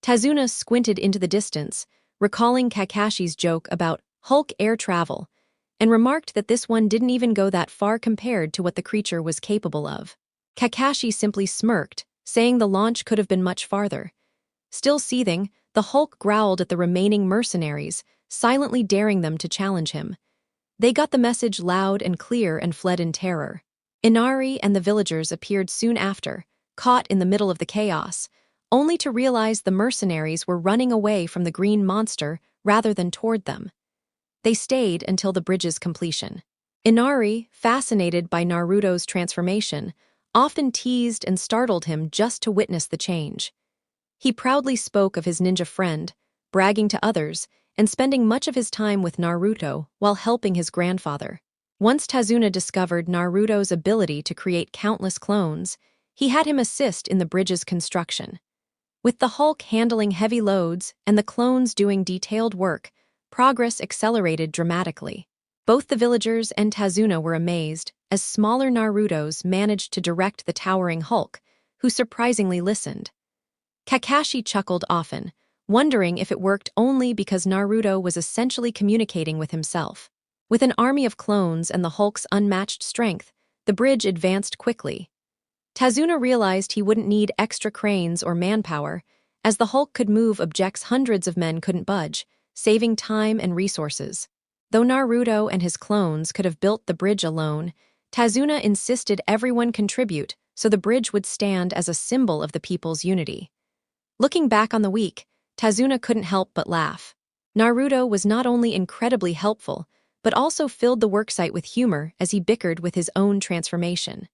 Tazuna squinted into the distance, recalling Kakashi's joke about Hulk air travel, and remarked that this one didn't even go that far compared to what the creature was capable of. Kakashi simply smirked, saying the launch could have been much farther. Still seething, the Hulk growled at the remaining mercenaries, silently daring them to challenge him. They got the message loud and clear and fled in terror. Inari and the villagers appeared soon after, caught in the middle of the chaos, only to realize the mercenaries were running away from the green monster rather than toward them. They stayed until the bridge's completion. Inari, fascinated by Naruto's transformation, often teased and startled him just to witness the change. He proudly spoke of his ninja friend, bragging to others, and spending much of his time with Naruto while helping his grandfather. Once Tazuna discovered Naruto's ability to create countless clones, he had him assist in the bridge's construction. With the Hulk handling heavy loads and the clones doing detailed work, progress accelerated dramatically. Both the villagers and Tazuna were amazed as smaller Narutos managed to direct the towering Hulk, who surprisingly listened. Kakashi chuckled often, wondering if it worked only because Naruto was essentially communicating with himself. With an army of clones and the Hulk's unmatched strength, the bridge advanced quickly. Tazuna realized he wouldn't need extra cranes or manpower, as the Hulk could move objects hundreds of men couldn't budge, saving time and resources. Though Naruto and his clones could have built the bridge alone, Tazuna insisted everyone contribute so the bridge would stand as a symbol of the people's unity. Looking back on the week, Tazuna couldn't help but laugh. Naruto was not only incredibly helpful, but also filled the worksite with humor as he bickered with his own transformation.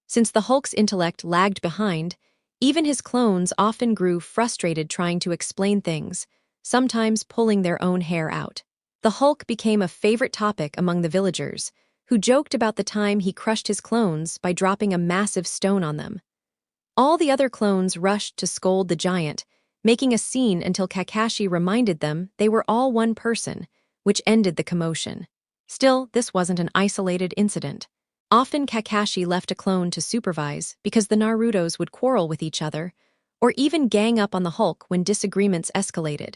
Since the Hulk's intellect lagged behind, even his clones often grew frustrated trying to explain things, sometimes pulling their own hair out. The Hulk became a favorite topic among the villagers, who joked about the time he crushed his clones by dropping a massive stone on them. All the other clones rushed to scold the giant, making a scene until Kakashi reminded them they were all one person, which ended the commotion. Still, this wasn't an isolated incident. Often Kakashi left a clone to supervise because the Narutos would quarrel with each other, or even gang up on the Hulk when disagreements escalated.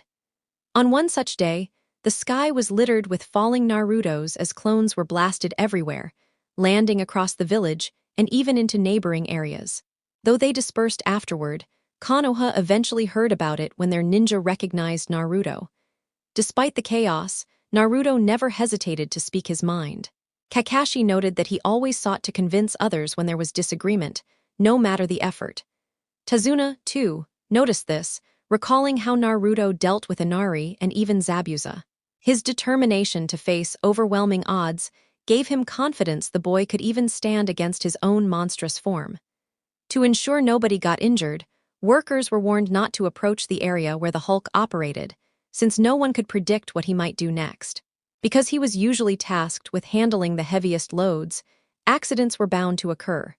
On one such day, the sky was littered with falling Narutos as clones were blasted everywhere, landing across the village and even into neighboring areas. Though they dispersed afterward, Konoha eventually heard about it when their ninja recognized Naruto. Despite the chaos, Naruto never hesitated to speak his mind. Kakashi noted that he always sought to convince others when there was disagreement, no matter the effort. Tazuna, too, noticed this, recalling how Naruto dealt with Inari and even Zabuza. His determination to face overwhelming odds gave him confidence the boy could even stand against his own monstrous form. To ensure nobody got injured, workers were warned not to approach the area where the Hulk operated, since no one could predict what he might do next. Because he was usually tasked with handling the heaviest loads, accidents were bound to occur.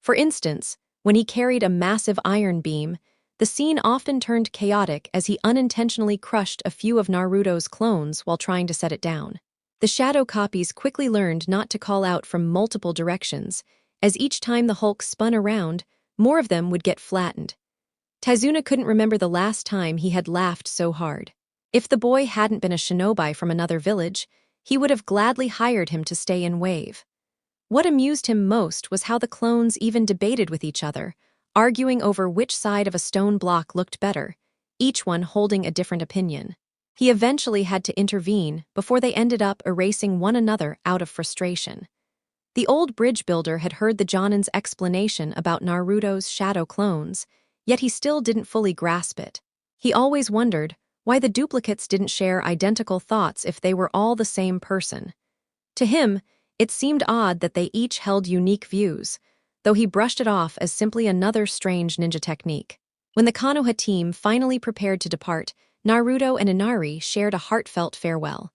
For instance, when he carried a massive iron beam, the scene often turned chaotic as he unintentionally crushed a few of Naruto's clones while trying to set it down. The shadow copies quickly learned not to call out from multiple directions, as each time the Hulk spun around, more of them would get flattened. Tazuna couldn't remember the last time he had laughed so hard. If the boy hadn't been a shinobi from another village, he would have gladly hired him to stay in Wave. What amused him most was how the clones even debated with each other, arguing over which side of a stone block looked better, each one holding a different opinion. He eventually had to intervene before they ended up erasing one another out of frustration. The old bridge builder had heard the Jonin's explanation about Naruto's shadow clones, yet he still didn't fully grasp it. He always wondered why the duplicates didn't share identical thoughts if they were all the same person. To him, it seemed odd that they each held unique views, though he brushed it off as simply another strange ninja technique. When the Konoha team finally prepared to depart, Naruto and Inari shared a heartfelt farewell.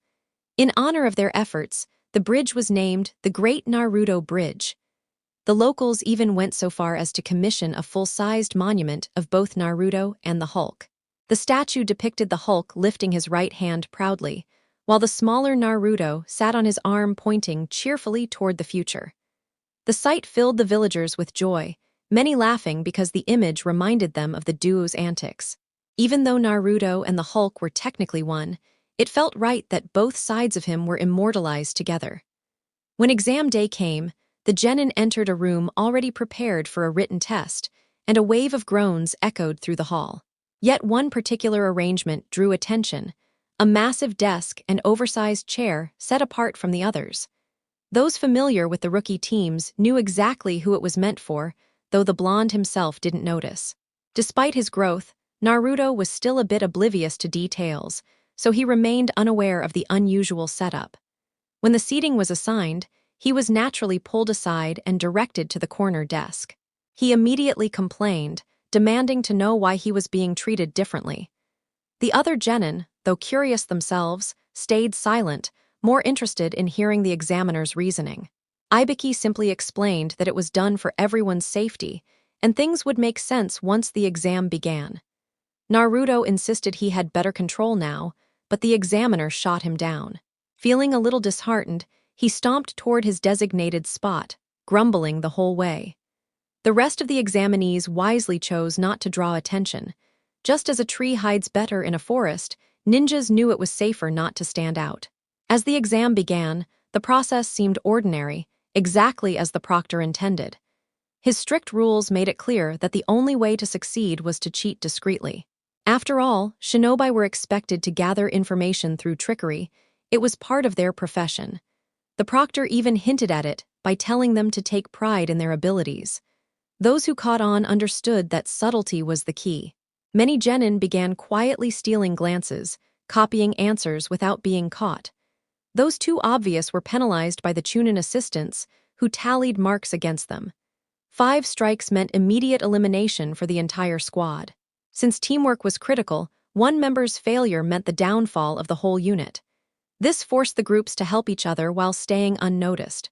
In honor of their efforts, The bridge was named the Great Naruto Bridge. The locals even went so far as to commission a full-sized monument of both Naruto and the Hulk. The statue depicted the Hulk lifting his right hand proudly, while the smaller Naruto sat on his arm pointing cheerfully toward the future. The sight filled the villagers with joy, many laughing because the image reminded them of the duo's antics. Even though Naruto and the Hulk were technically one, it felt right that both sides of him were immortalized together. When exam day came, the genin entered a room already prepared for a written test, and a wave of groans echoed through the hall. Yet one particular arrangement drew attention: a massive desk and oversized chair set apart from the others. Those familiar with the rookie teams knew exactly who it was meant for, though the blonde himself didn't notice. Despite his growth, Naruto was still a bit oblivious to details, so he remained unaware of the unusual setup. When the seating was assigned, he was naturally pulled aside and directed to the corner desk. He immediately complained, demanding to know why he was being treated differently. The other genin, though curious themselves, stayed silent, more interested in hearing the examiner's reasoning. Ibiki simply explained that it was done for everyone's safety, and things would make sense once the exam began. Naruto insisted he had better control now, but the examiner shot him down. Feeling a little disheartened, he stomped toward his designated spot, grumbling the whole way. The rest of the examinees wisely chose not to draw attention. Just as a tree hides better in a forest, ninjas knew it was safer not to stand out. As the exam began, the process seemed ordinary, exactly as the proctor intended. His strict rules made it clear that the only way to succeed was to cheat discreetly. After all, shinobi were expected to gather information through trickery. It was part of their profession. The proctor even hinted at it by telling them to take pride in their abilities. Those who caught on understood that subtlety was the key. Many genin began quietly stealing glances, copying answers without being caught. Those too obvious were penalized by the Chunin assistants, who tallied marks against them. 5 strikes meant immediate elimination for the entire squad. Since teamwork was critical, one member's failure meant the downfall of the whole unit. This forced the groups to help each other while staying unnoticed.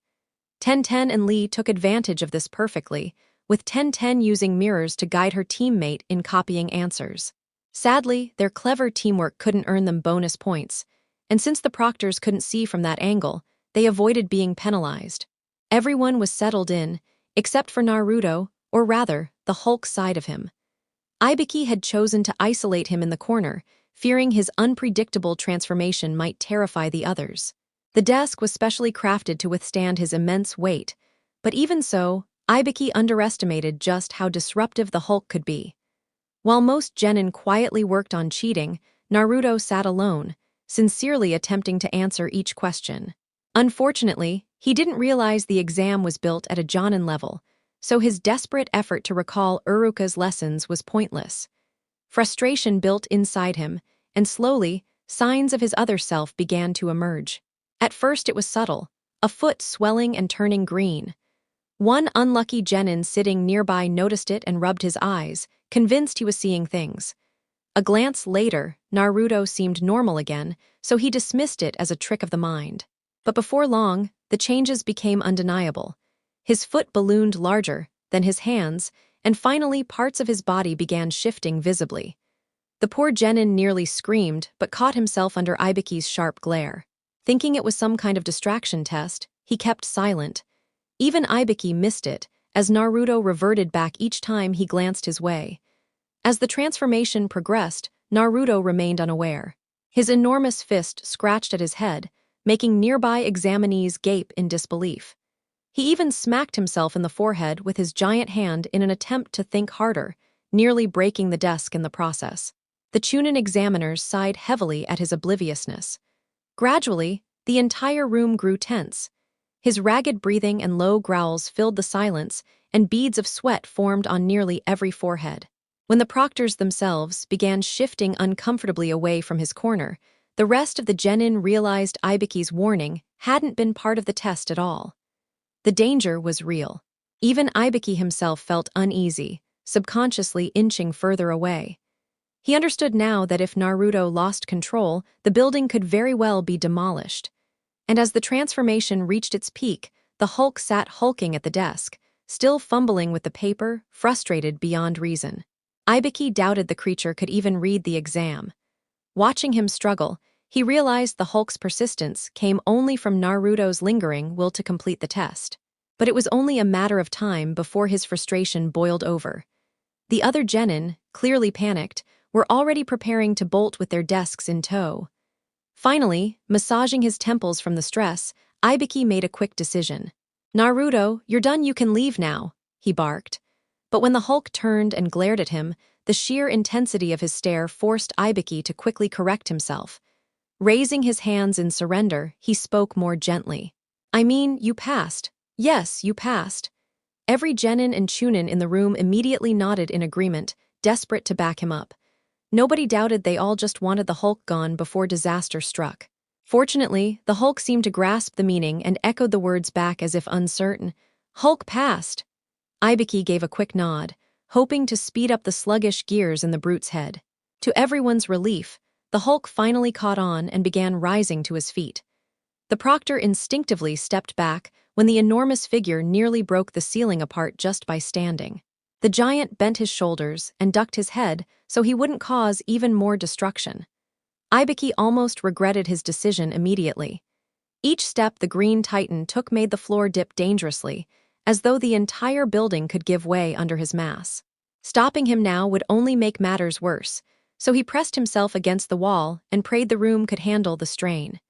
Ten and Lee took advantage of this perfectly, with Ten using mirrors to guide her teammate in copying answers. Sadly, their clever teamwork couldn't earn them bonus points, and since the proctors couldn't see from that angle, they avoided being penalized. Everyone was settled in, except for Naruto, or rather, the Hulk side of him. Ibiki had chosen to isolate him in the corner, fearing his unpredictable transformation might terrify the others. The desk was specially crafted to withstand his immense weight, but even so, Ibiki underestimated just how disruptive the Hulk could be. While most genin quietly worked on cheating, Naruto sat alone, sincerely attempting to answer each question. Unfortunately, he didn't realize the exam was built at a jonin level, so his desperate effort to recall Uruka's lessons was pointless. Frustration built inside him, and slowly, signs of his other self began to emerge. At first it was subtle, a foot swelling and turning green. One unlucky genin sitting nearby noticed it and rubbed his eyes, convinced he was seeing things. A glance later, Naruto seemed normal again, so he dismissed it as a trick of the mind. But before long, the changes became undeniable. His foot ballooned larger, then his hands, and finally parts of his body began shifting visibly. The poor genin nearly screamed, but caught himself under Ibiki's sharp glare. Thinking it was some kind of distraction test, he kept silent. Even Ibiki missed it, as Naruto reverted back each time he glanced his way. As the transformation progressed, Naruto remained unaware. His enormous fist scratched at his head, making nearby examinees gape in disbelief. He even smacked himself in the forehead with his giant hand in an attempt to think harder, nearly breaking the desk in the process. The Chunin examiners sighed heavily at his obliviousness. Gradually, the entire room grew tense. His ragged breathing and low growls filled the silence, and beads of sweat formed on nearly every forehead. When the proctors themselves began shifting uncomfortably away from his corner, the rest of the genin realized Ibiki's warning hadn't been part of the test at all. The danger was real. Even Ibiki himself felt uneasy, subconsciously inching further away. He understood now that if Naruto lost control, the building could very well be demolished. And as the transformation reached its peak, the Hulk sat hulking at the desk, still fumbling with the paper, frustrated beyond reason. Ibiki doubted the creature could even read the exam. Watching him struggle, he realized the Hulk's persistence came only from Naruto's lingering will to complete the test. But it was only a matter of time before his frustration boiled over. The other genin, clearly panicked, were already preparing to bolt with their desks in tow. Finally, massaging his temples from the stress, Ibiki made a quick decision. "Naruto, you're done, you can leave now," he barked. But when the Hulk turned and glared at him, the sheer intensity of his stare forced Ibiki to quickly correct himself. Raising his hands in surrender, he spoke more gently. "I mean, you passed. Yes, you passed." Every genin and Chunin in the room immediately nodded in agreement, desperate to back him up. Nobody doubted they all just wanted the Hulk gone before disaster struck. Fortunately, the Hulk seemed to grasp the meaning and echoed the words back as if uncertain. "Hulk passed." Ibiki gave a quick nod, hoping to speed up the sluggish gears in the brute's head. To everyone's relief, the Hulk finally caught on and began rising to his feet. The proctor instinctively stepped back when the enormous figure nearly broke the ceiling apart just by standing. The giant bent his shoulders and ducked his head so he wouldn't cause even more destruction. Ibiki almost regretted his decision immediately. Each step the green titan took made the floor dip dangerously, as though the entire building could give way under his mass. Stopping him now would only make matters worse, so he pressed himself against the wall and prayed the room could handle the strain.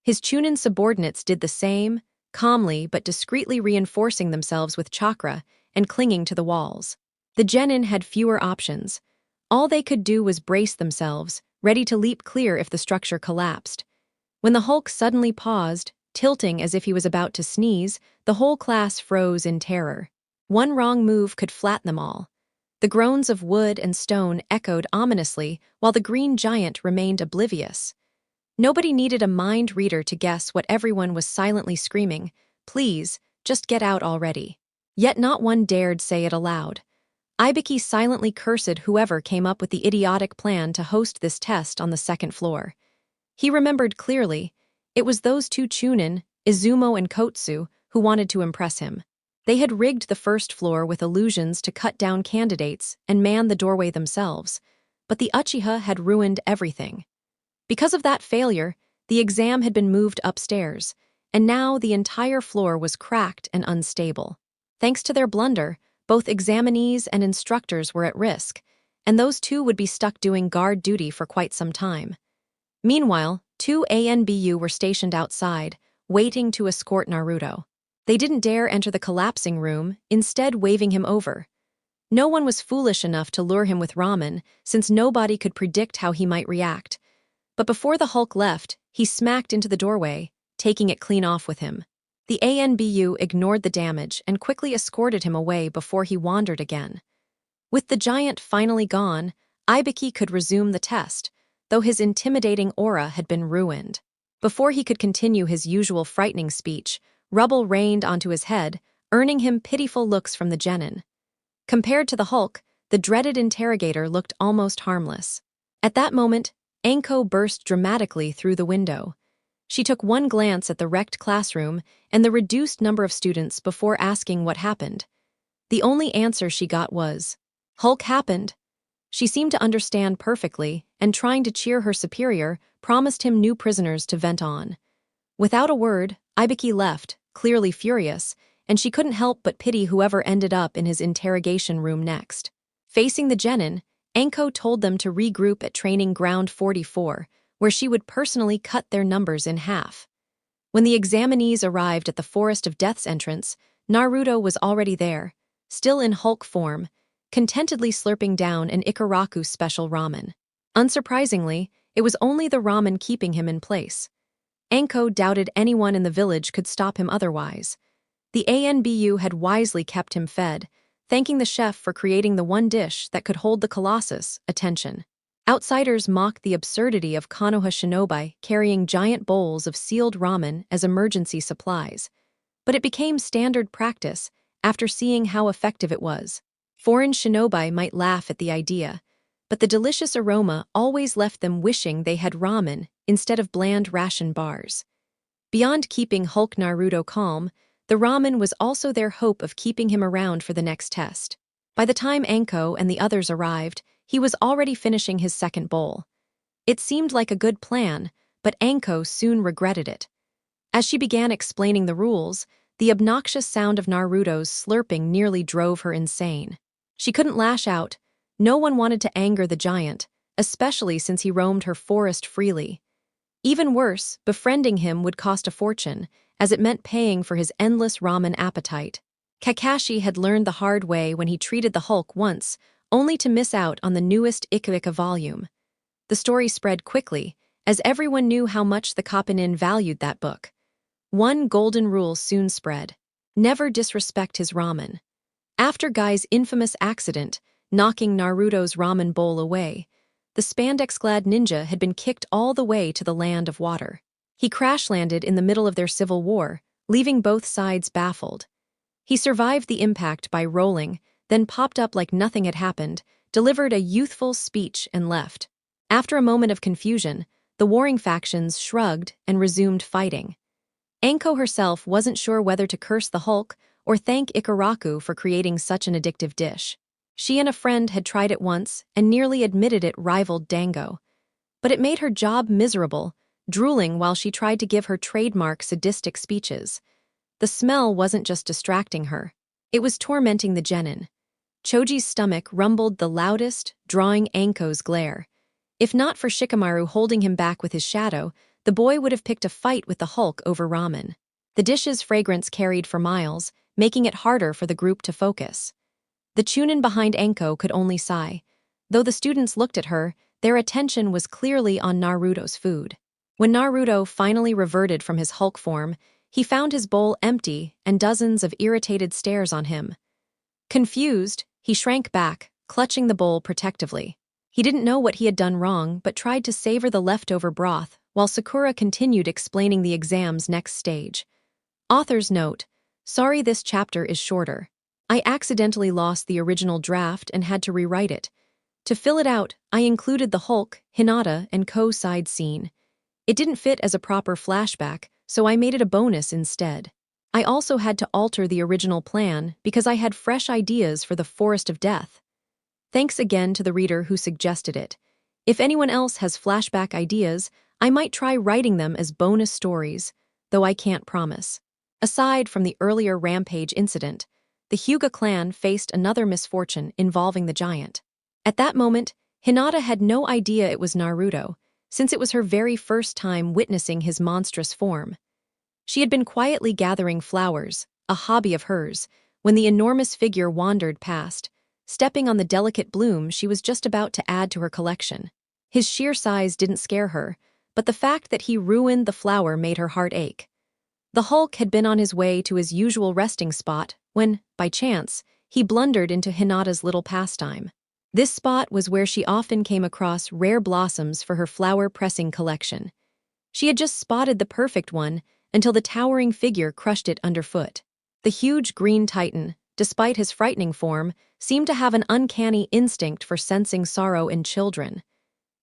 His Chunin subordinates did the same, calmly but discreetly reinforcing themselves with chakra and clinging to the walls. The genin had fewer options. All they could do was brace themselves, ready to leap clear if the structure collapsed. When the Hulk suddenly paused, tilting as if he was about to sneeze, the whole class froze in terror. One wrong move could flatten them all. The groans of wood and stone echoed ominously while the green giant remained oblivious. Nobody needed a mind reader to guess what everyone was silently screaming, "Please, just get out already." Yet not one dared say it aloud. Ibiki silently cursed whoever came up with the idiotic plan to host this test on the second floor. He remembered clearly, it was those two Chunin, Izumo and Kotsu, who wanted to impress him. They had rigged the first floor with illusions to cut down candidates and man the doorway themselves, but the Uchiha had ruined everything. Because of that failure, the exam had been moved upstairs, and now the entire floor was cracked and unstable. Thanks to their blunder, both examinees and instructors were at risk, and those two would be stuck doing guard duty for quite some time. Meanwhile, two ANBU were stationed outside, waiting to escort Naruto. They didn't dare enter the collapsing room, instead waving him over. No one was foolish enough to lure him with ramen, since nobody could predict how he might react. But before the Hulk left, he smacked into the doorway, taking it clean off with him. The ANBU ignored the damage and quickly escorted him away before he wandered again. With the giant finally gone, Ibiki could resume the test, though his intimidating aura had been ruined. Before he could continue his usual frightening speech, rubble rained onto his head, earning him pitiful looks from the genin. Compared to the Hulk, the dreaded interrogator looked almost harmless. At that moment, Anko burst dramatically through the window. She took one glance at the wrecked classroom and the reduced number of students before asking what happened. The only answer she got was, "Hulk happened." She seemed to understand perfectly, and trying to cheer her superior, promised him new prisoners to vent on. Without a word, Ibiki left, clearly furious, and she couldn't help but pity whoever ended up in his interrogation room next. Facing the genin, Anko told them to regroup at Training Ground 44, where she would personally cut their numbers in half. When the examinees arrived at the Forest of Death's entrance, Naruto was already there, still in Hulk form, contentedly slurping down an Ikaraku special ramen. Unsurprisingly, it was only the ramen keeping him in place. Anko doubted anyone in the village could stop him otherwise. The ANBU had wisely kept him fed, thanking the chef for creating the one dish that could hold the Colossus' attention. Outsiders mocked the absurdity of Konoha shinobi carrying giant bowls of sealed ramen as emergency supplies, but it became standard practice after seeing how effective it was. Foreign shinobi might laugh at the idea, but the delicious aroma always left them wishing they had ramen instead of bland ration bars. Beyond keeping Hulk Naruto calm, the ramen was also their hope of keeping him around for the next test. By the time Anko and the others arrived, he was already finishing his second bowl. It seemed like a good plan, but Anko soon regretted it. As she began explaining the rules, the obnoxious sound of Naruto's slurping nearly drove her insane. She couldn't lash out. No one wanted to anger the giant, especially since he roamed her forest freely. Even worse, befriending him would cost a fortune, as it meant paying for his endless ramen appetite. Kakashi had learned the hard way when he treated the Hulk once, only to miss out on the newest Ikuika volume. The story spread quickly, as everyone knew how much the Chunin valued that book. One golden rule soon spread: never disrespect his ramen. After Guy's infamous accident, knocking Naruto's ramen bowl away, the spandex-clad ninja had been kicked all the way to the land of water. He crash-landed in the middle of their civil war, leaving both sides baffled. He survived the impact by rolling, then popped up like nothing had happened, delivered a youthful speech, and left. After a moment of confusion, the warring factions shrugged and resumed fighting. Anko herself wasn't sure whether to curse the Hulk or thank Ikaraku for creating such an addictive dish. She and a friend had tried it once and nearly admitted it rivaled dango. But it made her job miserable, drooling while she tried to give her trademark sadistic speeches. The smell wasn't just distracting her. It was tormenting the genin. Choji's stomach rumbled the loudest, drawing Anko's glare. If not for Shikamaru holding him back with his shadow, the boy would have picked a fight with the Hulk over ramen. The dish's fragrance carried for miles, making it harder for the group to focus. The Chunin behind Anko could only sigh. Though the students looked at her, their attention was clearly on Naruto's food. When Naruto finally reverted from his Hulk form, he found his bowl empty and dozens of irritated stares on him. Confused, he shrank back, clutching the bowl protectively. He didn't know what he had done wrong but tried to savor the leftover broth, while Sakura continued explaining the exam's next stage. Author's note: sorry this chapter is shorter. I accidentally lost the original draft and had to rewrite it. To fill it out, I included the Hulk, Hinata, and Ko side scene. It didn't fit as a proper flashback, so I made it a bonus instead. I also had to alter the original plan because I had fresh ideas for the Forest of Death. Thanks again to the reader who suggested it. If anyone else has flashback ideas, I might try writing them as bonus stories, though I can't promise. Aside from the earlier rampage incident, the Hyuga clan faced another misfortune involving the giant. At that moment, Hinata had no idea it was Naruto, since it was her very first time witnessing his monstrous form. She had been quietly gathering flowers, a hobby of hers, when the enormous figure wandered past, stepping on the delicate bloom she was just about to add to her collection. His sheer size didn't scare her, but the fact that he ruined the flower made her heart ache. The Hulk had been on his way to his usual resting spot when, by chance, he blundered into Hinata's little pastime. This spot was where she often came across rare blossoms for her flower-pressing collection. She had just spotted the perfect one until the towering figure crushed it underfoot. The huge green titan, despite his frightening form, seemed to have an uncanny instinct for sensing sorrow in children.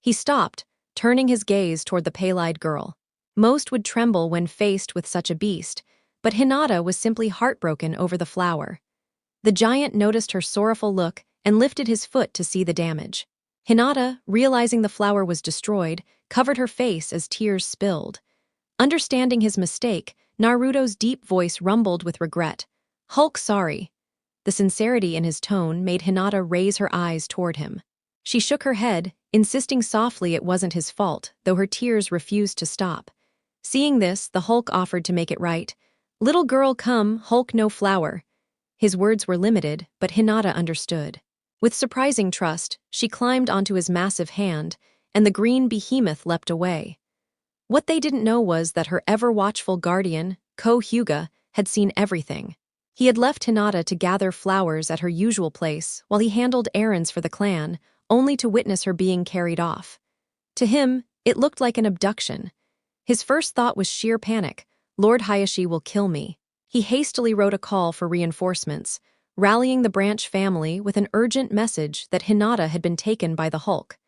He stopped, turning his gaze toward the pale-eyed girl. Most would tremble when faced with such a beast, but Hinata was simply heartbroken over the flower. The giant noticed her sorrowful look and lifted his foot to see the damage. Hinata, realizing the flower was destroyed, covered her face as tears spilled. Understanding his mistake, Naruto's deep voice rumbled with regret. "Hulk, sorry." The sincerity in his tone made Hinata raise her eyes toward him. She shook her head, insisting softly it wasn't his fault, though her tears refused to stop. Seeing this, the Hulk offered to make it right. "Little girl, come, Hulk, no flower." His words were limited, but Hinata understood. With surprising trust, she climbed onto his massive hand, and the green behemoth leapt away. What they didn't know was that her ever-watchful guardian, Ko Hyuga, had seen everything. He had left Hinata to gather flowers at her usual place while he handled errands for the clan, only to witness her being carried off. To him, it looked like an abduction. His first thought was sheer panic. "Lord Hayashi will kill me." He hastily wrote a call for reinforcements, rallying the branch family with an urgent message that Hinata had been taken by the Hulk.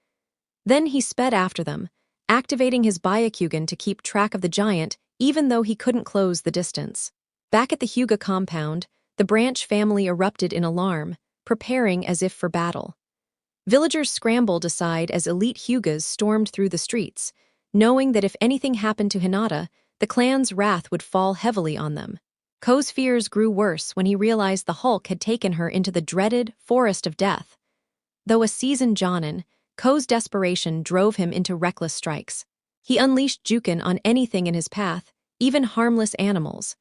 Then he sped after them, activating his Byakugan to keep track of the giant even though he couldn't close the distance. Back at the Hyuga compound, the Branch family erupted in alarm, preparing as if for battle. Villagers scrambled aside as elite Hyugas stormed through the streets, knowing that if anything happened to Hinata, the clan's wrath would fall heavily on them. Ko's fears grew worse when he realized the Hulk had taken her into the dreaded Forest of Death. Though a seasoned Jonin, Ko's desperation drove him into reckless strikes. He unleashed Jukin on anything in his path, even harmless animals.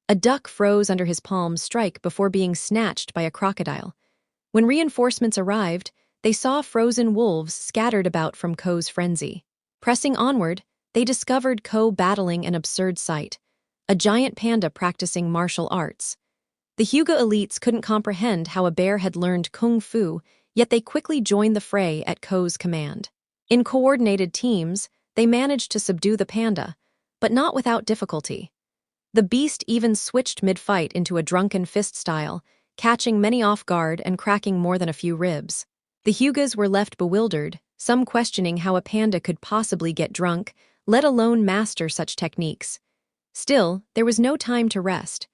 A duck froze under his palm strike before being snatched by a crocodile. When reinforcements arrived, they saw frozen wolves scattered about from Ko's frenzy. Pressing onward, they discovered Ko battling an absurd sight, a giant panda practicing martial arts. The Hyuga elites couldn't comprehend how a bear had learned kung fu, yet they quickly joined the fray at Ko's command. In coordinated teams, they managed to subdue the panda, but not without difficulty. The beast even switched mid-fight into a drunken fist style, catching many off guard and cracking more than a few ribs. The Hyugas were left bewildered, some questioning how a panda could possibly get drunk, let alone master such techniques. Still, there was no time to rest.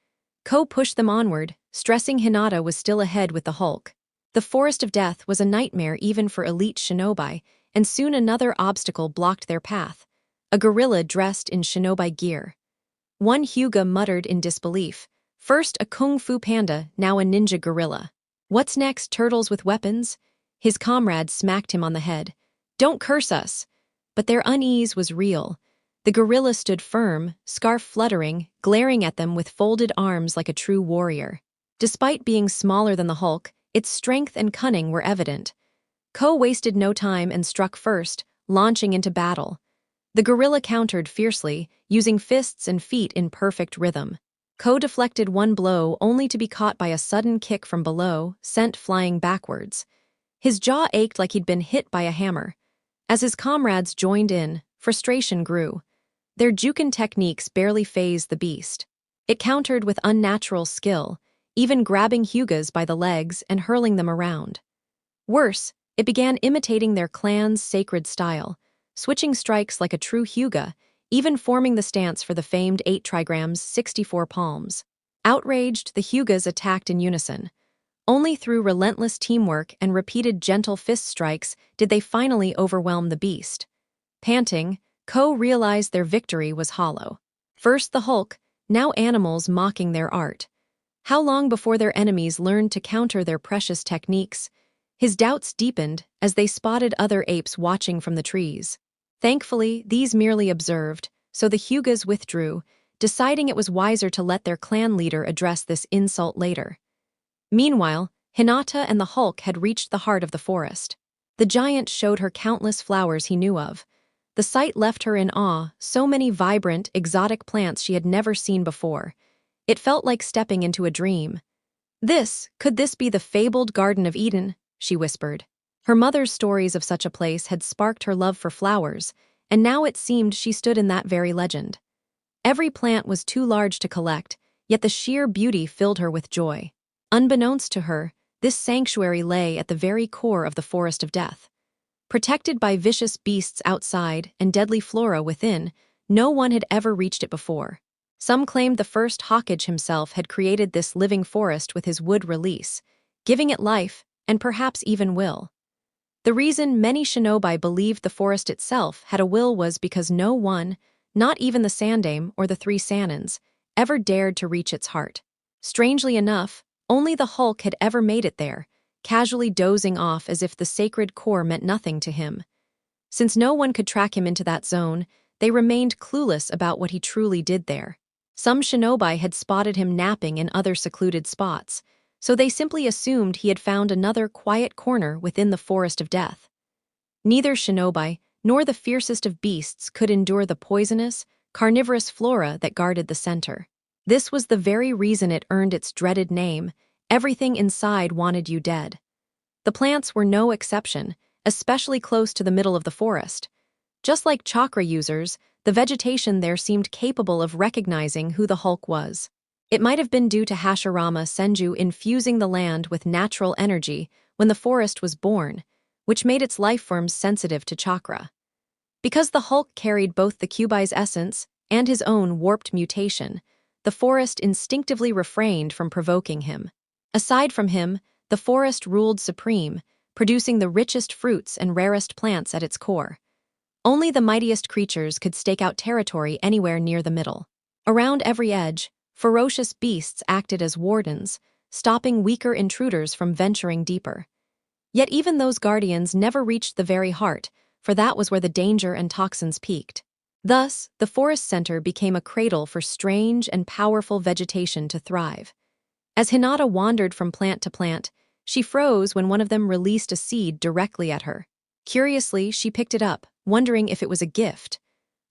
Ko pushed them onward, stressing Hinata was still ahead with the Hulk. The Forest of Death was a nightmare even for elite shinobi, and soon another obstacle blocked their path, a gorilla dressed in shinobi gear. One Hyuga muttered in disbelief, first a kung fu panda, now a ninja gorilla. What's next, turtles with weapons? His comrades smacked him on the head. Don't curse us! But their unease was real. The gorilla stood firm, scarf fluttering, glaring at them with folded arms like a true warrior. Despite being smaller than the Hulk, its strength and cunning were evident. Ko wasted no time and struck first, launching into battle. The gorilla countered fiercely, using fists and feet in perfect rhythm. Ko deflected one blow only to be caught by a sudden kick from below, sent flying backwards. His jaw ached like he'd been hit by a hammer. As his comrades joined in, frustration grew. Their Jukin techniques barely fazed the beast. It countered with unnatural skill, even grabbing Hyugas by the legs and hurling them around. Worse, it began imitating their clan's sacred style, switching strikes like a true Hyuga, even forming the stance for the famed 8 trigrams 64 palms. Outraged, the Hyugas attacked in unison. Only through relentless teamwork and repeated gentle fist strikes did they finally overwhelm the beast. Panting, Ko realized their victory was hollow. First the Hulk, now animals mocking their art. How long before their enemies learned to counter their precious techniques? His doubts deepened as they spotted other apes watching from the trees. Thankfully, these merely observed, so the Hyugas withdrew, deciding it was wiser to let their clan leader address this insult later. Meanwhile, Hinata and the Hulk had reached the heart of the forest. The giant showed her countless flowers he knew of. The sight left her in awe, so many vibrant, exotic plants she had never seen before. It felt like stepping into a dream. Could this be the fabled Garden of Eden? She whispered. Her mother's stories of such a place had sparked her love for flowers, and now it seemed she stood in that very legend. Every plant was too large to collect, yet the sheer beauty filled her with joy. Unbeknownst to her, this sanctuary lay at the very core of the Forest of Death. Protected by vicious beasts outside and deadly flora within, no one had ever reached it before. Some claimed the first hokage himself had created this living forest with his wood release, giving it life and perhaps even will. The reason many shinobi believed the forest itself had a will was because no one, not even the Sandame or the 3 Sanins, ever dared to reach its heart. Strangely enough, only the Hulk had ever made it there, casually dozing off as if the sacred core meant nothing to him. Since no one could track him into that zone, they remained clueless about what he truly did there. Some shinobi had spotted him napping in other secluded spots, so they simply assumed he had found another quiet corner within the Forest of Death. Neither shinobi nor the fiercest of beasts could endure the poisonous, carnivorous flora that guarded the center. This was the very reason it earned its dreaded name. Everything inside wanted you dead. The plants were no exception, especially close to the middle of the forest. Just like chakra users, the vegetation there seemed capable of recognizing who the Hulk was. It might have been due to Hashirama Senju infusing the land with natural energy when the forest was born, which made its life forms sensitive to chakra. Because the Hulk carried both the Kyubai's essence and his own warped mutation, the forest instinctively refrained from provoking him. Aside from him, the forest ruled supreme, producing the richest fruits and rarest plants at its core. Only the mightiest creatures could stake out territory anywhere near the middle. Around every edge, ferocious beasts acted as wardens, stopping weaker intruders from venturing deeper. Yet even those guardians never reached the very heart, for that was where the danger and toxins peaked. Thus, the forest center became a cradle for strange and powerful vegetation to thrive. As Hinata wandered from plant to plant, she froze when one of them released a seed directly at her. Curiously, she picked it up, wondering if it was a gift.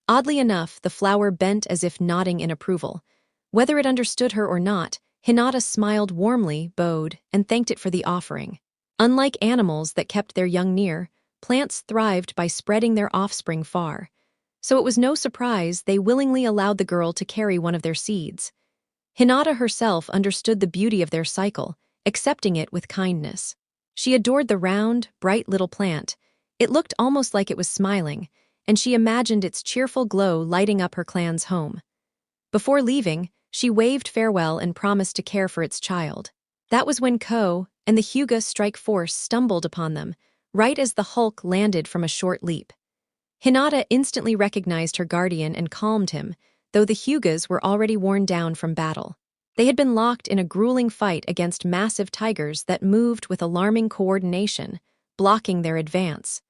Oddly enough, the flower bent as if nodding in approval. Whether it understood her or not, Hinata smiled warmly, bowed, and thanked it for the offering. Unlike animals that kept their young near, plants thrived by spreading their offspring far. So it was no surprise they willingly allowed the girl to carry one of their seeds. Hinata herself understood the beauty of their cycle, accepting it with kindness. She adored the round, bright little plant. It looked almost like it was smiling, and she imagined its cheerful glow lighting up her clan's home. Before leaving, she waved farewell and promised to care for its child. That was when Ko and the Hyuga strike force stumbled upon them, right as the Hulk landed from a short leap. Hinata instantly recognized her guardian and calmed him, though the Hyugas were already worn down from battle. They had been locked in a grueling fight against massive tigers that moved with alarming coordination, blocking their advance.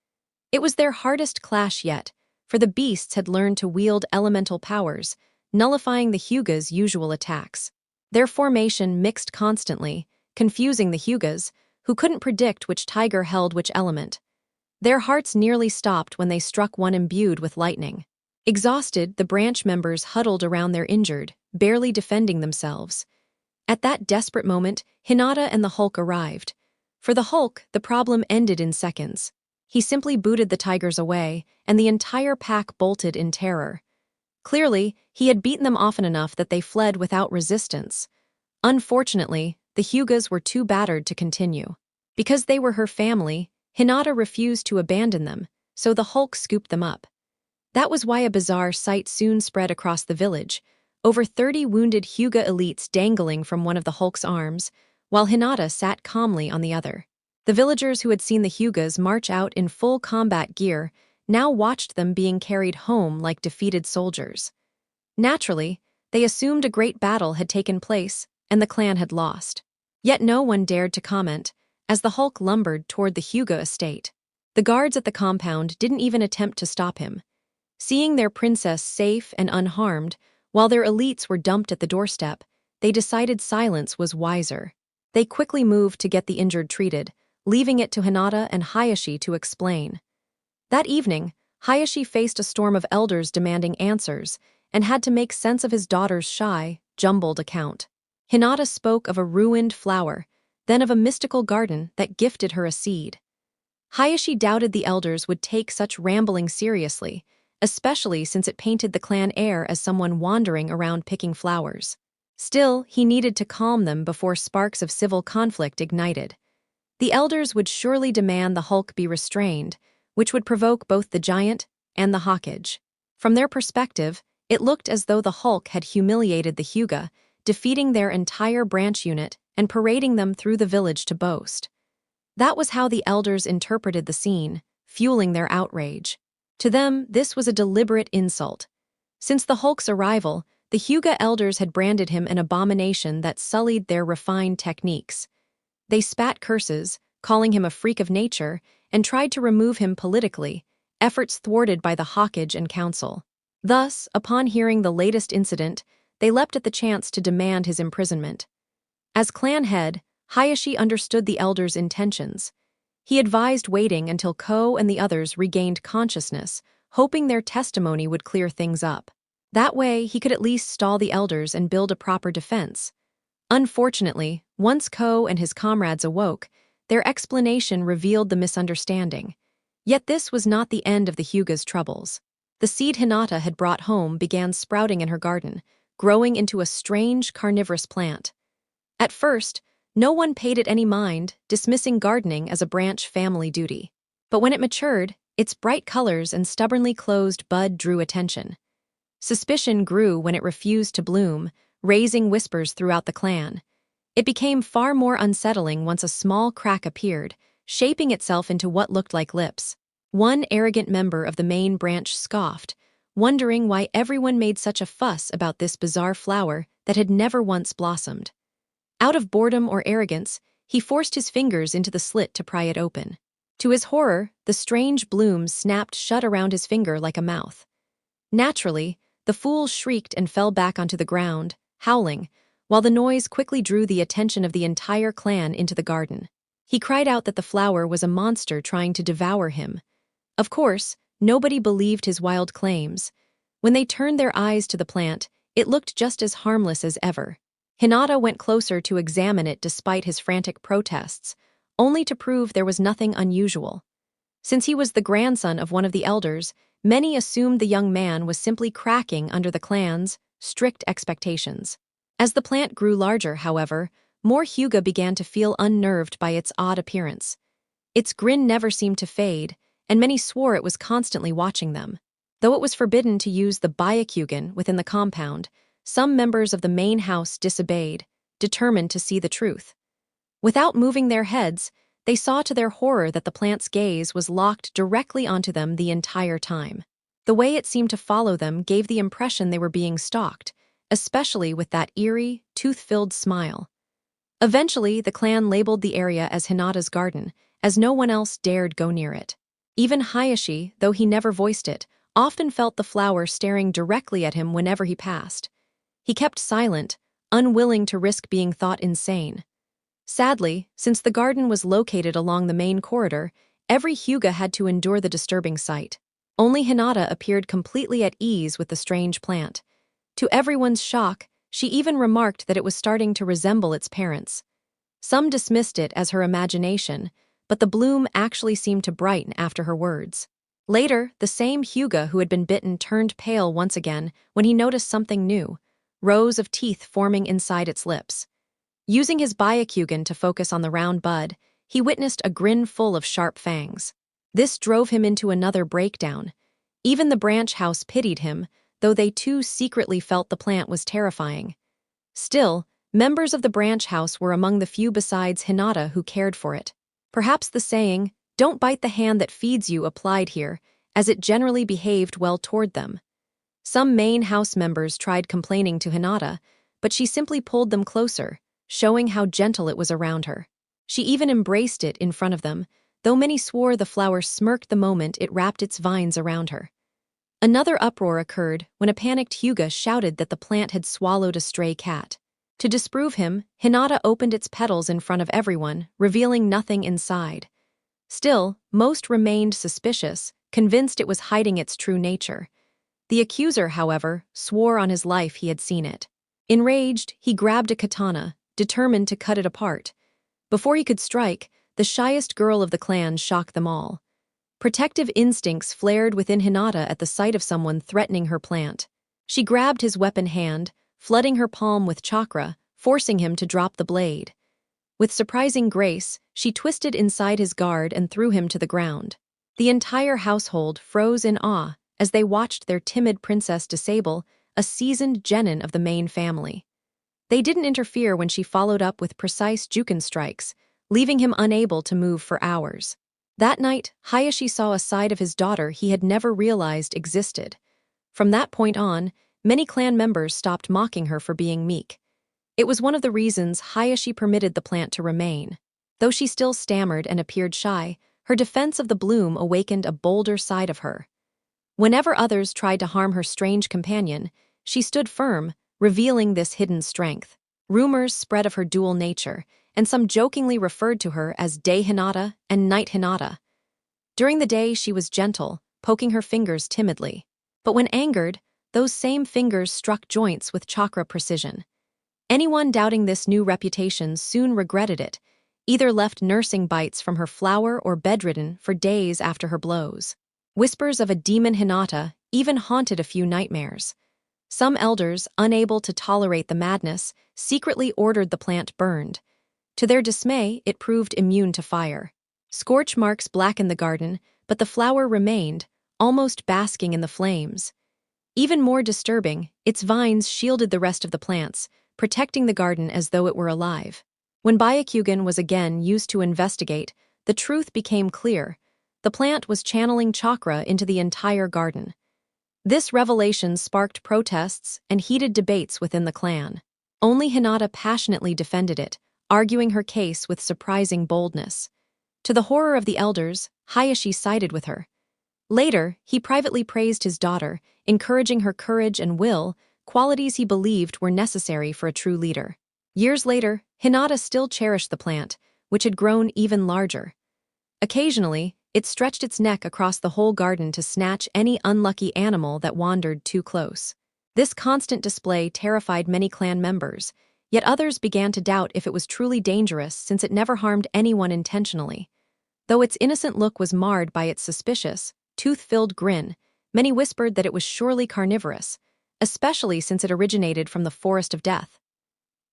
It was their hardest clash yet, for the beasts had learned to wield elemental powers, nullifying the Hyugas' usual attacks. Their formation mixed constantly, confusing the Hyugas, who couldn't predict which tiger held which element. Their hearts nearly stopped when they struck one imbued with lightning. Exhausted, the branch members huddled around their injured, barely defending themselves. At that desperate moment, Hinata and the Hulk arrived. For the Hulk, the problem ended in seconds. He simply booted the tigers away, and the entire pack bolted in terror. Clearly, he had beaten them often enough that they fled without resistance. Unfortunately, the Hyugas were too battered to continue. Because they were her family, Hinata refused to abandon them, so the Hulk scooped them up. That was why a bizarre sight soon spread across the village, over 30 wounded Hyuga elites dangling from one of the Hulk's arms, while Hinata sat calmly on the other. The villagers who had seen the Hyugas march out in full combat gear now watched them being carried home like defeated soldiers. Naturally, they assumed a great battle had taken place and the clan had lost. Yet no one dared to comment, as the Hulk lumbered toward the Hyuga estate. The guards at the compound didn't even attempt to stop him. Seeing their princess safe and unharmed, while their elites were dumped at the doorstep, they decided silence was wiser. They quickly moved to get the injured treated, leaving it to Hinata and Hayashi to explain. That evening, Hayashi faced a storm of elders demanding answers and had to make sense of his daughter's shy, jumbled account. Hinata spoke of a ruined flower, then of a mystical garden that gifted her a seed. Hayashi doubted the elders would take such rambling seriously, especially since it painted the clan heir as someone wandering around picking flowers. Still, he needed to calm them before sparks of civil conflict ignited. The elders would surely demand the Hulk be restrained, which would provoke both the giant and the hokage. From their perspective, it looked as though the Hulk had humiliated the Hyuga, defeating their entire branch unit and parading them through the village to boast. That was how the elders interpreted the scene, fueling their outrage. To them, this was a deliberate insult. Since the Hulk's arrival, the Hyuga elders had branded him an abomination that sullied their refined techniques. They spat curses, calling him a freak of nature, and tried to remove him politically, efforts thwarted by the hokage and council. Thus, upon hearing the latest incident, they leapt at the chance to demand his imprisonment. As clan head, Hayashi understood the elders' intentions. He advised waiting until Ko and the others regained consciousness, hoping their testimony would clear things up. That way, he could at least stall the elders and build a proper defense. Unfortunately, once Ko and his comrades awoke, their explanation revealed the misunderstanding. Yet this was not the end of the Hyuga's troubles. The seed Hinata had brought home began sprouting in her garden, growing into a strange carnivorous plant. At first, no one paid it any mind, dismissing gardening as a branch family duty. But when it matured, its bright colors and stubbornly closed bud drew attention. Suspicion grew when it refused to bloom, raising whispers throughout the clan. It became far more unsettling once a small crack appeared, shaping itself into what looked like lips. One arrogant member of the main branch scoffed, wondering why everyone made such a fuss about this bizarre flower that had never once blossomed. Out of boredom or arrogance, he forced his fingers into the slit to pry it open. To his horror, the strange bloom snapped shut around his finger like a mouth. Naturally, the fool shrieked and fell back onto the ground, howling, while the noise quickly drew the attention of the entire clan into the garden. He cried out that the flower was a monster trying to devour him. Of course, nobody believed his wild claims. When they turned their eyes to the plant, it looked just as harmless as ever. Hinata went closer to examine it despite his frantic protests, only to prove there was nothing unusual. Since he was the grandson of one of the elders, many assumed the young man was simply cracking under the clan's strict expectations. As the plant grew larger, however, more Hyuga began to feel unnerved by its odd appearance. Its grin never seemed to fade, and many swore it was constantly watching them. Though it was forbidden to use the Byakugan within the compound, some members of the main house disobeyed, determined to see the truth. Without moving their heads, they saw to their horror that the plant's gaze was locked directly onto them the entire time. The way it seemed to follow them gave the impression they were being stalked, especially with that eerie, tooth-filled smile. Eventually, the clan labeled the area as Hinata's garden, as no one else dared go near it. Even Hayashi, though he never voiced it, often felt the flower staring directly at him whenever he passed. He kept silent, unwilling to risk being thought insane. Sadly, since the garden was located along the main corridor, every Hyuga had to endure the disturbing sight. Only Hinata appeared completely at ease with the strange plant. To everyone's shock, she even remarked that it was starting to resemble its parents. Some dismissed it as her imagination, but the bloom actually seemed to brighten after her words. Later, the same Hyuga who had been bitten turned pale once again when he noticed something new, rows of teeth forming inside its lips. Using his Byakugan to focus on the round bud, he witnessed a grin full of sharp fangs. This drove him into another breakdown. Even the branch house pitied him, though they too secretly felt the plant was terrifying. Still, members of the branch house were among the few besides Hinata who cared for it. Perhaps the saying, "Don't bite the hand that feeds you," applied here, as it generally behaved well toward them. Some main house members tried complaining to Hinata, but she simply pulled them closer, showing how gentle it was around her. She even embraced it in front of them, though many swore the flower smirked the moment it wrapped its vines around her. Another uproar occurred when a panicked Hyuga shouted that the plant had swallowed a stray cat. To disprove him, Hinata opened its petals in front of everyone, revealing nothing inside. Still, most remained suspicious, convinced it was hiding its true nature. The accuser, however, swore on his life he had seen it. Enraged, he grabbed a katana, determined to cut it apart. Before he could strike, the shyest girl of the clan shocked them all. Protective instincts flared within Hinata at the sight of someone threatening her plant. She grabbed his weapon hand, flooding her palm with chakra, forcing him to drop the blade. With surprising grace, she twisted inside his guard and threw him to the ground. The entire household froze in awe as they watched their timid princess disable a seasoned genin of the main family. They didn't interfere when she followed up with precise Juken strikes, leaving him unable to move for hours. That night, Hayashi saw a side of his daughter he had never realized existed. From that point on, many clan members stopped mocking her for being meek. It was one of the reasons Hayashi permitted the plant to remain. Though she still stammered and appeared shy, her defense of the bloom awakened a bolder side of her. Whenever others tried to harm her strange companion, she stood firm, revealing this hidden strength. Rumors spread of her dual nature, and some jokingly referred to her as Day Hinata and Night Hinata. During the day, she was gentle, poking her fingers timidly. But when angered, those same fingers struck joints with chakra precision. Anyone doubting this new reputation soon regretted it, either left nursing bites from her flower or bedridden for days after her blows. Whispers of a demon Hinata even haunted a few nightmares. Some elders, unable to tolerate the madness, secretly ordered the plant burned. To their dismay, it proved immune to fire. Scorch marks blackened the garden, but the flower remained, almost basking in the flames. Even more disturbing, its vines shielded the rest of the plants, protecting the garden as though it were alive. When Byakugan was again used to investigate, the truth became clear. The plant was channeling chakra into the entire garden. This revelation sparked protests and heated debates within the clan. Only Hinata passionately defended it, arguing her case with surprising boldness. To the horror of the elders, Hayashi sided with her. Later, he privately praised his daughter, encouraging her courage and will, qualities he believed were necessary for a true leader. Years later, Hinata still cherished the plant, which had grown even larger. Occasionally, it stretched its neck across the whole garden to snatch any unlucky animal that wandered too close. This constant display terrified many clan members, yet others began to doubt if it was truly dangerous since it never harmed anyone intentionally. Though its innocent look was marred by its suspicious, tooth-filled grin, many whispered that it was surely carnivorous, especially since it originated from the Forest of Death.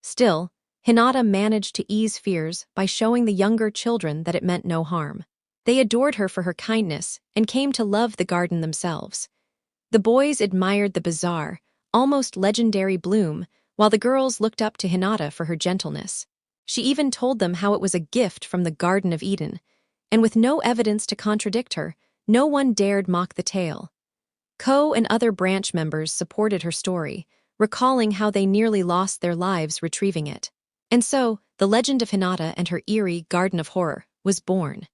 Still, Hinata managed to ease fears by showing the younger children that it meant no harm. They adored her for her kindness and came to love the garden themselves. The boys admired the bizarre, almost legendary bloom, while the girls looked up to Hinata for her gentleness. She even told them how it was a gift from the Garden of Eden, and with no evidence to contradict her, no one dared mock the tale. Ko and other branch members supported her story, recalling how they nearly lost their lives retrieving it. And so, the legend of Hinata and her eerie Garden of Horror was born.